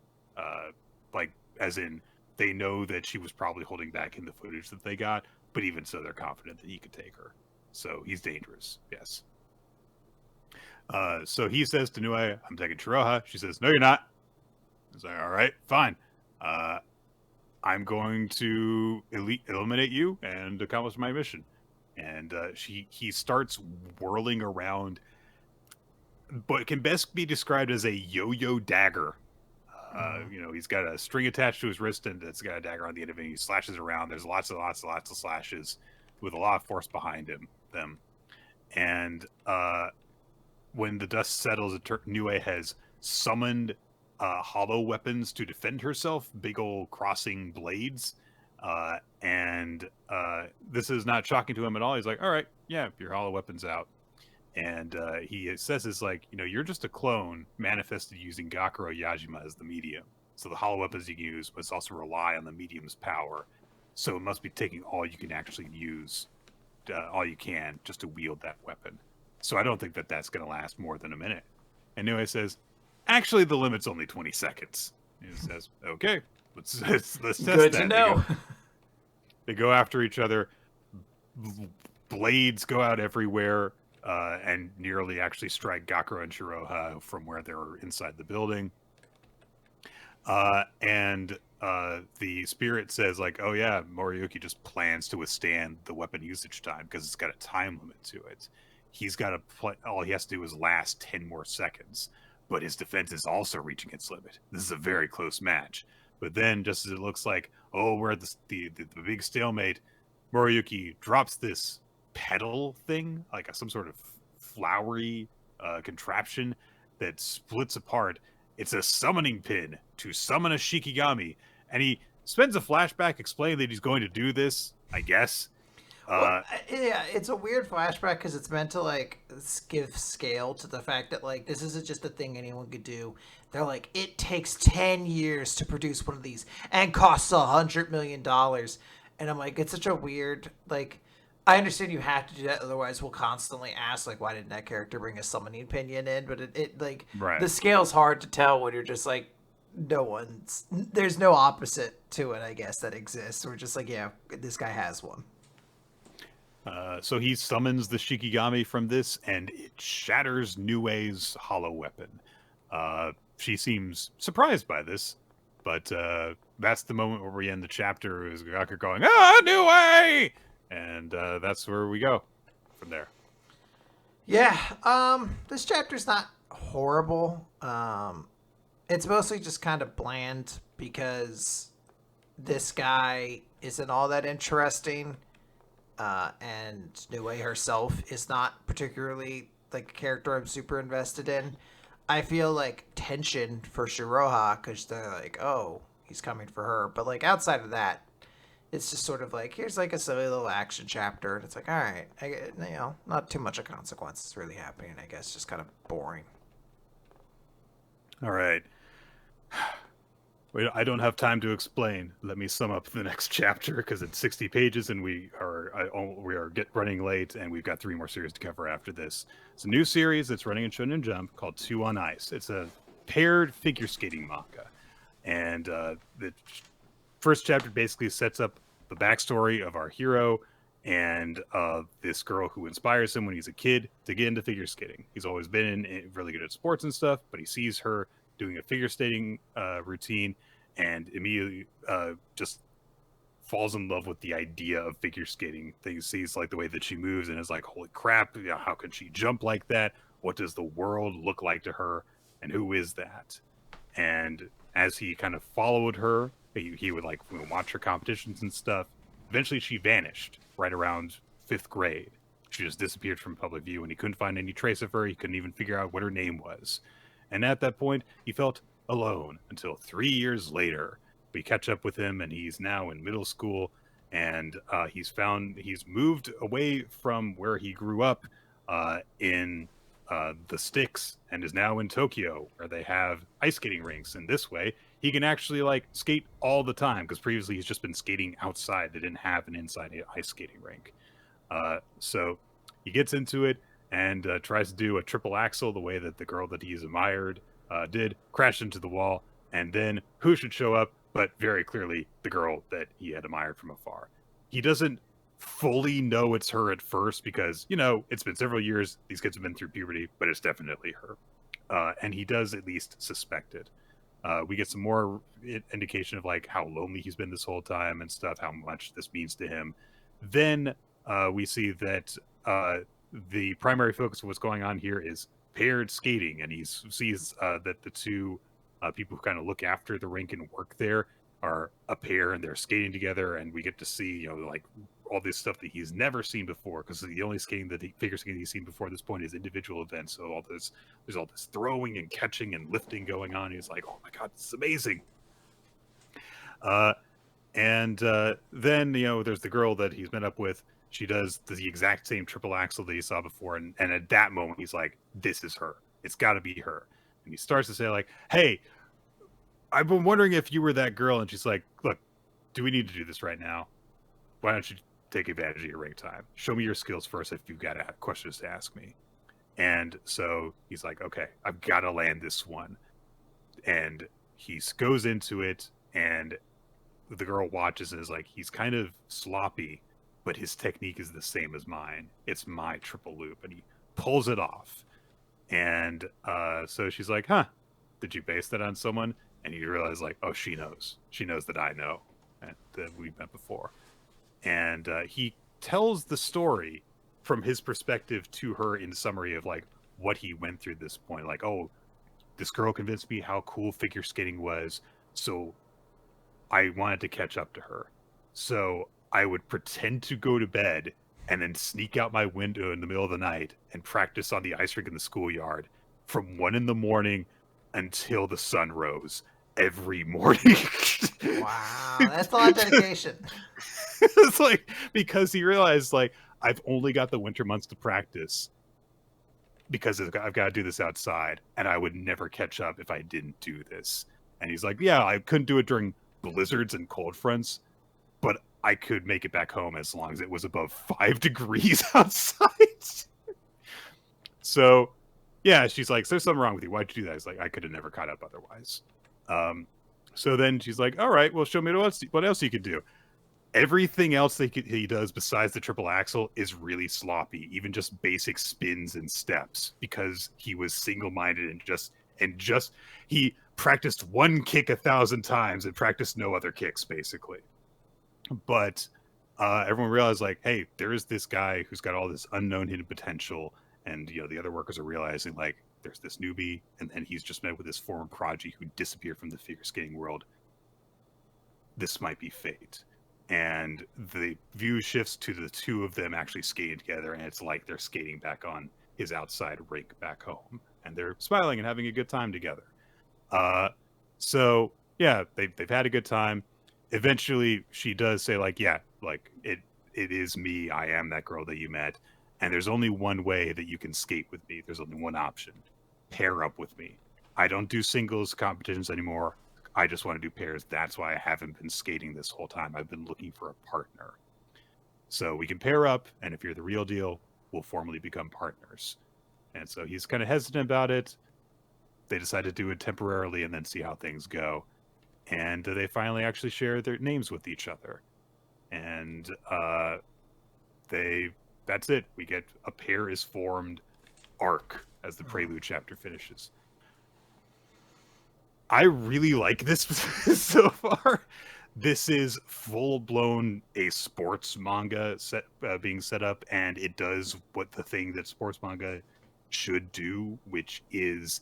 Like, as in, they know that she was probably holding back in the footage that they got, but even so, they're confident that he could take her. So he's dangerous, yes. So he says to Niue, I'm taking Shiroha. She says, no, you're not. He's like, all right, fine. I'm going to eliminate you and accomplish my mission. And he starts whirling around, but it can best be described as a yo-yo dagger. He's got a string attached to his wrist, and it's got a dagger on the end of it. He slashes around. There's lots of slashes with a lot of force behind them. And when the dust settles, Niue has summoned hollow weapons to defend herself, big old crossing blades. And this is not shocking to him at all. He's like, all right, yeah, your hollow weapon's out. And he says it's like, you're just a clone manifested using Gakuro Yajima as the medium. So the hollow weapons you can use must also rely on the medium's power. So it must be taking all you can actually use, all you can, just to wield that weapon. So I don't think that that's going to last more than a minute. And Niue says, actually, the limit's only 20 seconds. He says, okay, let's test that. Good to know. They go after each other. Blades go out everywhere. And nearly actually strike Gakuro and Shiroha from where they're inside the building. And the spirit says, like, oh yeah, Moriyuki just plans to withstand the weapon usage time because it's got a time limit to it. He's got to all he has to do is last 10 more seconds. But his defense is also reaching its limit. This is a very close match. But then, just as it looks like, oh, we're at the big stalemate, Moriyuki drops this pedal thing, like some sort of flowery contraption that splits apart. It's a summoning pin to summon a Shikigami, and he spends a flashback explaining that he's going to do this, I guess. Yeah, it's a weird flashback because it's meant to like give scale to the fact that like this isn't just a thing anyone could do. They're like, it takes 10 years to produce one of these and costs $100 million, and I'm like, it's such a weird like. I understand you have to do that, otherwise we'll constantly ask, like, why didn't that character bring a summoning opinion in? But it like, right. The scale's hard to tell when you're just like, there's no opposite to it, I guess, that exists. We're just like, yeah, this guy has one. So he summons the Shikigami from this, and it shatters Niue's hollow weapon. She seems surprised by this, but that's the moment where we end the chapter, is Gakuro going, Niue! And that's where we go from there. Yeah, this chapter's not horrible. It's mostly just kind of bland because this guy isn't all that interesting, and Niue herself is not particularly like a character I'm super invested in. I feel like tension for Shiroha because they're like, oh, he's coming for her. But like outside of that, it's just sort of like, here's like a silly little action chapter. And it's like, all right, not too much of consequences really happening, I guess. Just kind of boring. All right. Wait, I don't have time to explain. Let me sum up the next chapter because it's 60 pages and we are running late and we've got 3 more series to cover after this. It's a new series that's running in Shonen Jump called Two on Ice. It's a paired figure skating manga, and the first chapter basically sets up the backstory of our hero and this girl who inspires him when he's a kid to get into figure skating. He's always been really good at sports and stuff, but he sees her doing a figure skating routine and immediately just falls in love with the idea of figure skating. He sees like the way that she moves and is like, holy crap, you know, how can she jump like that? What does the world look like to her? And who is that? And as he kind of followed her, he would like watch her competitions and stuff. Eventually, she vanished right around 5th grade. She just disappeared from public view, and he couldn't find any trace of her. He couldn't even figure out what her name was. And at that point, he felt alone until 3 years later. We catch up with him, and he's now in middle school, and he's moved away from where he grew up in the sticks and is now in Tokyo, where they have ice skating rinks. And this way, he can actually like skate all the time because previously he's just been skating outside. They didn't have an inside ice skating rink. So he gets into it and tries to do a triple axel the way that the girl that he's admired did, crash into the wall, and then who should show up but very clearly the girl that he had admired from afar. He doesn't fully know it's her at first because, you know, it's been several years. These kids have been through puberty, but it's definitely her. And he does at least suspect it. We get some more indication of like how lonely he's been this whole time and stuff, how much this means to him. Then we see that the primary focus of what's going on here is paired skating, and he sees that the two people who kind of look after the rink and work there are a pair, and they're skating together, and we get to see, you know, like all this stuff that he's never seen before, because the only skating that figure skating he's seen before this point is individual events. So there's all this throwing and catching and lifting going on. He's like, oh my god, this is amazing. And then, you know, there's the girl that he's met up with. She does the exact same triple axel that he saw before, and at that moment he's like, this is her. It's got to be her. And he starts to say like, hey, I've been wondering if you were that girl. And she's like, look, do we need to do this right now? Why don't you take advantage of your rink time? Show me your skills first if you've got questions to ask me. And so he's like, okay, I've got to land this one. And he goes into it, and the girl watches and is like, he's kind of sloppy, but his technique is the same as mine. It's my triple loop. And he pulls it off. And so she's like, huh, did you base that on someone? And you realize like, oh, she knows that I know, and that we've met before. And he tells the story from his perspective to her in summary of like what he went through this point. Like, oh, this girl convinced me how cool figure skating was, so I wanted to catch up to her. So I would pretend to go to bed and then sneak out my window in the middle of the night and practice on the ice rink in the schoolyard from 1 a.m. until the sun rose every morning. Wow, that's a lot of dedication. It's like, because he realized like, I've only got the winter months to practice because I've got to do this outside, and I would never catch up if I didn't do this. And he's like, yeah, I couldn't do it during blizzards and cold fronts, but I could make it back home as long as it was above 5 degrees outside. So yeah, she's like, there's something wrong with you. Why'd you do that? He's like, I could have never caught up otherwise. So then she's like, all right, well, show me what else you could do. Everything else that he does besides the triple axel is really sloppy, even just basic spins and steps, because he was single-minded and just he practiced one kick 1,000 times and practiced no other kicks, basically. But everyone realized like, hey, there is this guy who's got all this unknown hidden potential, and you know the other workers are realizing like there's this newbie, and he's just met with this former prodigy who disappeared from the figure skating world. This might be fate. And the view shifts to the two of them actually skating together, and it's like they're skating back on his outside rink back home, and they're smiling and having a good time together. So yeah, they've had a good time. Eventually, she does say like, yeah, like it is me. I am that girl that you met, and there's only one way that you can skate with me. There's only one option: pair up with me. I don't do singles competitions anymore. I just want to do pairs. That's why I haven't been skating this whole time. I've been looking for a partner. So we can pair up, and if you're the real deal, we'll formally become partners. And so he's kind of hesitant about it. They decide to do it temporarily and then see how things go. And they finally actually share their names with each other. And that's it. We get a pair is formed arc as the prelude chapter finishes. I really like this so far. This is full-blown a sports manga being set up, and it does what the thing that sports manga should do, which is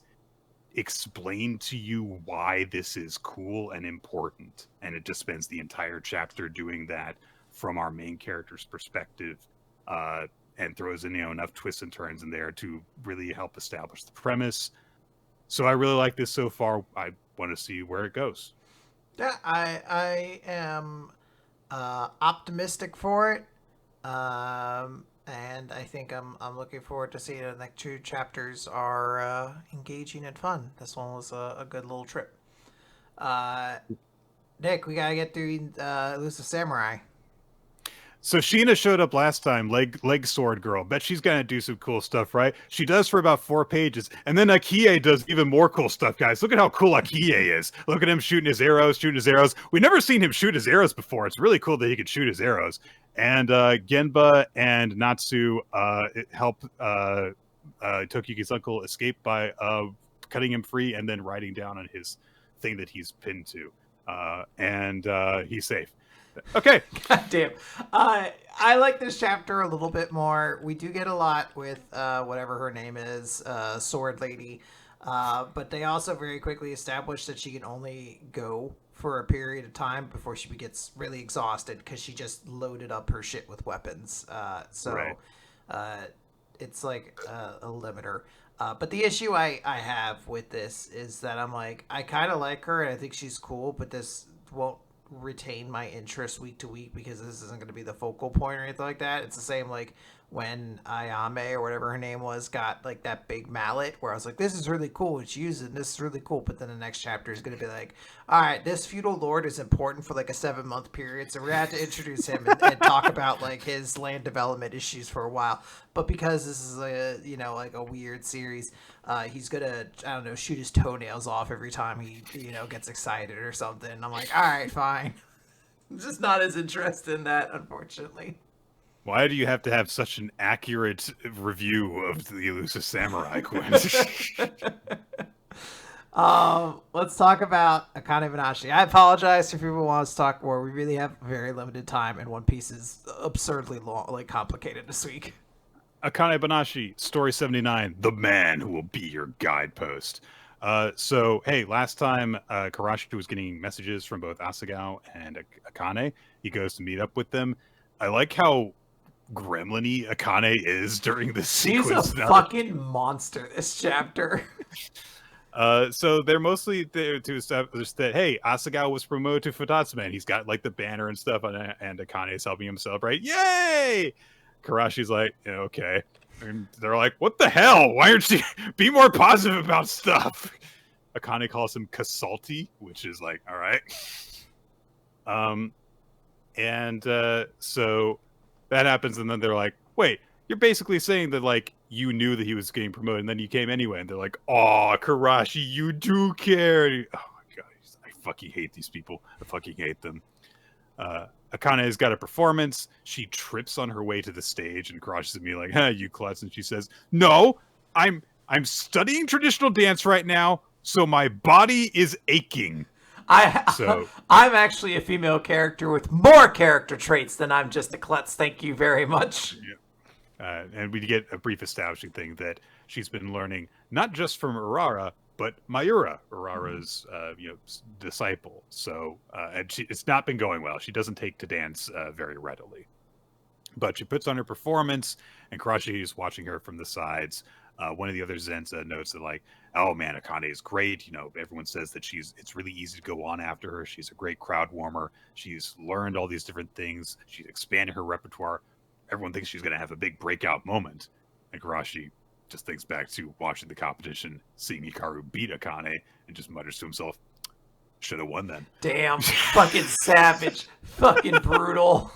explain to you why this is cool and important. And it just spends the entire chapter doing that from our main character's perspective, and throws in enough twists and turns in there to really help establish the premise. So I really like this so far. I want to see where it goes. Yeah, I am optimistic for it, and I think I'm looking forward to seeing the next 2 chapters are engaging and fun. This one was a good little trip. Nick, we gotta get through Elusive Samurai. So Sheena showed up last time, leg sword girl. Bet she's gonna do some cool stuff, right? She does for about 4 pages, and then Akie does even more cool stuff, guys. Look at how cool Akie is. Look at him shooting his arrows. We've never seen him shoot his arrows before. It's really cool that he can shoot his arrows. And Genba and Natsu help Tokiyuki's uncle escape by cutting him free and then riding down on his thing that he's pinned to, and he's safe. Okay. God damn. I like this chapter a little bit more. We do get a lot with whatever her name is, Sword Lady. But they also very quickly establish that she can only go for a period of time before she gets really exhausted because she just loaded up her shit with weapons. So it's like a limiter. But the issue I have with this is that I'm like, I kind of like her and I think she's cool, but this won't retain my interest week to week because this isn't going to be the focal point or anything like that. It's the same like when Ayame or whatever her name was got like that big mallet where I was like, this is really cool, it's using this is really cool, but then the next chapter is going to be like, all right, this feudal lord is important for like a 7-month period, so we're gonna have to introduce him and talk about like his land development issues for a while. But because this is a like a weird series, he's gonna, I don't know, shoot his toenails off every time he gets excited or something. I'm like, all right, fine. I'm just not as interested in that, unfortunately. Why do you have to have such an accurate review of the Elusive Samurai, Quinn? Let's talk about Akane-banashi. I apologize if people want us to talk more. We really have very limited time, and One Piece is absurdly long, like complicated this week. Akane-banashi, story 79, the man who will be your guidepost. So, hey, last time Karashi was getting messages from both Asagao and Akane. He goes to meet up with them. I like how gremlin-y Akane is during this sequence. He's a fucking monster, this chapter. So they're mostly there to establish that, hey, Asagao was promoted to Futatsume. He's got like the banner and stuff, and Akane is helping him celebrate. Yay! Karashi's like, yeah, okay. And they're like, what the hell? Why aren't you be more positive about stuff? Akane calls him Kasalti, which is like, all right. So that happens, and then they're like, wait, you're basically saying that like you knew that he was getting promoted and then you came anyway. And they're like, oh, Karashi, you do care. Oh my god, I fucking hate these people. I fucking hate them. Akane has got a performance. She trips on her way to the stage, and Karashi's at me like, you klutz. And she says, no, I'm studying traditional dance right now, so my body is aching. I'm actually a female character with more character traits than I'm just a klutz. Thank you very much. Yeah. And we get a brief establishing thing that she's been learning not just from Urara, but Mayura, Urara's disciple. So and it's not been going well. She doesn't take to dance very readily. But she puts on her performance, and Karashi is watching her from the sides. One of the other Zenza notes that like, oh man, Akane is great. Everyone says that it's really easy to go on after her. She's a great crowd warmer. She's learned all these different things. She's expanded her repertoire. Everyone thinks she's going to have a big breakout moment. And Karashi just thinks back to watching the competition, seeing Hikaru beat Akane, and just mutters to himself, Should have won then. Damn, fucking savage, fucking brutal.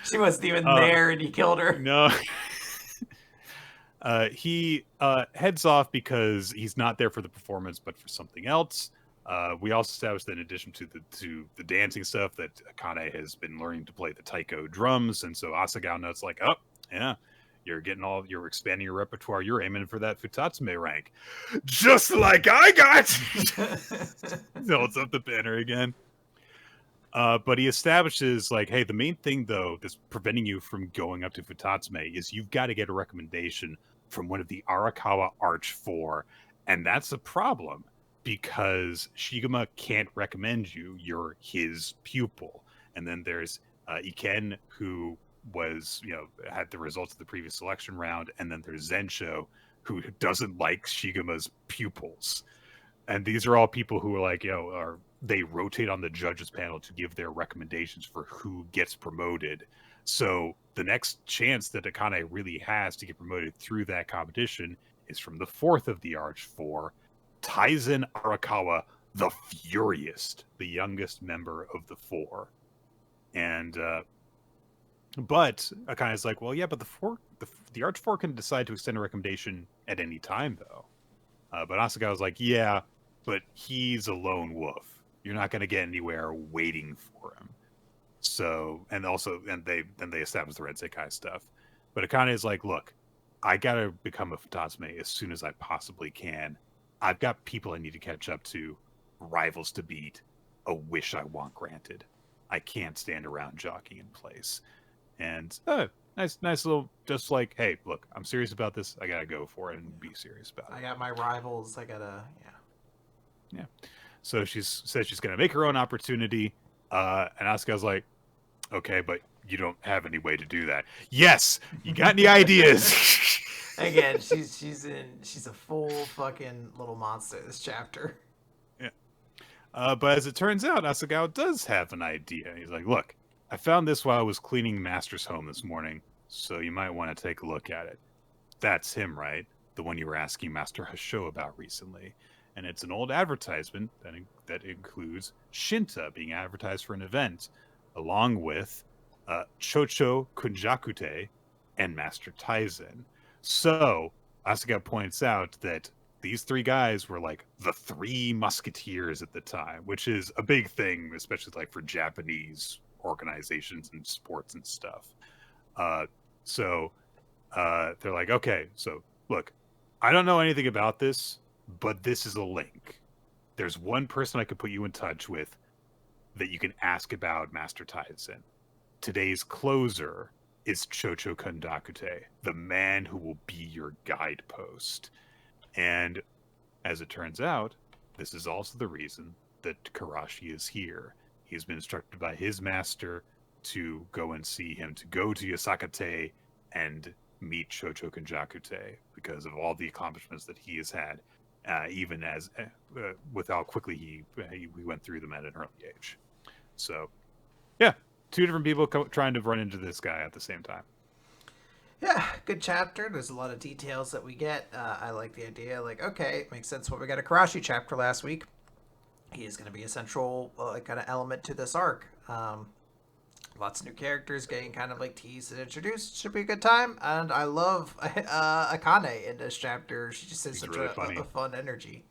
She wasn't even there, and he killed her. No. He heads off because he's not there for the performance, but for something else. We also established that in addition to the dancing stuff, that Akane has been learning to play the taiko drums, and so Asagao notes like, oh yeah, you're expanding your repertoire. You're aiming for that Futatsume rank, just like I got. He holds up the banner again. But he establishes like, hey, the main thing though that's preventing you from going up to Futatsume is you've got to get a recommendation from one of the Arakawa Arch 4, and that's a problem because Shigema can't recommend you. You're his pupil. And then there's Iken, who was, had the results of the previous selection round, and then there's Zensho, who doesn't like Shigema's pupils. And these are all people who are like, they rotate on the judges panel to give their recommendations for who gets promoted. So the next chance that Akane really has to get promoted through that competition is from the fourth of the Arch 4, Taizen Arakawa, the Furious, the youngest member of the 4. And but Akane's like, well, yeah, but the Arch 4 can decide to extend a recommendation at any time, though. But Asagawa's like, yeah, but he's a lone wolf. You're not going to get anywhere waiting for him. So, and they establish the Red Sekai stuff. But Akane is like, look, I got to become a Futatsume as soon as I possibly can. I've got people I need to catch up to, rivals to beat, a wish I want granted. I can't stand around jockeying in place. And nice little, just like, hey, look, I'm serious about this. I got to go for it and be serious about it. I got my rivals. I got to, Yeah. So she says she's going to make her own opportunity. And Asuka's like, okay, but you don't have any way to do that. Yes, you got any ideas? Again, she's a full fucking little monster this chapter. Yeah. But as it turns out, Asagao does have an idea. He's like, look, I found this while I was cleaning Master's home this morning, so you might want to take a look at it. That's him, right? The one you were asking Master Hasho about recently. And it's an old advertisement that includes Shinta being advertised for an event, along with Chocho Kunjakute and Master Taizen. So, Asuka points out that these three guys were like the three musketeers at the time, which is a big thing, especially like for Japanese organizations and sports and stuff. So they're like, okay, so look, I don't know anything about this, but this is a link. There's one person I could put you in touch with that you can ask about Master Taizen. Today's closer is Chocho Kondakute, the man who will be your guidepost. And as it turns out, this is also the reason that Karashi is here. He's been instructed by his master to go and see him, to go to Yasakate and meet Chocho Kondakute because of all the accomplishments that he has had. Even as with how quickly he went through them at an early age. So, yeah, two different people trying to run into this guy at the same time. Yeah, good chapter. There's a lot of details that we get. I like the idea. Like, okay, it makes sense. What we got a Karashi chapter last week. He is going to be a central kind of element to this arc. Lots of new characters getting kind of like teased and introduced. Should be a good time. And I love Akane in this chapter. She just has such really a fun energy.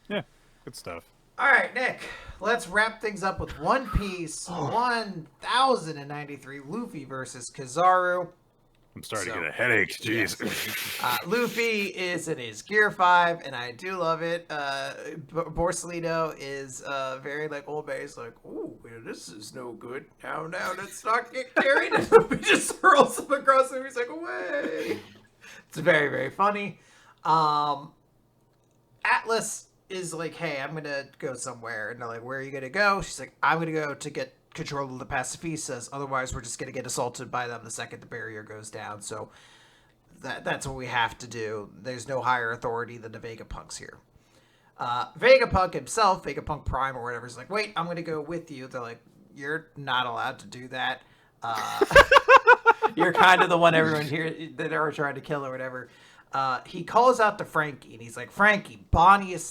Yeah, good stuff. All right, Nick, let's wrap things up with One Piece 1093 Luffy versus Kizaru. I'm starting to get a headache. Jeez. Yes. Luffy is in his Gear 5, and I do love it. Borsalino is very like old man. He's like, ooh, this is no good. Now, let's not get carried. And Luffy just hurls him across him. He's like, away. It's very, very funny. Atlas is like, hey, I'm going to go somewhere. And they're like, where are you going to go? She's like, I'm going to go to get control of the pacifistas. Otherwise, we're just going to get assaulted by them the second the barrier goes down. So that's what we have to do. There's no higher authority than the Vegapunks here. Vegapunk himself, Vegapunk Prime or whatever, is like, wait, I'm going to go with you. They're like, you're not allowed to do that. You're kind of the one everyone here that are trying to kill or whatever. He calls out to Frankie, and he's like, Frankie, Bonnie is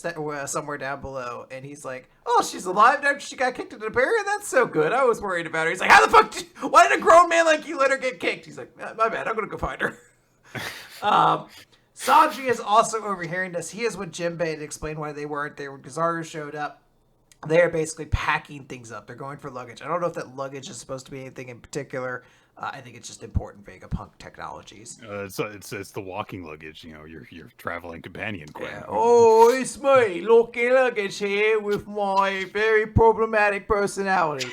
somewhere down below. And he's like, oh, she's alive after she got kicked into the barrier? That's so good. I was worried about her. He's like, how the fuck why did a grown man like you let her get kicked? He's like, my bad, I'm going to go find her. Sanji is also overhearing this. He is with Jinbei to explain why they weren't there when Kizaru showed up. They are basically packing things up. They're going for luggage. I don't know if that luggage is supposed to be anything in particular. I think it's just important Vegapunk technologies. It's the walking luggage, you know, your traveling companion. Yeah. Oh, it's me, walking luggage here with my very problematic personality.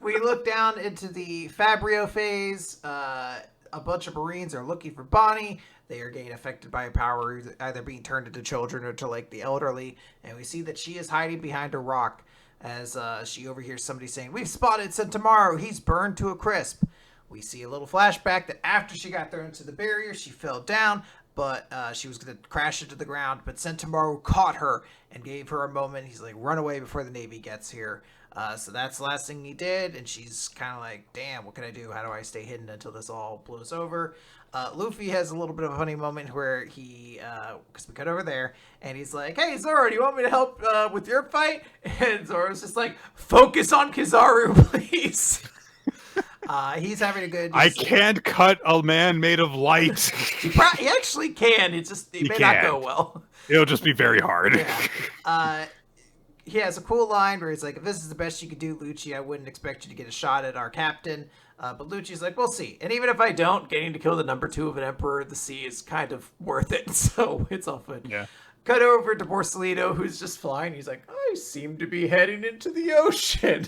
We look down into the Fabrio phase. A bunch of Marines are looking for Bonnie. They are getting affected by a power, either being turned into children or to like the elderly. And we see that she is hiding behind a rock as she overhears somebody saying, we've spotted Sentomaru. He's burned to a crisp. We see a little flashback that after she got thrown into the barrier, she fell down, but she was going to crash into the ground. But Sentomaru caught her and gave her a moment. He's like, run away before the Navy gets here. So that's the last thing he did, and she's kind of like, damn, what can I do? How do I stay hidden until this all blows over? Luffy has a little bit of a funny moment where he, because we cut over there, and he's like, hey, Zoro, do you want me to help with your fight? And Zoro's just like, focus on Kizaru, please. He's having a good... I can't cut a man made of light. He actually can, it may not go well. It'll just be very hard. Yeah. He has a cool line where he's like, if this is the best you could do, Lucci, I wouldn't expect you to get a shot at our captain. But Lucci's like, we'll see. And even if I don't, getting to kill the number 2 of an Emperor of the Sea is kind of worth it. So it's all fun. Yeah. Cut over to Borsalino, who's just flying. He's like, I seem to be heading into the ocean.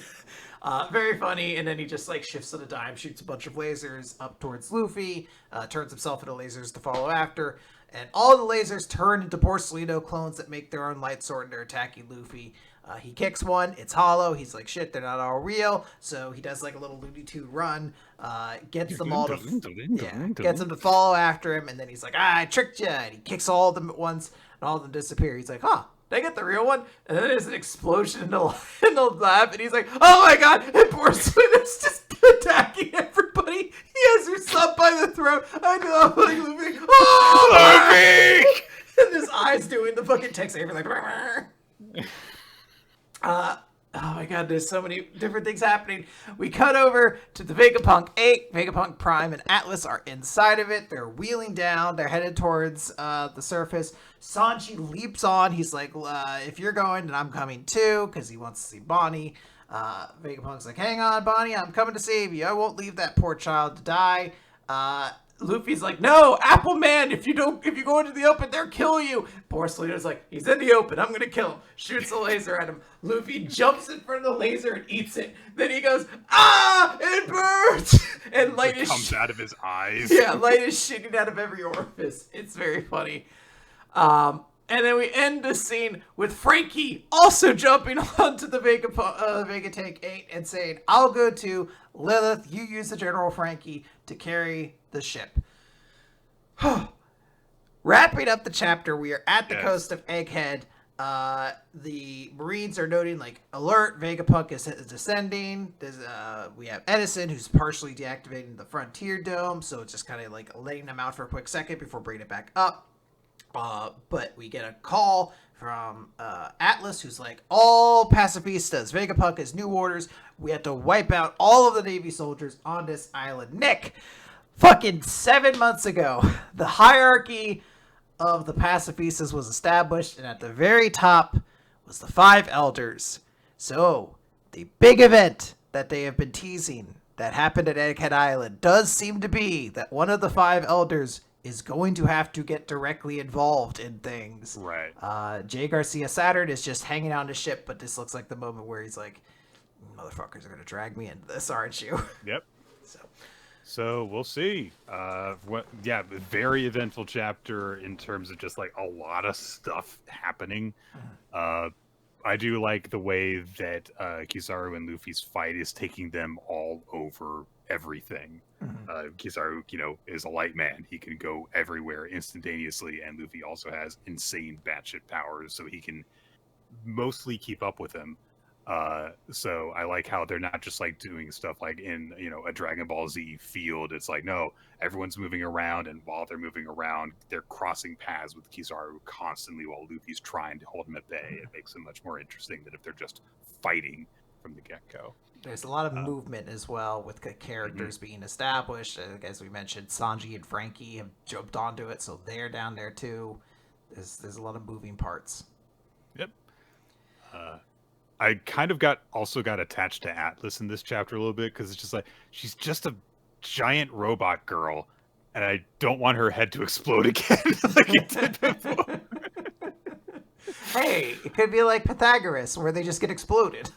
Very funny. And then he just like shifts on a dime, shoots a bunch of lasers up towards Luffy, turns himself into lasers to follow after. And all the lasers turn into Borsalino clones that make their own light sword and are attacking Luffy. He kicks one, it's hollow. He's like, shit, they're not all real. So he does like a little Looney Tune run, gets them all gets them to follow after him. And then he's like, I tricked you. And he kicks all of them at once, and all of them disappear. He's like, huh, did I get the real one? And then there's an explosion in the lab, and he's like, oh my god, and Borsalino's just attacking everybody. He has her slumped by the throat. I know, like, Luffy, oh, Luffy! And his eyes doing the fucking text saver, like, oh my god, there's so many different things happening. We cut over to the Vegapunk 8. Vegapunk Prime and Atlas are inside of it. They're wheeling down. They're headed towards the surface. Sanji leaps on. He's like, if you're going, then I'm coming too, because he wants to see Bonnie. Vegapunk's like, hang on, Bonnie, I'm coming to save you. I won't leave that poor child to die. Luffy's like, no, Apple Man, if you go into the open, they'll kill you. Borsalino's like, he's in the open, I'm gonna kill him. Shoots a laser at him. Luffy jumps in front of the laser and eats it. Then he goes, ah, it burns! And light comes out of his eyes. Yeah, light is shitting out of every orifice. It's very funny. And then we end the scene with Frankie also jumping onto the Vega Tank 8 and saying, I'll go to Lilith, you use the General Frankie to carry the ship. Wrapping up the chapter, we are at the coast of Egghead. The Marines are noting, like, alert, Vegapunk is descending. We have Edison, who's partially deactivating the Frontier Dome, so it's just kind of like letting them out for a quick second before bringing it back up. But we get a call from Atlas, who's like, all pacifistas, Vegapunk has new orders. We have to wipe out all of the Navy soldiers on this island. Nick, fucking 7 months ago, the hierarchy of the pacifistas was established, and at the very top was the 5 elders. So, the big event that they have been teasing that happened at Egghead Island does seem to be that one of the 5 elders is going to have to get directly involved in things. Right. Jay Garcia Saturn is just hanging on the ship, but this looks like the moment where he's like, motherfuckers are going to drag me into this, aren't you? Yep. So we'll see. Very eventful chapter in terms of just like a lot of stuff happening. I do like the way that Kizaru and Luffy's fight is taking them all over everything. Kizaru, is a light man. He can go everywhere instantaneously, and Luffy also has insane batshit powers, so he can mostly keep up with him. So I like how they're not just like doing stuff like in a Dragon Ball Z field. It's like no, everyone's moving around, and while they're moving around, they're crossing paths with Kizaru constantly while Luffy's trying to hold him at bay. It makes it much more interesting than if they're just fighting from the get-go. There's a lot of Uh, movement as well with the mhm. characters being established. As we mentioned, Sanji and Frankie have jumped onto it, so they're down there too. There's a lot of moving parts. Yep. Uh, I kind of also got attached to Atlas in this chapter a little bit because it's just like she's just a giant robot girl, and I don't want her head to explode again like it did before. Hey, it could be like Pythagoras, where they just get exploded.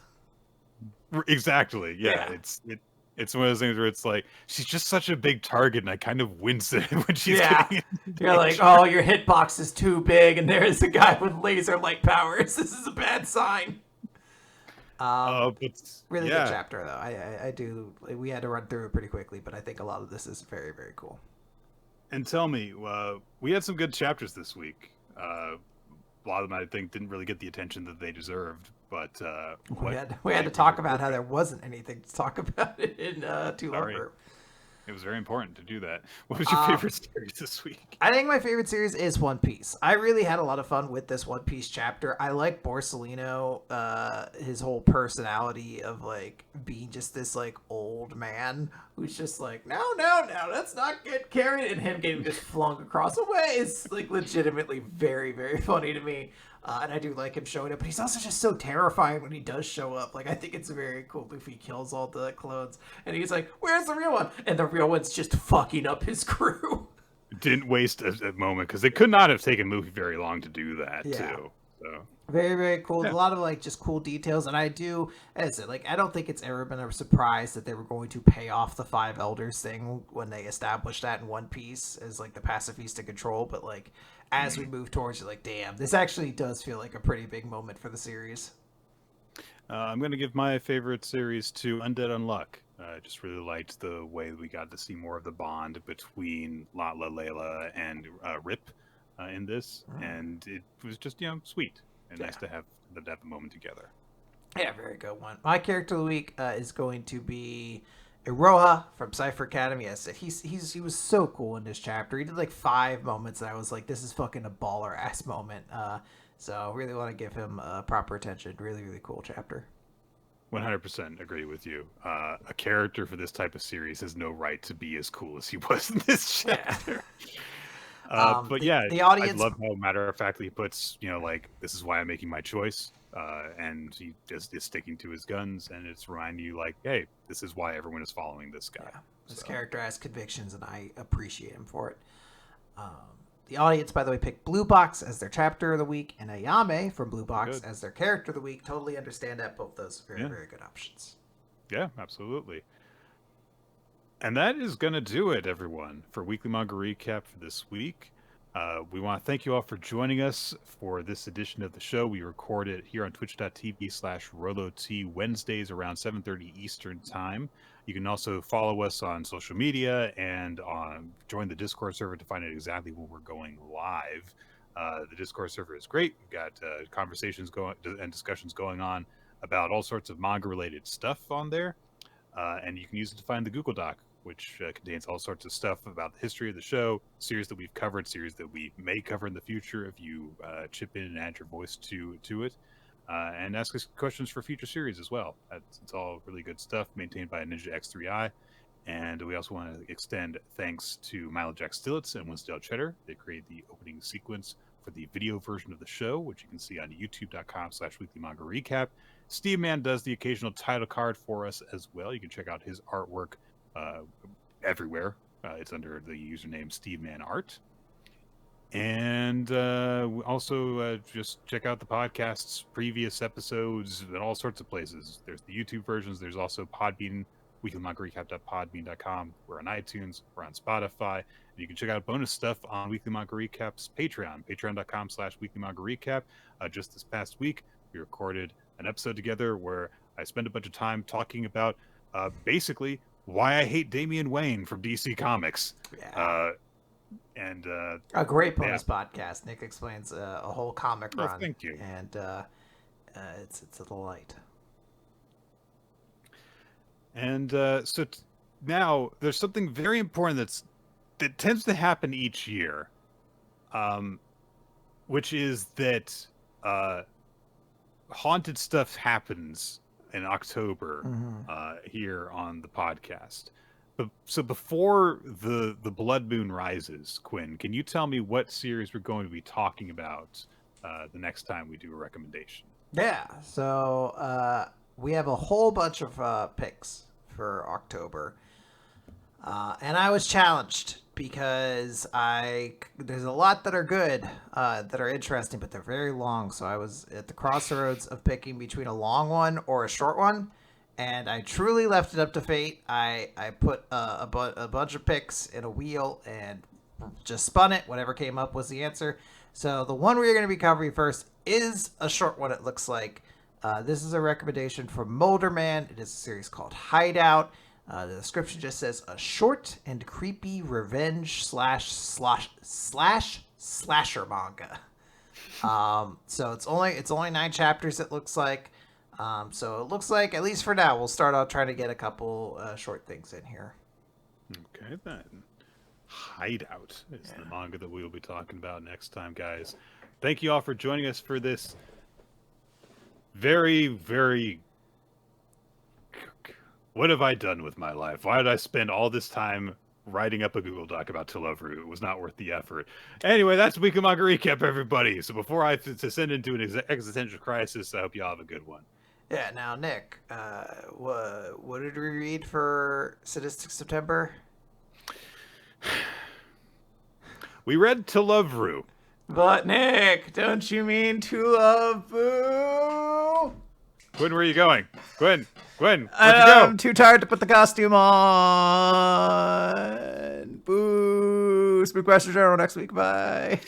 Exactly. Yeah. Yeah. It's one of those things where it's like she's just such a big target, and I kind of wince at it when she's Yeah. getting in You're like, danger. oh, your hitbox is too big, and there's a guy with laser light powers. This is a bad sign. But Really good yeah. chapter, though. I do. We had to run through it pretty quickly, but I think a lot of this is very, very cool. And tell me, we had some good chapters this week. A lot of them I think didn't really get the attention that they deserved, but We had to talk about how there wasn't anything to talk about in Too Long Sorry. Group. It was very important to do that. What was your favorite series this week? I think my favorite series is One Piece. I really had a lot of fun with this One Piece chapter. I like Borsalino, his whole personality of like being just this like old man who's just like, no, let's not get carried, and him getting just flung across a way is like legitimately very, very funny to me. And I do like him showing up, but he's also just so terrifying when he does show up. Like, I think it's very cool if he kills all the clones, and he's like, where's the real one? And the real one's just fucking up his crew. Didn't waste a moment because it could not have taken Luffy very long to do that Yeah. too. So Very, very cool. yeah. A lot of like just cool details, and I do, as I said, like I don't think it's ever been a surprise that they were going to pay off the Five Elders thing when they established that in One Piece as like the pacifista control. But like as we move towards it, like damn, this actually does feel like a pretty big moment for the series. I'm going to give my favorite series to Undead Unluck. I just really liked the way we got to see more of the bond between Latla, Layla, and Rip in this, and it was just sweet and nice to have a moment together. Yeah, very good one. My character of the week is going to be Iroha from Cipher Academy. As I said, he was so cool in this chapter. He did like 5 moments that I was like, this is fucking a baller ass moment. So really want to give him proper attention. Really, really cool chapter. 100% agree with you. A character for this type of series has no right to be as cool as he was in this chapter. But yeah, the I audience. love how matter of factly he puts, like, this is why I'm making my choice. And he just is sticking to his guns, and it's reminding you, like, hey, this is why everyone is following this guy. Yeah, this character has convictions, and I appreciate him for it. The audience, by the way, picked Blue Box as their chapter of the week, and Ayame from Blue Box as their character of the week. Totally understand that. Both those very, very good options. Yeah, absolutely. And that is going to do it, everyone, for Weekly Manga Recap for this week. We want to thank you all for joining us for this edition of the show. We record it here on twitch.tv/RoloT Wednesdays around 7:30 Eastern Time. You can also follow us on social media and join the Discord server to find out exactly when we're going live. The Discord server is great. We've got conversations going and discussions going on about all sorts of manga-related stuff on there. And you can use it to find the Google Doc, which contains all sorts of stuff about the history of the show, series that we've covered, series that we may cover in the future if you chip in and add your voice to it, and ask us questions for future series as well. It's all really good stuff, maintained by Ninja X3i. And we also want to extend thanks to Milo Jack Stillitz and Winsdale Cheddar. They created the opening sequence for the video version of the show, which you can see on youtube.com/Weekly Manga Recap. Steve Man does the occasional title card for us as well. You can check out his artwork everywhere. It's under the username Steve Man Art. And also just check out the podcast's previous episodes in all sorts of places. There's the YouTube versions. There's also Podbean, weeklymangarecap.podbean.com. We're on iTunes. We're on Spotify. And you can check out bonus stuff on Weekly Manga Recap's Patreon, patreon.com/Weekly Manga Recap. Just this past week, we recorded an episode together where I spent a bunch of time talking about basically why I hate Damian Wayne from DC Comics. Yeah. And a great bonus podcast. Nick explains a whole comic run. Thank you. And it's a delight. And now there's something very important that tends to happen each year, which is that haunted stuff happens in October here on the podcast. But so before the blood moon rises, Quinn, can you tell me what series we're going to be talking about the next time we do a recommendation? Yeah, so we have a whole bunch of picks for October. And I was challenged because there's a lot that are good, that are interesting, but they're very long. So I was at the crossroads of picking between a long one or a short one, and I truly left it up to fate. I put a bunch of picks in a wheel and just spun it. Whatever came up was the answer. So the one we're going to be covering first is a short one, it looks like. This is a recommendation from Molderman. It is a series called Hideout. The description just says a short and creepy revenge slasher manga. So it's only 9 chapters, it looks like. So it looks like, at least for now, we'll start out trying to get a couple short things in here. Okay, then. Hideout is the manga that we will be talking about next time, guys. Thank you all for joining us for this very, very... What have I done with my life? Why did I spend all this time writing up a Google Doc about To Love Ru? It was not worth the effort. Anyway, that's Week of Manga Recap, everybody. So before I descend into an existential crisis, I hope you all have a good one. Yeah, now, Nick, what did we read for Sadistic September? We read To Love Ru. But, Nick, don't you mean To Love Boo? Quinn, where are you going? Quinn, where'd you go? I'm too tired to put the costume on. Boo. Spook Question Journal next week. Bye.